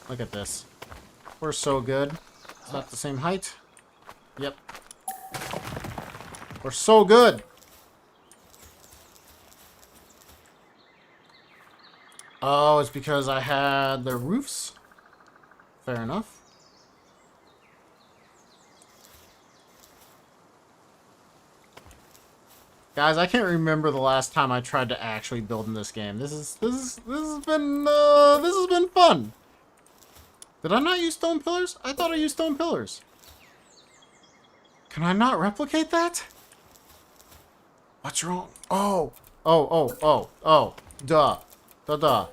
Look at this. We're so good. Is that the same height? Yep. We're so good. Oh, it's because I had the roofs? Fair enough. Guys, I can't remember the last time I tried to actually build in this game. This has been fun. Did I not use stone pillars? I thought I used stone pillars. Can I not replicate that? What's wrong? Oh. Duh. Duh.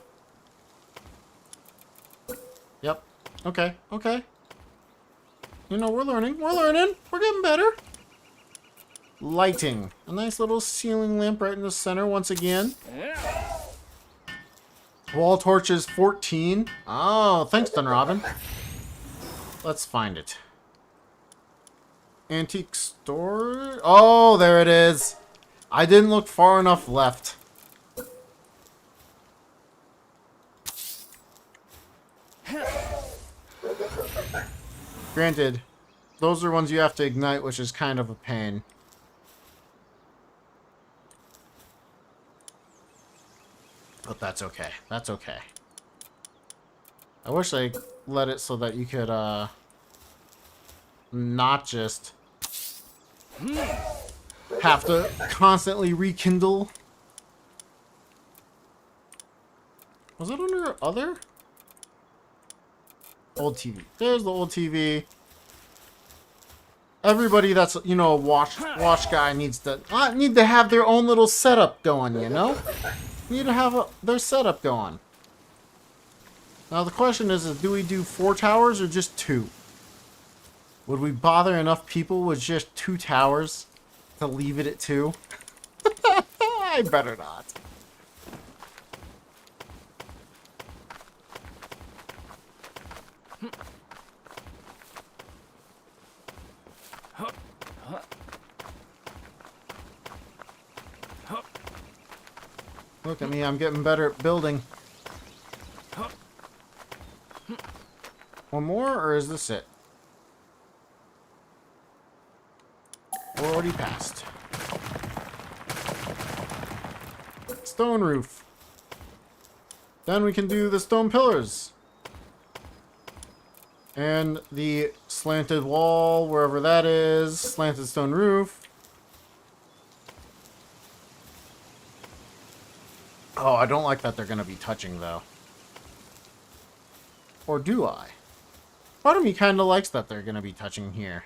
Yep. Okay. You know, we're learning. We're getting better. Lighting. A nice little ceiling lamp right in the center once again. Wall torches 14. Oh, thanks, Dunrobin. Let's find it. Antique store. Oh, there it is. I didn't look far enough left. Granted, those are ones you have to ignite, which is kind of a pain. But that's okay. That's okay. I wish I let it so that you could not just have to constantly rekindle. Was it under other? Old TV. There's the old TV. Everybody that's, you know, a watch guy needs to have their own little setup going, you know? Need to have their setup going. Now the question is do we do 4 towers or just 2? Would we bother enough people with just 2 towers to leave it at 2? I better not. Look at me, I'm getting better at building. One more, or is this it? We're already past. Stone roof. Then we can do the stone pillars. And the slanted wall, wherever that is. Slanted stone roof. Oh, I don't like that they're going to be touching, though. Or do I? Part of me kind of likes that they're going to be touching here.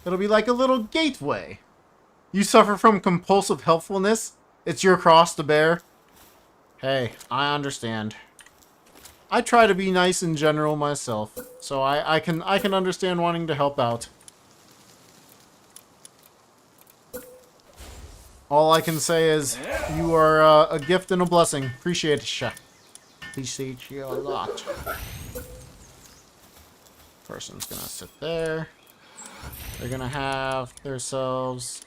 It'll be like a little gateway. You suffer from compulsive helpfulness? It's your cross to bear? Hey, I understand. I try to be nice in general myself, so I can understand wanting to help out. All I can say is, you are a gift and a blessing. Appreciate it, ya. Appreciate you a lot. Person's gonna sit there. They're gonna have themselves...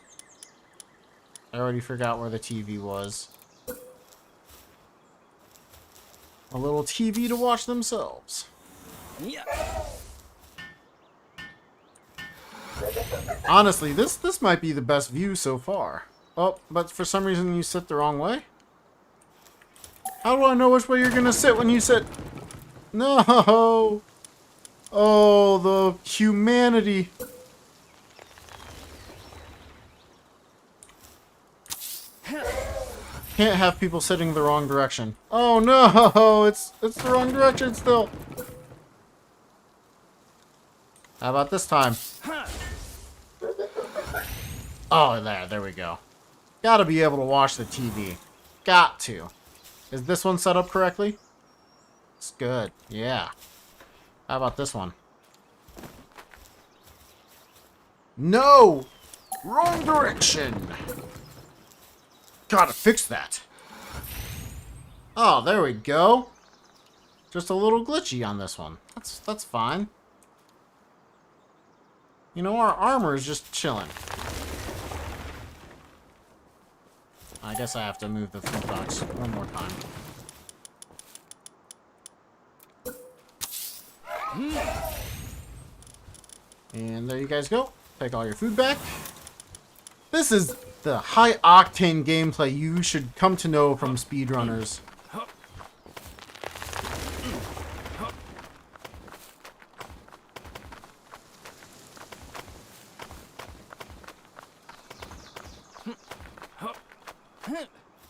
I already forgot where the TV was. A little TV to watch themselves. Yeah. Honestly, this might be the best view so far. Oh, but for some reason you sit the wrong way? How do I know which way you're gonna sit when you sit? No! Oh, the humanity. Can't have people sitting the wrong direction. Oh no! It's the wrong direction still. How about this time? Oh, there we go. Gotta be able to watch the TV. Got to. Is this one set up correctly? It's good. Yeah. How about this one? No! Wrong direction! Gotta fix that. Oh, there we go. Just a little glitchy on this one. That's fine. You know, our armor is just chilling. I guess I have to move the food box one more time. And there you guys go. Take all your food back. This is the high-octane gameplay you should come to know from speedrunners.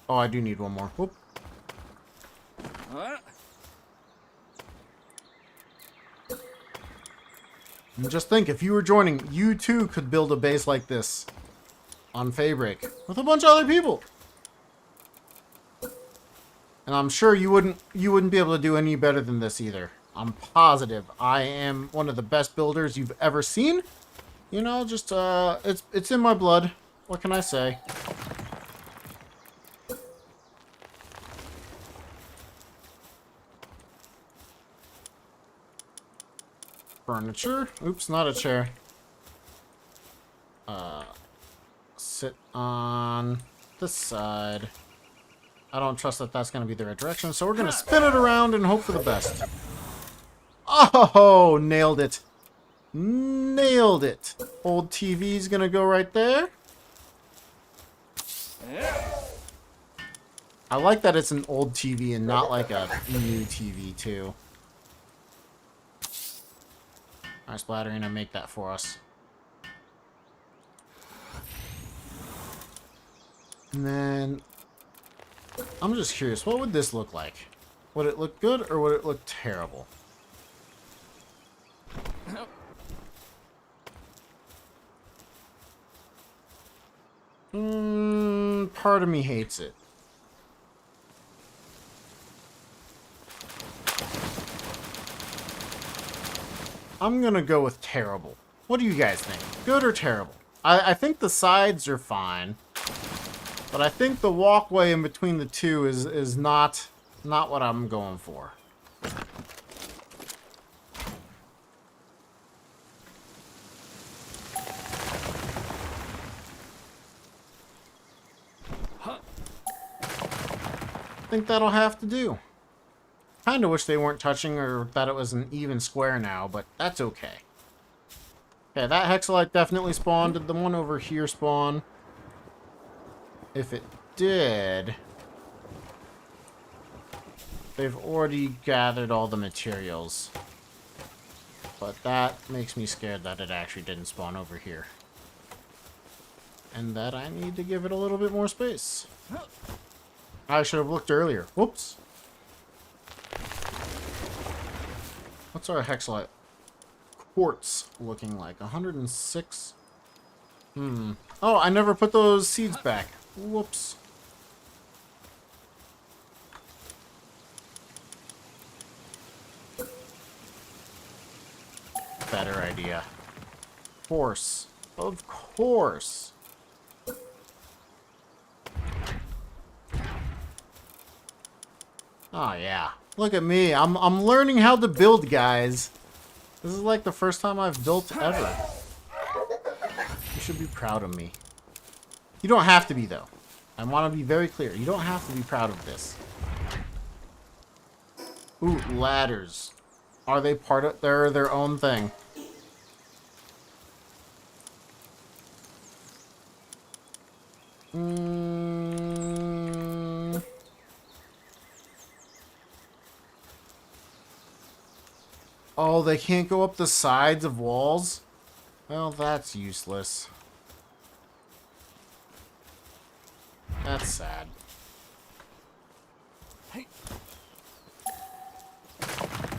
Oh, I do need one more. Whoop. And just think, if you were joining, you too could build a base like this on Faybreak with a bunch of other people. And I'm sure you wouldn't be able to do any better than this either. I'm positive I am one of the best builders you've ever seen. You know, just it's in my blood. What can I say? Furniture. Oops, not a chair. Sit on this side. I don't trust that that's going to be the right direction, so we're going to spin it around and hope for the best. Oh, nailed it. Nailed it. Old TV's going to go right there. I like that it's an old TV and not like a new TV, too. Nice Splatter's gonna make that for us. And then, I'm just curious, what would this look like? Would it look good or would it look terrible? Part of me hates it. I'm gonna go with terrible. What do you guys think? Good or terrible? I think the sides are fine. But I think the walkway in between the two is not what I'm going for. I think that'll have to do. Kinda wish they weren't touching or that it was an even square now, but that's okay. Okay, that Hexalite definitely spawned. Did the one over here spawn? If it did, they've already gathered all the materials. But that makes me scared that it actually didn't spawn over here. And that I need to give it a little bit more space. I should have looked earlier. Whoops. What's our Hexalite quartz looking like? 106? Oh, I never put those seeds back. Whoops. Better idea. Of course. Of course. Oh yeah. Look at me. I'm learning how to build, guys. This is like the first time I've built ever. You should be proud of me. You don't have to be, though. I want to be very clear. You don't have to be proud of this. Ooh, ladders. Are they part of... They're their own thing. Oh, they can't go up the sides of walls? Well, that's useless. That's sad.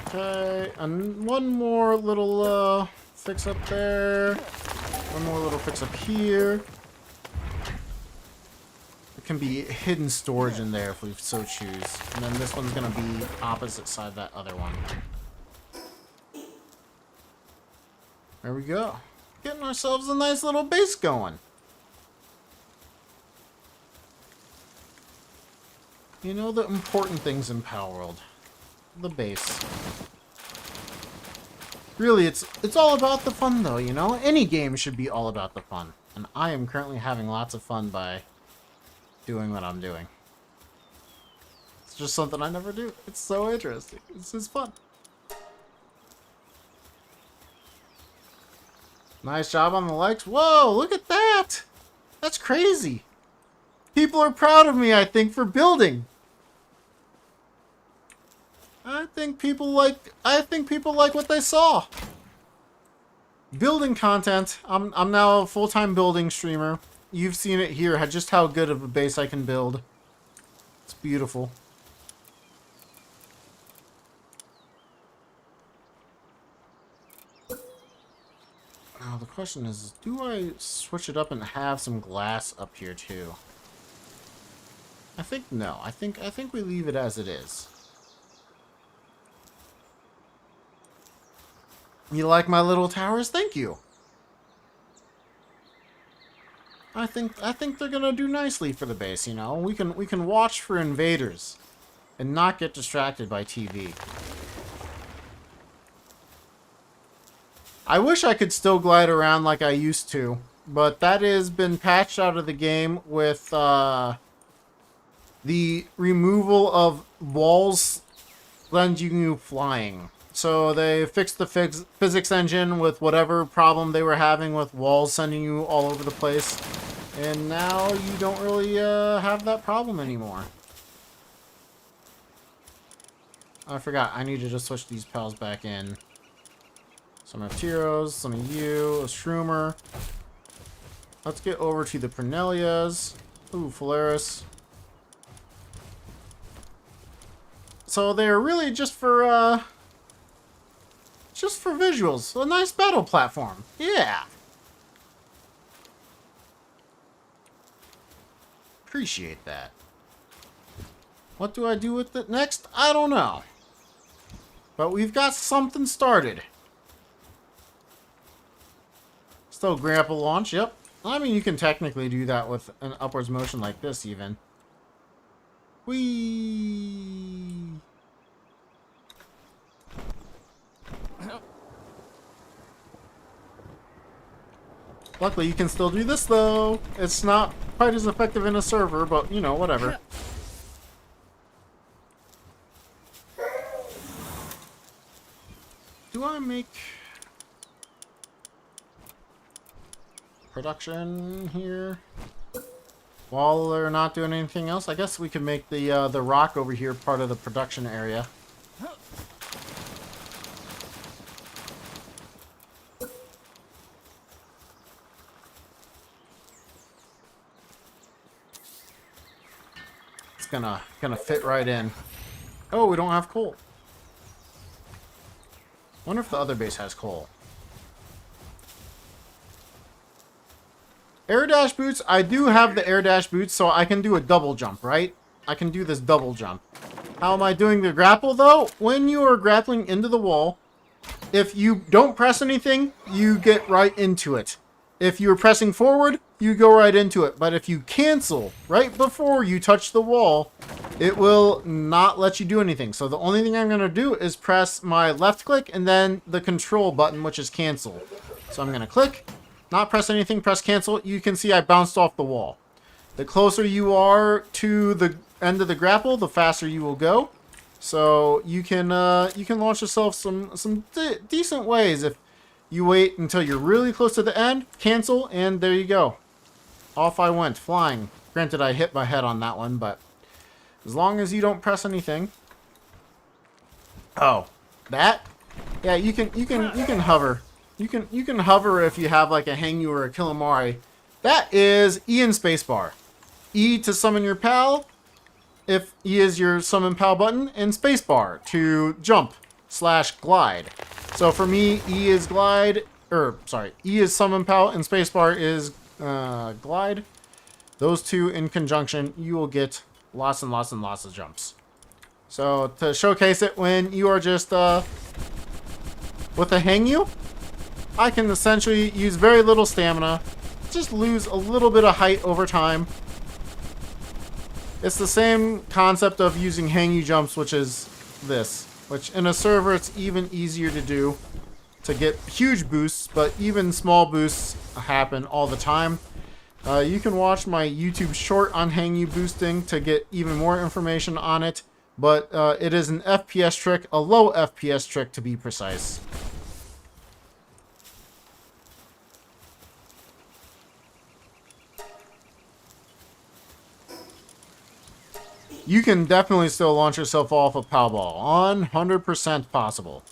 Okay, and one more little fix up there. One more little fix up here. There can be hidden storage in there if we so choose. And then this one's gonna be opposite side of that other one. There we go. Getting ourselves a nice little base going. You know the important things in Palworld. The base. Really, it's all about the fun though, you know? Any game should be all about the fun. And I am currently having lots of fun by doing what I'm doing. It's just something I never do. It's so interesting. It's just fun. Nice job on the likes. Whoa, look at that! That's crazy. People are proud of me, I think, for building. I think people like what they saw. Building content. I'm now a full-time building streamer. You've seen it here, just how good of a base I can build. It's beautiful. Now the question is, do I switch it up and have some glass up here too? I think no. I think we leave it as it is. You like my little towers? Thank you. I think they're gonna do nicely for the base, you know? We can watch for invaders and not get distracted by TV. I wish I could still glide around like I used to, but that has been patched out of the game with the removal of walls lending you flying. So they fixed the physics engine with whatever problem they were having with walls sending you all over the place. And now you don't really have that problem anymore. I forgot, I need to just switch these pals back in. Some of Tyros, some of you, a Shroomer. Let's get over to the Pernelias. Ooh, Phalaris. So they're really just for visuals. A nice battle platform. Yeah. Appreciate that. What do I do with it next? I don't know. But we've got something started. Still grapple launch, yep. I mean, you can technically do that with an upwards motion like this, even. Whee! Luckily, you can still do this, though. It's not quite as effective in a server, but, you know, whatever. Do I make production here while they're not doing anything else? I guess we could make the rock over here part of the production area. It's gonna fit right in. Oh, we don't have coal. Wonder if the other base has coal. Air dash boots. I do have the air dash boots, so I can do a double jump, right? I can do this double jump. How am I doing the grapple, though? When you are grappling into the wall, if you don't press anything, you get right into it. If you're pressing forward, you go right into it. But if you cancel right before you touch the wall, it will not let you do anything. So the only thing I'm going to do is press my left click and then the control button, which is cancel. So I'm going to click, not press anything, press cancel. You can see I bounced off the wall. The closer you are to the end of the grapple, the faster you will go. So you can launch yourself some decent ways if you wait until you're really close to the end, cancel, and there you go. Off I went, flying. Granted, I hit my head on that one, but as long as you don't press anything. Oh, that? Yeah, you can hover. You can hover if you have like a Hangyu or a Killamari. That is E and spacebar. E to summon your pal, if E is your summon pal button, and spacebar to jump / glide. So for me, E is glide, E is summon pal and spacebar is glide. Those two in conjunction, you will get lots and lots and lots of jumps. So to showcase it, when you are just with a Hangyu, I can essentially use very little stamina, just lose a little bit of height over time. It's the same concept of using Hangyu jumps, which is this. Which in a server it's even easier to do to get huge boosts, but even small boosts happen all the time. You can watch my YouTube short on Hangyu boosting to get even more information on it, but it is an FPS trick, a low FPS trick to be precise. You can definitely still launch yourself off a Palball. 100% possible.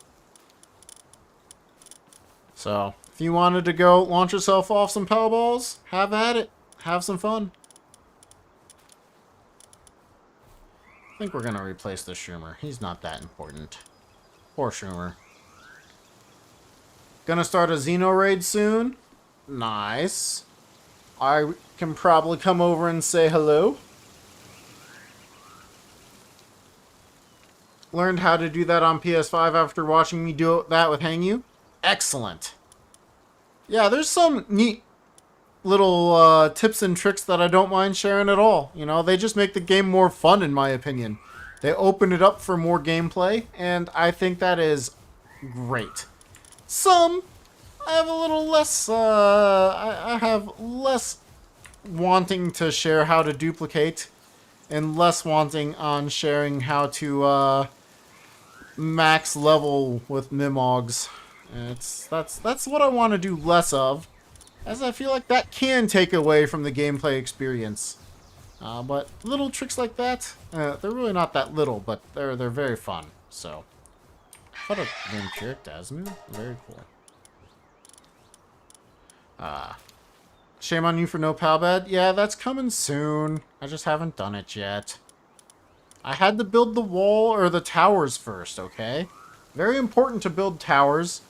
So, if you wanted to go launch yourself off some Palballs, have at it. Have some fun. I think we're going to replace the Shroomer. He's not that important. Poor Shroomer. Gonna start a Xeno raid soon. Nice. I can probably come over and say hello. Learned how to do that on PS5 after watching me do that with Hangyu. Excellent. Yeah, there's some neat little tips and tricks that I don't mind sharing at all. You know, they just make the game more fun, in my opinion. They open it up for more gameplay, and I think that is great. Some, I have a little less, I have less wanting to share how to duplicate, and less wanting on sharing how to, max level with Mimogs. That's what I want to do less of, as I feel like that can take away from the gameplay experience. But little tricks like that, they're really not that little, but they're very fun. So, what a vampiric Dasmu, very cool. Shame on you for no pal bed. Yeah, that's coming soon. I just haven't done it yet. I had to build the wall or the towers first, okay? Very important to build towers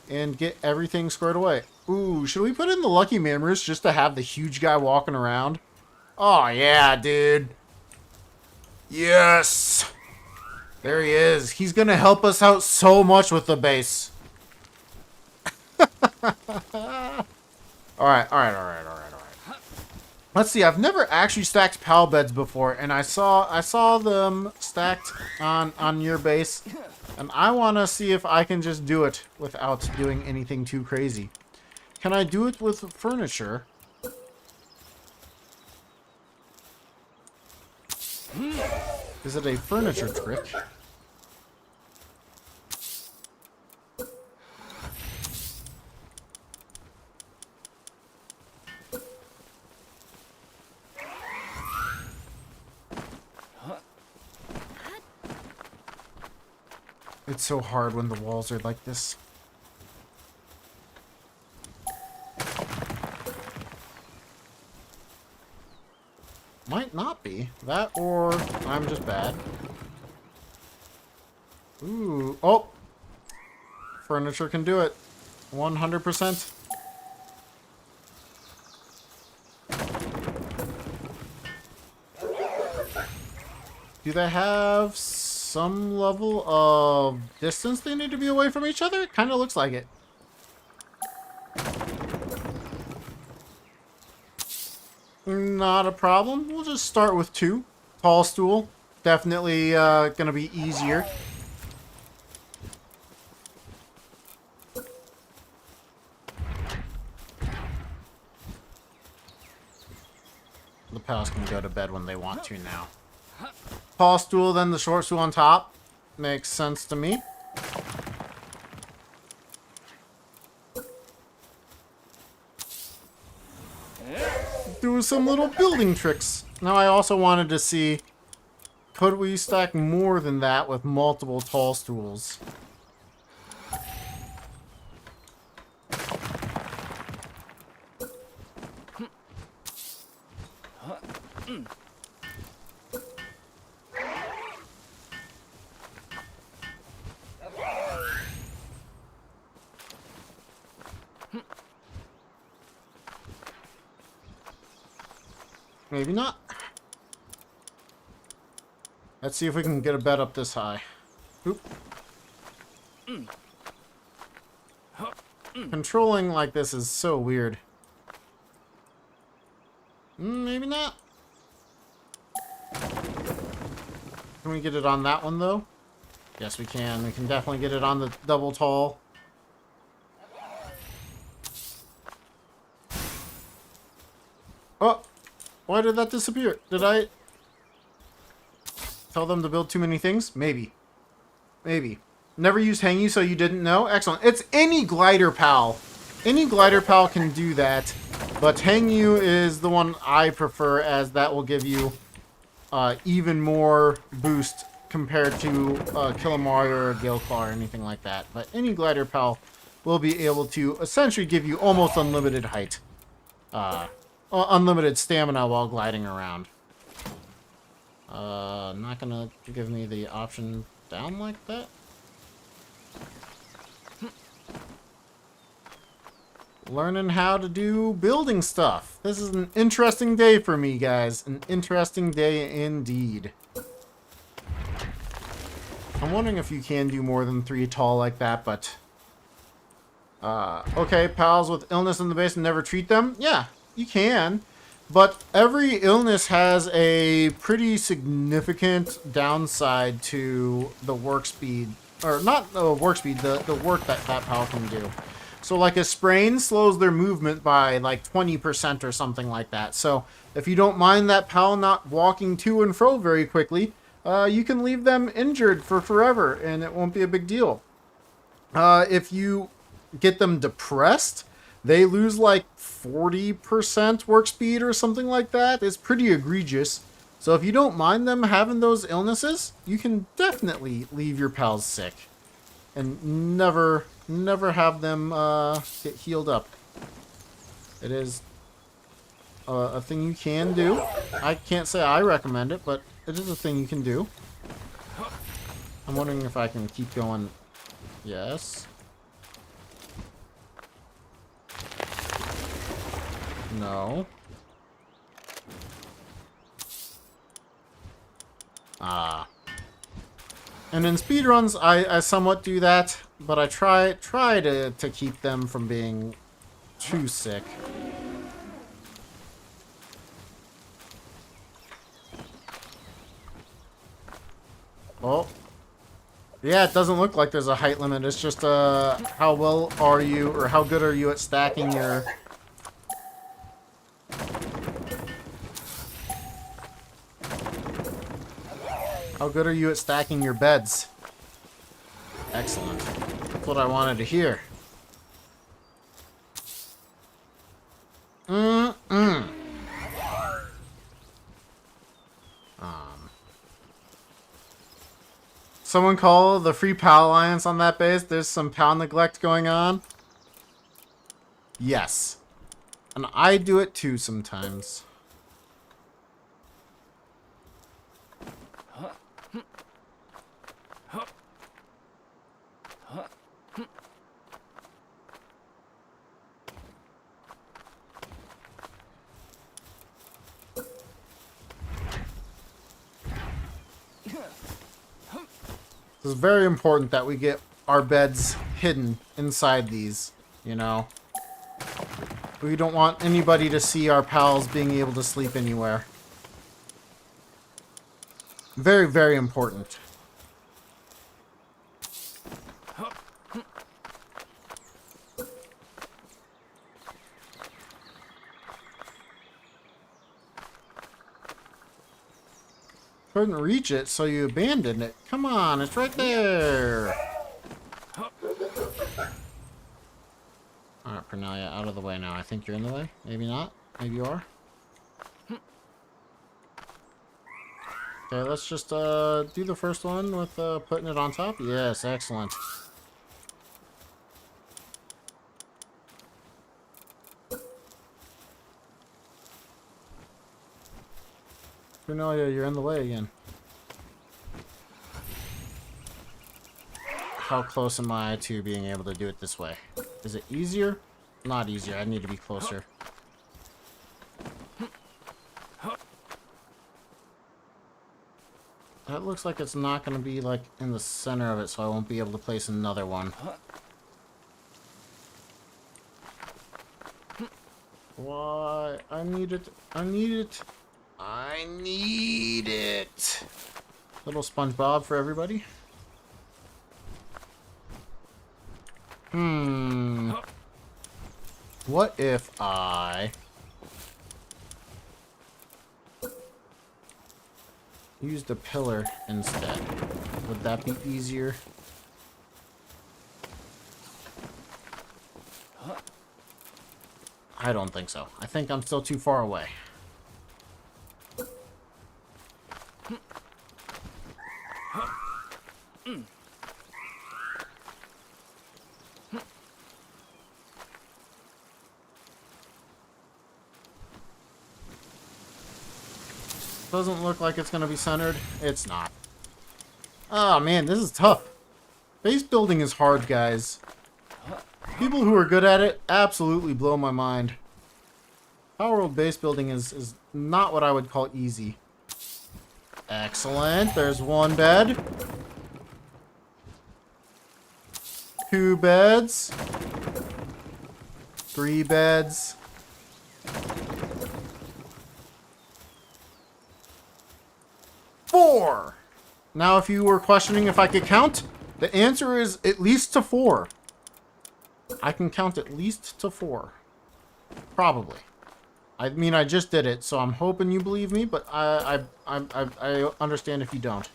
and get everything squared away. Ooh, should we put in the Lucky Man Roost just to have the huge guy walking around? Oh, yeah, dude. Yes! There he is. He's gonna help us out so much with the base. Alright. Let's see, I've never actually stacked pal beds before, and I saw them stacked on your base, and I want to see if I can just do it without doing anything too crazy. Can I do it with furniture? Is it a furniture trick? It's so hard when the walls are like this. Might not be. That or I'm just bad. Ooh. Oh! Furniture can do it. 100%. Do they have some level of distance they need to be away from each other? It kind of looks like it. Not a problem. We'll just start with 2. Tall stool. Definitely gonna be easier. The pals can go to bed when they want to now. Tall stool, then the short stool on top. Makes sense to me. Do some little building tricks. Now I also wanted to see, could we stack more than that with multiple tall stools? Maybe not. Let's see if we can get a bed up this high. Oop. Controlling like this is so weird. Maybe not. Can we get it on that one, though? Yes, we can. We can definitely get it on the double tall. Oh! Why did that disappear? Did I tell them to build too many things? Maybe. Maybe. Never used Hang You, so you didn't know? Excellent. It's any glider pal. Any glider pal can do that. But Hang You is the one I prefer, as that will give you even more boost compared to Killamari or a Gale Claw or anything like that. But any glider pal will be able to essentially give you almost unlimited height. Unlimited stamina while gliding around. Not gonna give me the option down like that. Learning how to do building stuff. This is an interesting day for me, guys. An interesting day indeed. I'm wondering if you can do more than 3 tall like that, but... okay, pals with illness in the base and never treat them? Yeah. You can, but every illness has a pretty significant downside to the work speed, or not the work speed, the work that pal can do. So like a sprain slows their movement by like 20% or something like that. So if you don't mind that pal not walking to and fro very quickly, you can leave them injured for forever and it won't be a big deal. If you get them depressed, they lose like 40% work speed or something like that. It's pretty egregious. So if you don't mind them having those illnesses, you can definitely leave your pals sick. And never have them get healed up. It is a thing you can do. I can't say I recommend it, but it is a thing you can do. I'm wondering if I can keep going. Yes. No. Ah. And in speedruns, I somewhat do that, but I try to keep them from being too sick. Oh. Yeah, it doesn't look like there's a height limit. It's just how well are you, or how good are you at stacking your... How good are you at stacking your beds? Excellent. That's what I wanted to hear. Someone call the Free Pal Alliance on that base. There's some pal neglect going on. Yes. And I do it too sometimes. It's very important that we get our beds hidden inside these, you know. We don't want anybody to see our pals being able to sleep anywhere. Very, very important. Couldn't reach it, so you abandoned it. Come on, it's right there. Alright, Cornelia, out of the way now. I think you're in the way. Maybe not. Maybe you are. Okay, let's just do the first one with putting it on top. Yes, excellent. Cornelia, you're in the way again. How close am I to being able to do it this way? Is it easier? Not easier. I need to be closer. That looks like it's not going to be like in the center of it, so I won't be able to place another one. Why? I need it. I need it. I need it. Little SpongeBob for everybody. What if I used a pillar instead? Would that be easier? I don't think so. I think I'm still too far away. Doesn't look like it's going to be centered. It's not. Oh man, this is tough. Base building is hard, guys. People who are good at it absolutely blow my mind. Palworld base building is not what I would call easy. Excellent. There's one bed. 2 beds. 3 beds. 4. Now, if you were questioning if I could count, the answer is at least to 4. I can count at least to 4. Probably. I mean, I just did it, so I'm hoping you believe me, but I understand if you don't.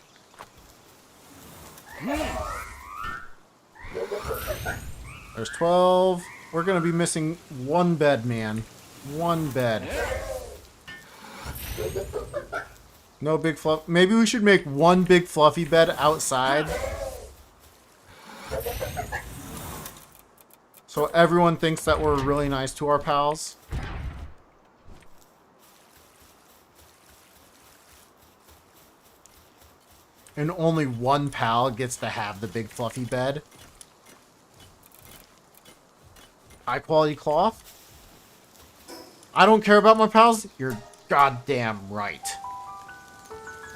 There's 12. We're gonna be missing 1 bed, man. 1 bed. No big fluff. Maybe we should make 1 big fluffy bed outside. So everyone thinks that we're really nice to our pals. and only one pal gets to have the big fluffy bed. High quality cloth? I don't care about my pals? You're goddamn right.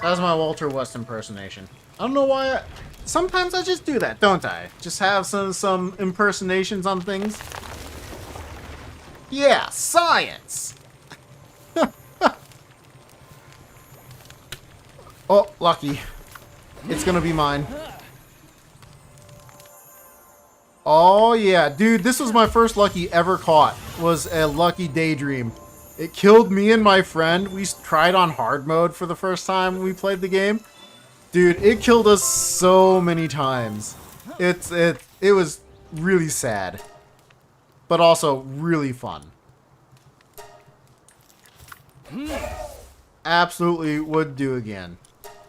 That's my Walter West impersonation. I don't know why. Sometimes I just do that, don't I? Just have some impersonations on things. Yeah, science! Oh, lucky. It's gonna be mine. Oh yeah, dude, this was my first lucky ever caught. Was a lucky daydream. It killed me and my friend. We tried on hard mode for the first time when we played the game. Dude, it killed us so many times. It was really sad, but also really fun. Absolutely would do again.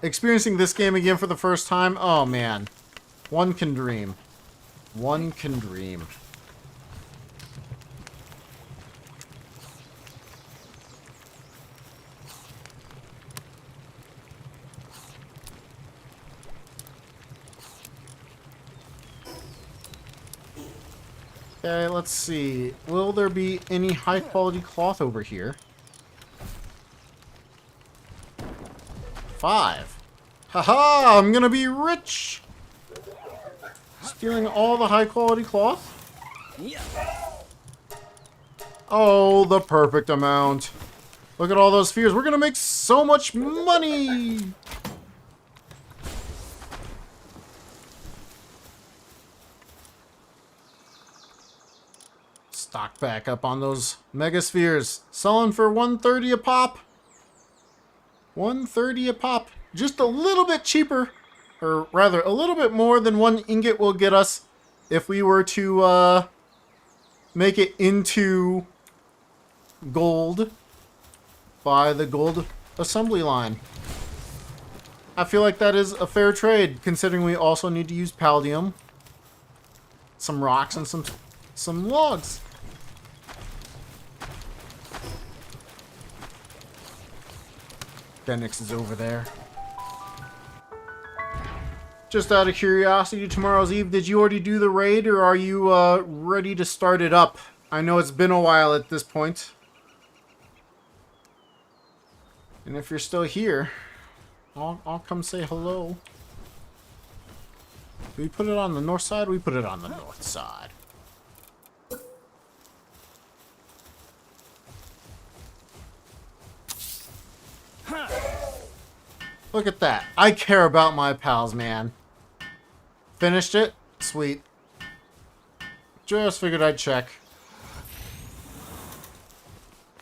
Experiencing this game again for the first time, oh man. One can dream. One can dream. Okay, let's see. Will there be any high quality cloth over here? 5. Haha! I'm gonna be rich! Stealing all the high quality cloth? Oh, the perfect amount. Look at all those spheres. We're gonna make so much money! Stock back up on those mega spheres. Selling for 130 a pop. 130 a pop. Just a little bit cheaper. Or rather, a little bit more than 1 ingot will get us if we were to make it into gold by the gold assembly line. I feel like that is a fair trade, considering we also need to use palladium, some rocks, and some logs. Phoenix is over there. Just out of curiosity, tomorrow's Eve, did you already do the raid, or are you ready to start it up? I know it's been a while at this point. And if you're still here, I'll come say hello. Do we put it on the north side? We put it on the north side. Look at that. I care about my pals, man. Finished it? Sweet. Just figured I'd check.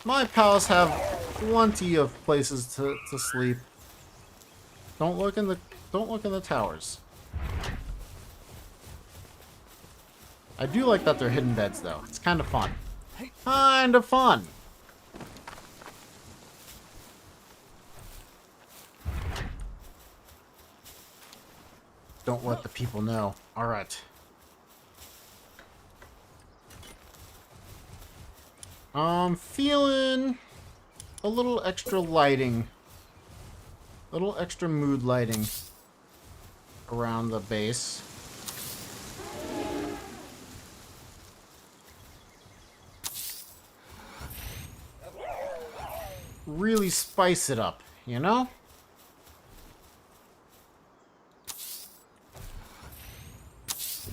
My pals have plenty of places to sleep. Don't look in the towers. I do like that they're hidden beds though. It's kind of fun. Kind of fun. Don't let the people know. Alright. I'm feeling a little extra lighting. A little extra mood lighting around the base. Really spice it up, you know?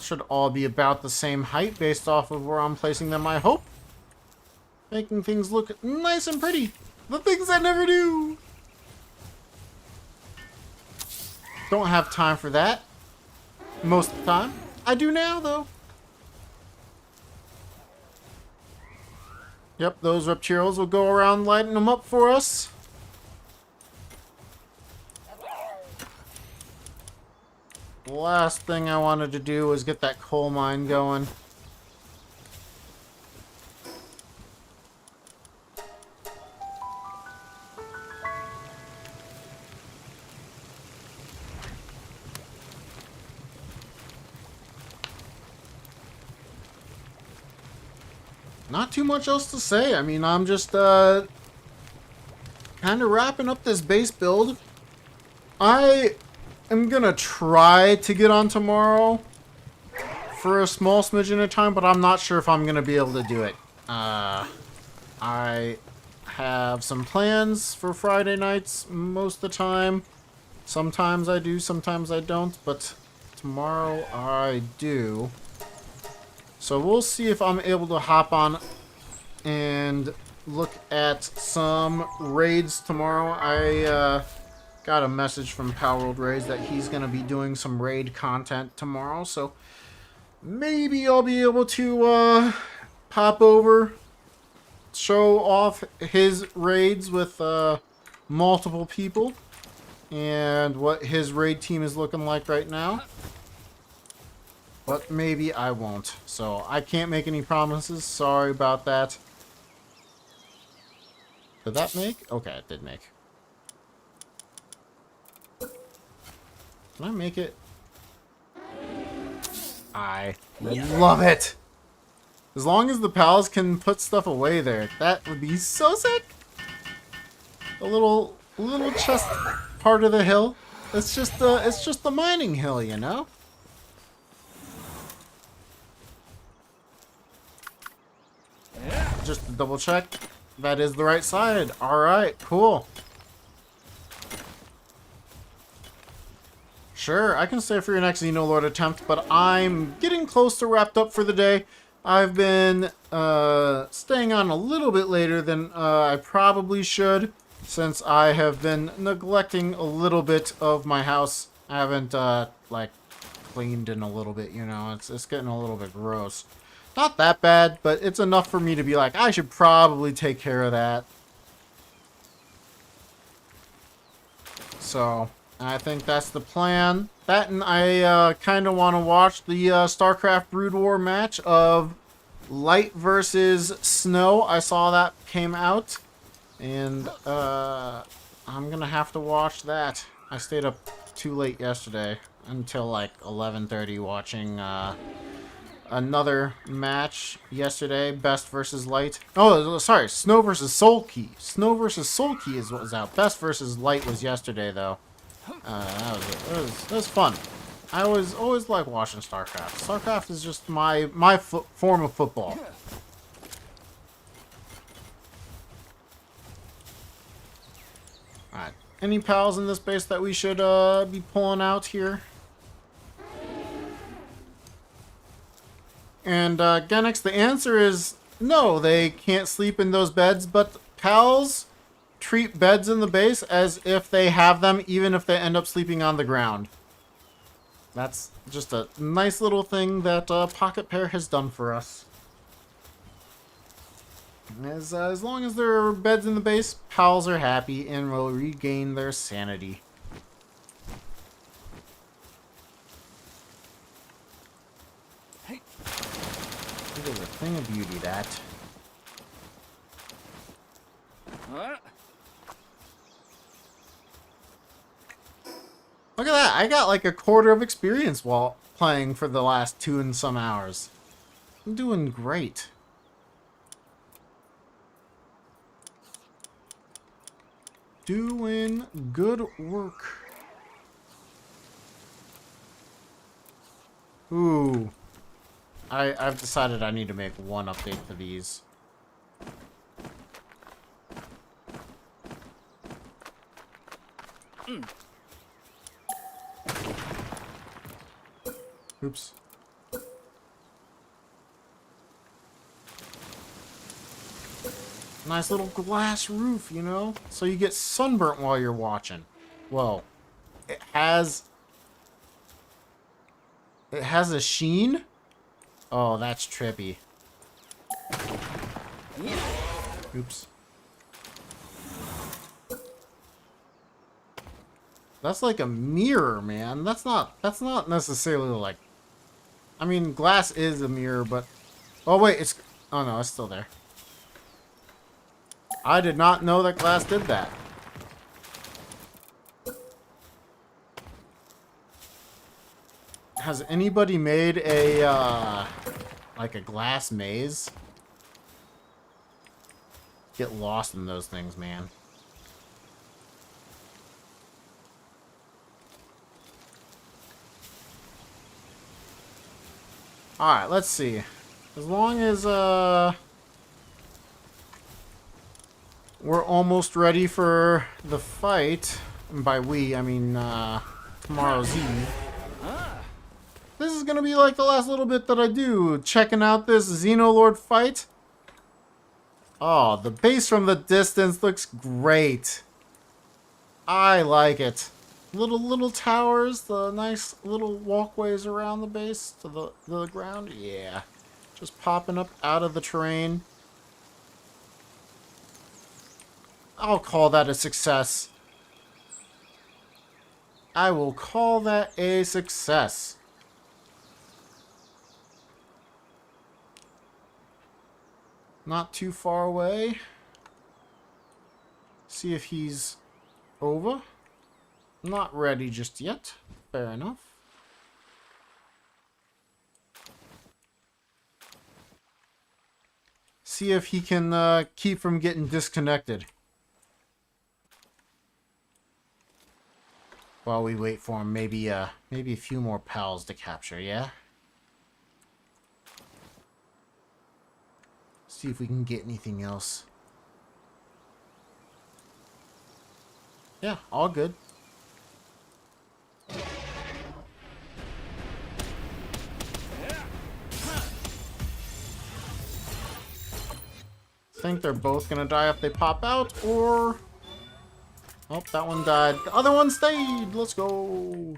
Should all be about the same height based off of where I'm placing them, I hope. Making things look nice and pretty. The things I never do. Don't have time for that. Most of the time. I do now, though. Yep, those reptiles will go around lighting them up for us. The last thing I wanted to do was get that coal mine going. Not too much else to say. I mean, I'm just kind of wrapping up this base build. I am gonna try to get on tomorrow for a small smidgen of time, but I'm not sure if I'm gonna be able to do it. I have some plans for Friday nights most of the time. Sometimes I do, sometimes I don't, but tomorrow I do. So we'll see if I'm able to hop on and look at some raids tomorrow. I got a message from Palworld Raids that he's going to be doing some raid content tomorrow, so maybe I'll be able to pop over, show off his raids with multiple people and what his raid team is looking like right now. But maybe I won't, so I can't make any promises. Sorry about that. Did that make? Okay, it did make. Can I make it? I love it! As long as the pals can put stuff away there, that would be so sick! A little chest part of the hill. It's just the mining hill, you know? Just to double check. That is the right side. Alright, cool. Sure, I can stay for your next Xenolord attempt, but I'm getting close to wrapped up for the day. I've been staying on a little bit later than I probably should, since I have been neglecting a little bit of my house. I haven't, like, cleaned in a little bit, you know. It's getting a little bit gross. Not that bad, but it's enough for me to be like, I should probably take care of that. So, I think that's the plan. That, and I kind of want to watch the StarCraft Brood War match of Light versus Snow. I saw that came out, and I'm going to have to watch that. I stayed up too late yesterday, until like 11:30 watching another match yesterday, Best versus Light. Oh, sorry, Snow versus Soulkey. Snow versus Soulkey is what was out. Best versus Light was yesterday, though. That was fun. I always like watching StarCraft. StarCraft is just my form of football. Alright. Any pals in this base that we should be pulling out here? And, Genix, the answer is no, they can't sleep in those beds, but pals treat beds in the base as if they have them, even if they end up sleeping on the ground. That's just a nice little thing that Pocket Pair has done for us. As long as there are beds in the base, pals are happy and will regain their sanity. It is a thing of beauty, that. What? Look at that! I got like a quarter of experience while playing for the last 2 and some hours. I'm doing great. Doing good work. Ooh. I've decided I need to make one update for these. Oops. Nice little glass roof, you know? So you get sunburnt while you're watching. Whoa. It has a sheen? Oh, that's trippy. Oops. That's like a mirror, man. That's not necessarily like... I mean, glass is a mirror, but... Oh, wait, it's... Oh, no, it's still there. I did not know that glass did that. Has anybody made a, like a glass maze? Get lost in those things, man. Alright, let's see. As long as, we're almost ready for the fight. And by we, I mean, tomorrow's Eve. This is gonna be like the last little bit that I do. Checking out this Xenoloord fight. Oh, the base from the distance looks great. I like it. Little towers, the nice little walkways around the base to the ground. Yeah. Just popping up out of the terrain. I'll call that a success. I will call that a success. Not too far away. See if he's over. Not ready just yet. Fair enough. See if he can keep from getting disconnected. While we wait for him, maybe a few more pals to capture, yeah? See if we can get anything else. Yeah, all good. Think they're both gonna die if they pop out, or... Oh, that one died. The other one stayed! Let's go!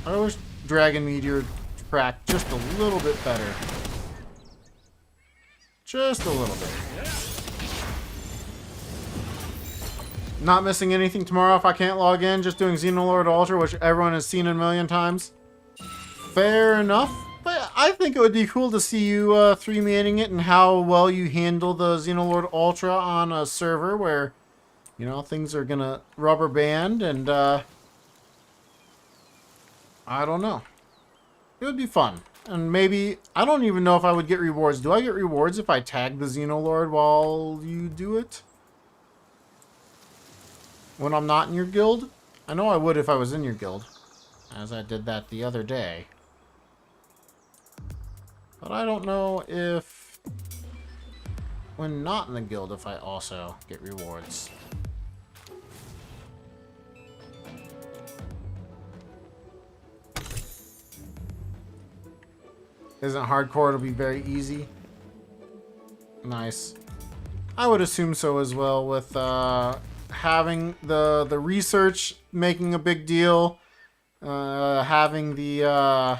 I wish Dragon Meteor tracked just a little bit better. Just a little bit. Not missing anything tomorrow if I can't log in, just doing Xenoloord Ultra, which everyone has seen a million times. Fair enough. But I think it would be cool to see you 3-manning it and how well you handle the Xenoloord Ultra on a server where, you know, things are gonna rubber band and, I don't know. It would be fun. And maybe, I don't even know if I would get rewards. Do I get rewards if I tag the Xenoloord while you do it? When I'm not in your guild? I know I would if I was in your guild, as I did that the other day. But I don't know if, when not in the guild, if I also get rewards. Isn't hardcore, it'll be very easy. Nice. I would assume so as well, with having the research making a big deal, having the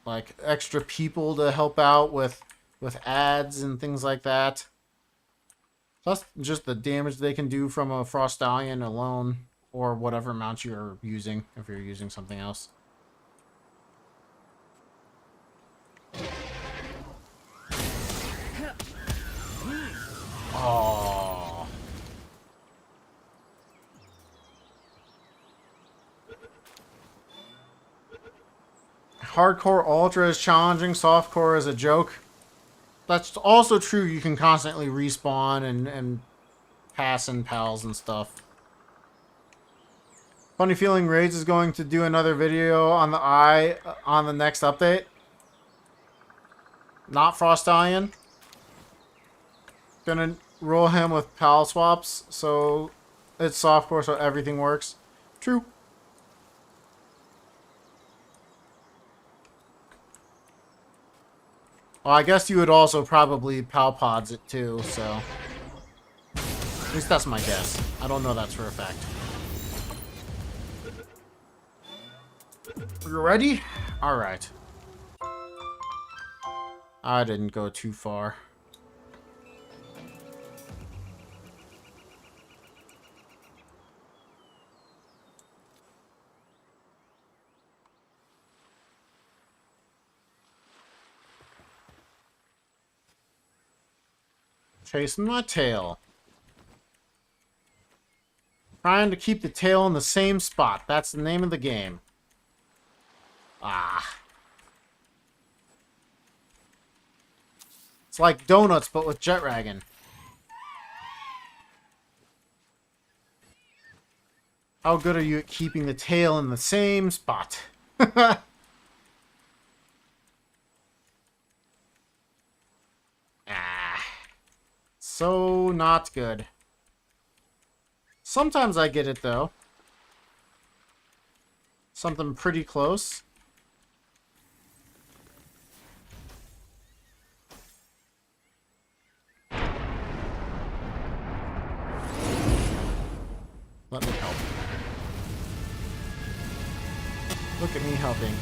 like extra people to help out with ads and things like that. Plus just the damage they can do from a Frost Stallion alone, or whatever mount you're using, if you're using something else. Oh. Hardcore Ultra is challenging, softcore is a joke. That's also true, you can constantly respawn and pass in pals and stuff. Funny Feeling Raids is going to do another video on the eye on the next update. Not Frost Stallion. Gonna roll him with pal swaps, so it's softcore, so everything works. True. Well, I guess you would also probably pal pods it too, so. At least that's my guess. I don't know that's for a fact. You ready? Alright. I didn't go too far. Chasing my tail. Trying to keep the tail in the same spot. That's the name of the game. Ah. It's like donuts, but with Jet Dragon. How good are you at keeping the tail in the same spot? So not good. Sometimes I get it though. Something pretty close. Let me help. Look at me helping.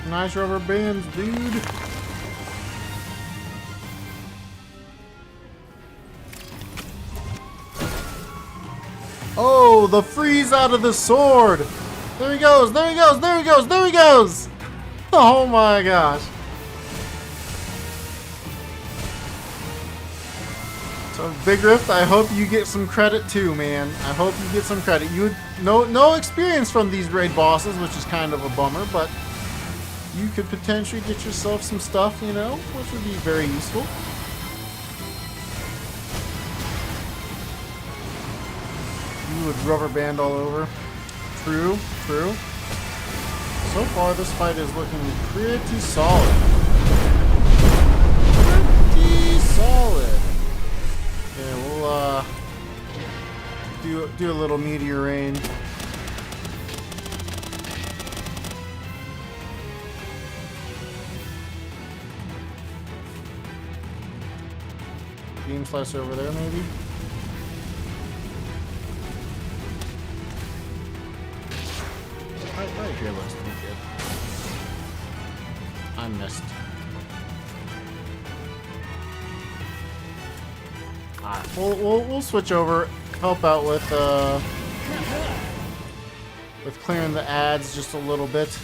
Nice rubber bands, dude. Oh, the freeze out of the sword. There he goes, there he goes, there he goes, there he goes. Oh my gosh. So Big Rift, I hope you get some credit too, man. I hope you get some credit. You no experience from these raid bosses, which is kind of a bummer, but you could potentially get yourself some stuff, you know, which would be very useful. You would rubber band all over. True, true. So far, this fight is looking pretty solid. Pretty solid. Okay, we'll do a little meteor rain. Beam slicer over there, maybe? Right here looks pretty good. I missed. Alright, we'll switch over, help out with clearing the ads just a little bit.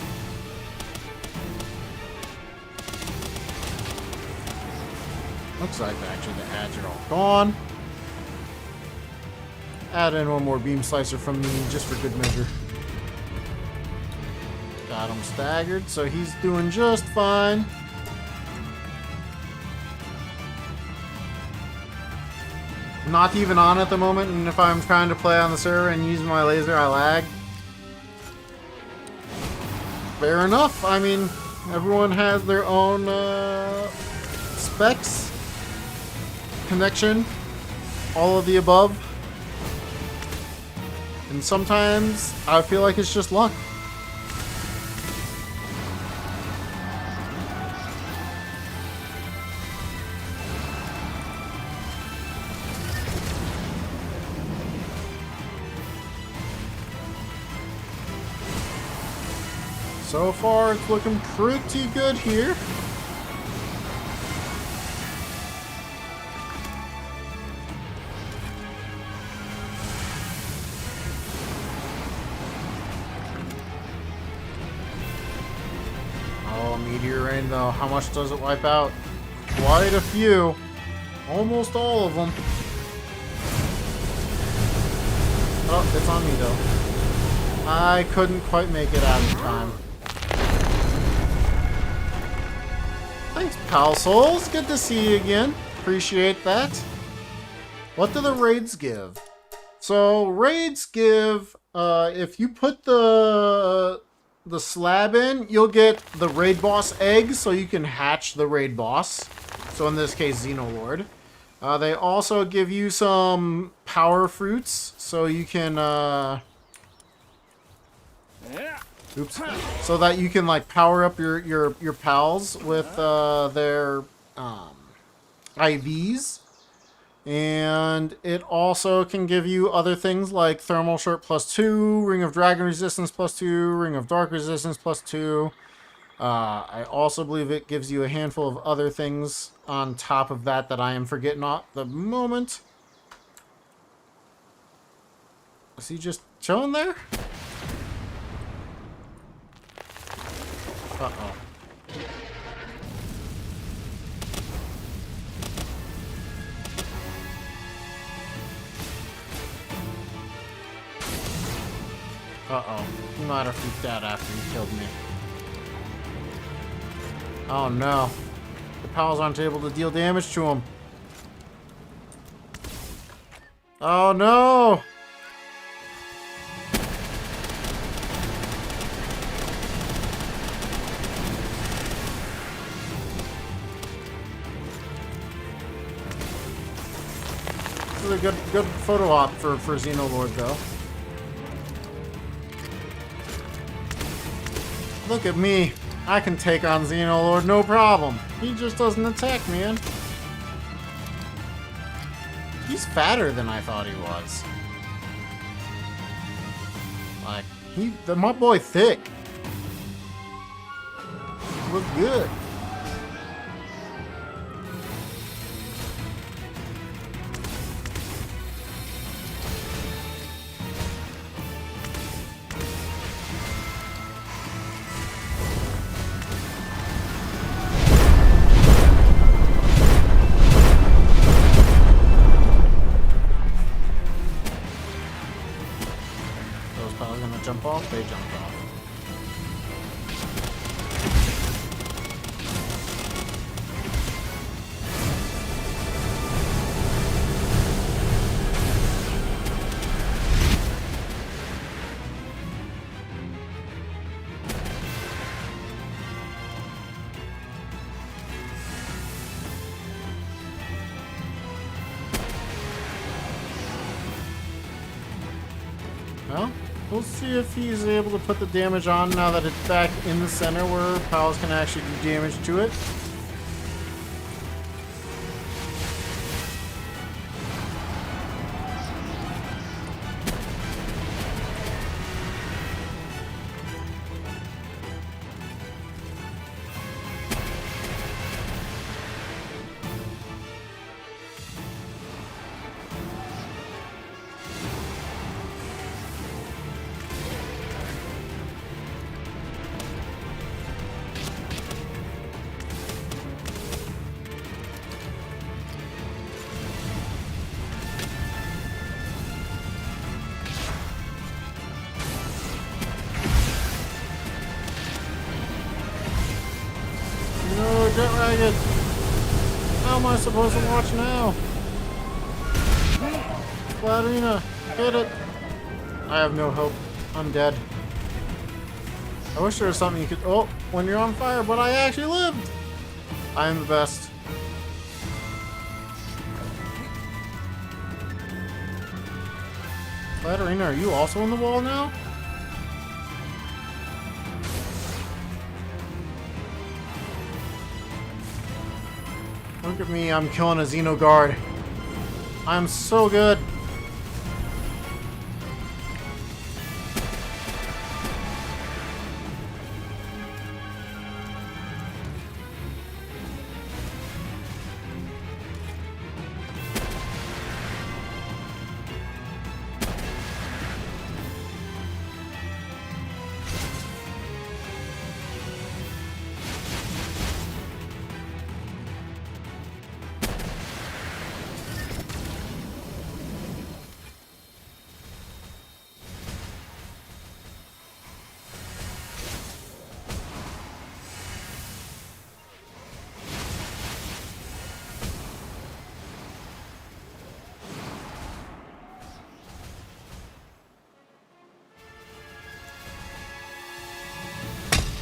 Looks like actually the ads are all gone. Add in one more beam slicer from me just for good measure. Got him staggered, so he's doing just fine. Not even on at the moment, and if I'm trying to play on the server and use my laser, I lag. Fair enough. I mean, everyone has their own specs, connection, all of the above. And sometimes I feel like it's just luck. So far, it's looking pretty good here. Oh, meteor rain though. How much does it wipe out? Quite a few. Almost all of them. Oh, it's on me though. I couldn't quite make it out in time. Thanks, Pal Souls. Good to see you again. Appreciate that. What do the raids give? So raids give, if you put the slab in, you'll get the raid boss eggs, so you can hatch the raid boss. So in this case, Xenolord. They also give you some power fruits, so you can oops. So that you can like power up your pals with their IVs. And it also can give you other things like Thermal Shirt +2, Ring of Dragon Resistance +2, Ring of Dark Resistance +2. I also believe it gives you a handful of other things on top of that I am forgetting at the moment. Is he just chilling there? Uh-oh. Uh-oh. He might have freaked out after he killed me. Oh no. The pals aren't able to deal damage to him. Oh no! This is a good photo op for Xenolord though. Look at me. I can take on Xenolord, no problem. He just doesn't attack, man. He's fatter than I thought he was. Like, my boy thick. Look good. Jump off, they jumped off. Well, we'll see if he's able to put the damage on now that it's back in the center where pals can actually do damage to it. No, get ragged. How am I supposed to watch now? Splatterina, hit it. I have no hope. I'm dead. I wish there was something you could. Oh, when you're on fire, but I actually lived. I am the best. Splatterina, are you also on the wall now? Look at me, I'm killing a Xenoguard. I'm so good.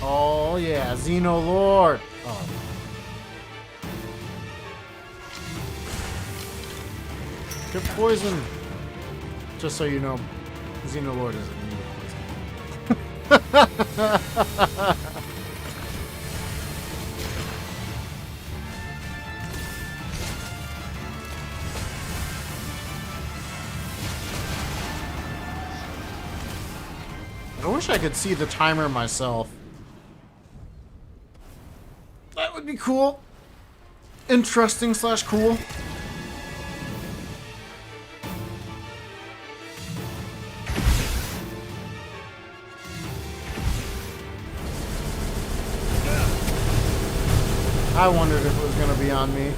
Oh yeah, Xenolord. Oh. Get poisoned. Just so you know, Xenolord is immune to poison. I wish I could see the timer myself. That would be cool. Interesting / cool. I wondered if it was going to be on me.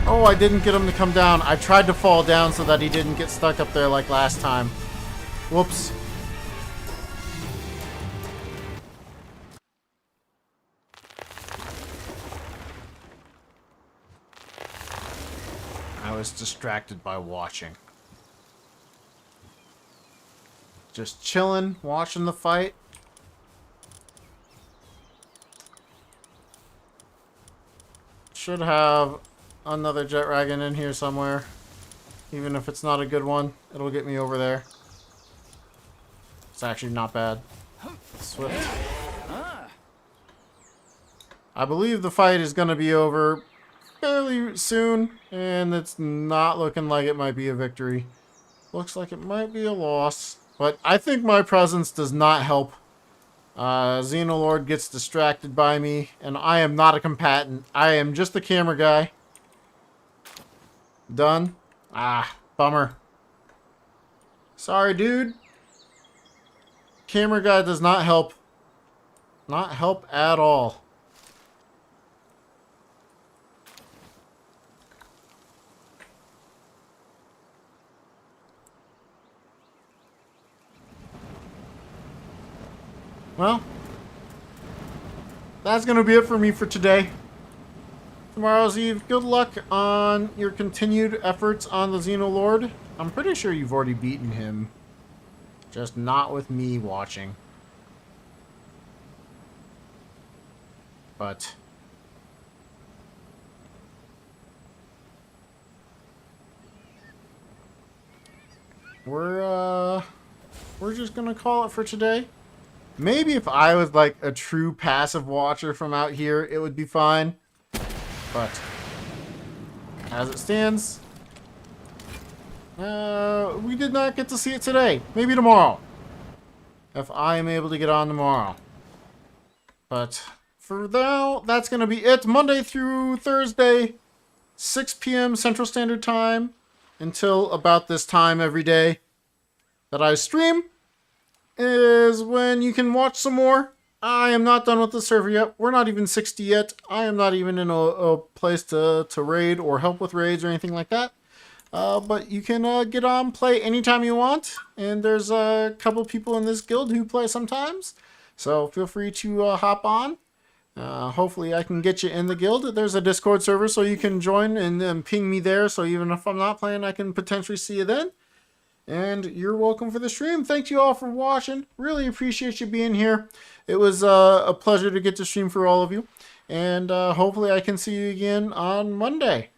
Oh, I didn't get him to come down. I tried to fall down so that he didn't get stuck up there like last time. Whoops. I was distracted by watching. Just chilling, watching the fight. Should have another jet wagon in here somewhere. Even if it's not a good one, it'll get me over there. It's actually not bad. Swift. I believe the fight is going to be over fairly soon, and it's not looking like it might be a victory. Looks like it might be a loss, but I think my presence does not help. Xenolord gets distracted by me, and I am not a combatant. I am just the camera guy. Done. Ah, bummer. Sorry, dude. Camera guy does not help. Not help at all. Well, that's going to be it for me for today. Tomorrow's Eve. Good luck on your continued efforts on the Xenolord. I'm pretty sure you've already beaten him. Just not with me watching. But we're just going to call it for today. Maybe if I was like a true passive watcher from out here, it would be fine. But as it stands, we did not get to see it today. Maybe tomorrow, if I am able to get on tomorrow. But for now, that's going to be it. Monday through Thursday, 6 p.m. Central Standard Time until about this time every day that I stream is when you can watch some more. I am not done with the server yet. We're not even 60 yet. I am not even in a place to raid or help with raids or anything like that. But you can get on, play anytime you want. And there's a couple people in this guild who play sometimes. So feel free to hop on. Hopefully I can get you in the guild. There's a Discord server so you can join and ping me there. So even if I'm not playing, I can potentially see you then. And you're welcome for the stream. Thank you all for watching. Really appreciate you being here. It was a pleasure to get to stream for all of you. And hopefully I can see you again on Monday.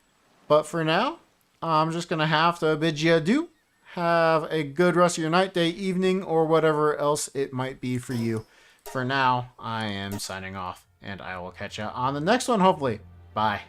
But for now, I'm just going to have to bid you adieu. Have a good rest of your night, day, evening, or whatever else it might be for you. For now, I am signing off. And I will catch you on the next one, hopefully. Bye.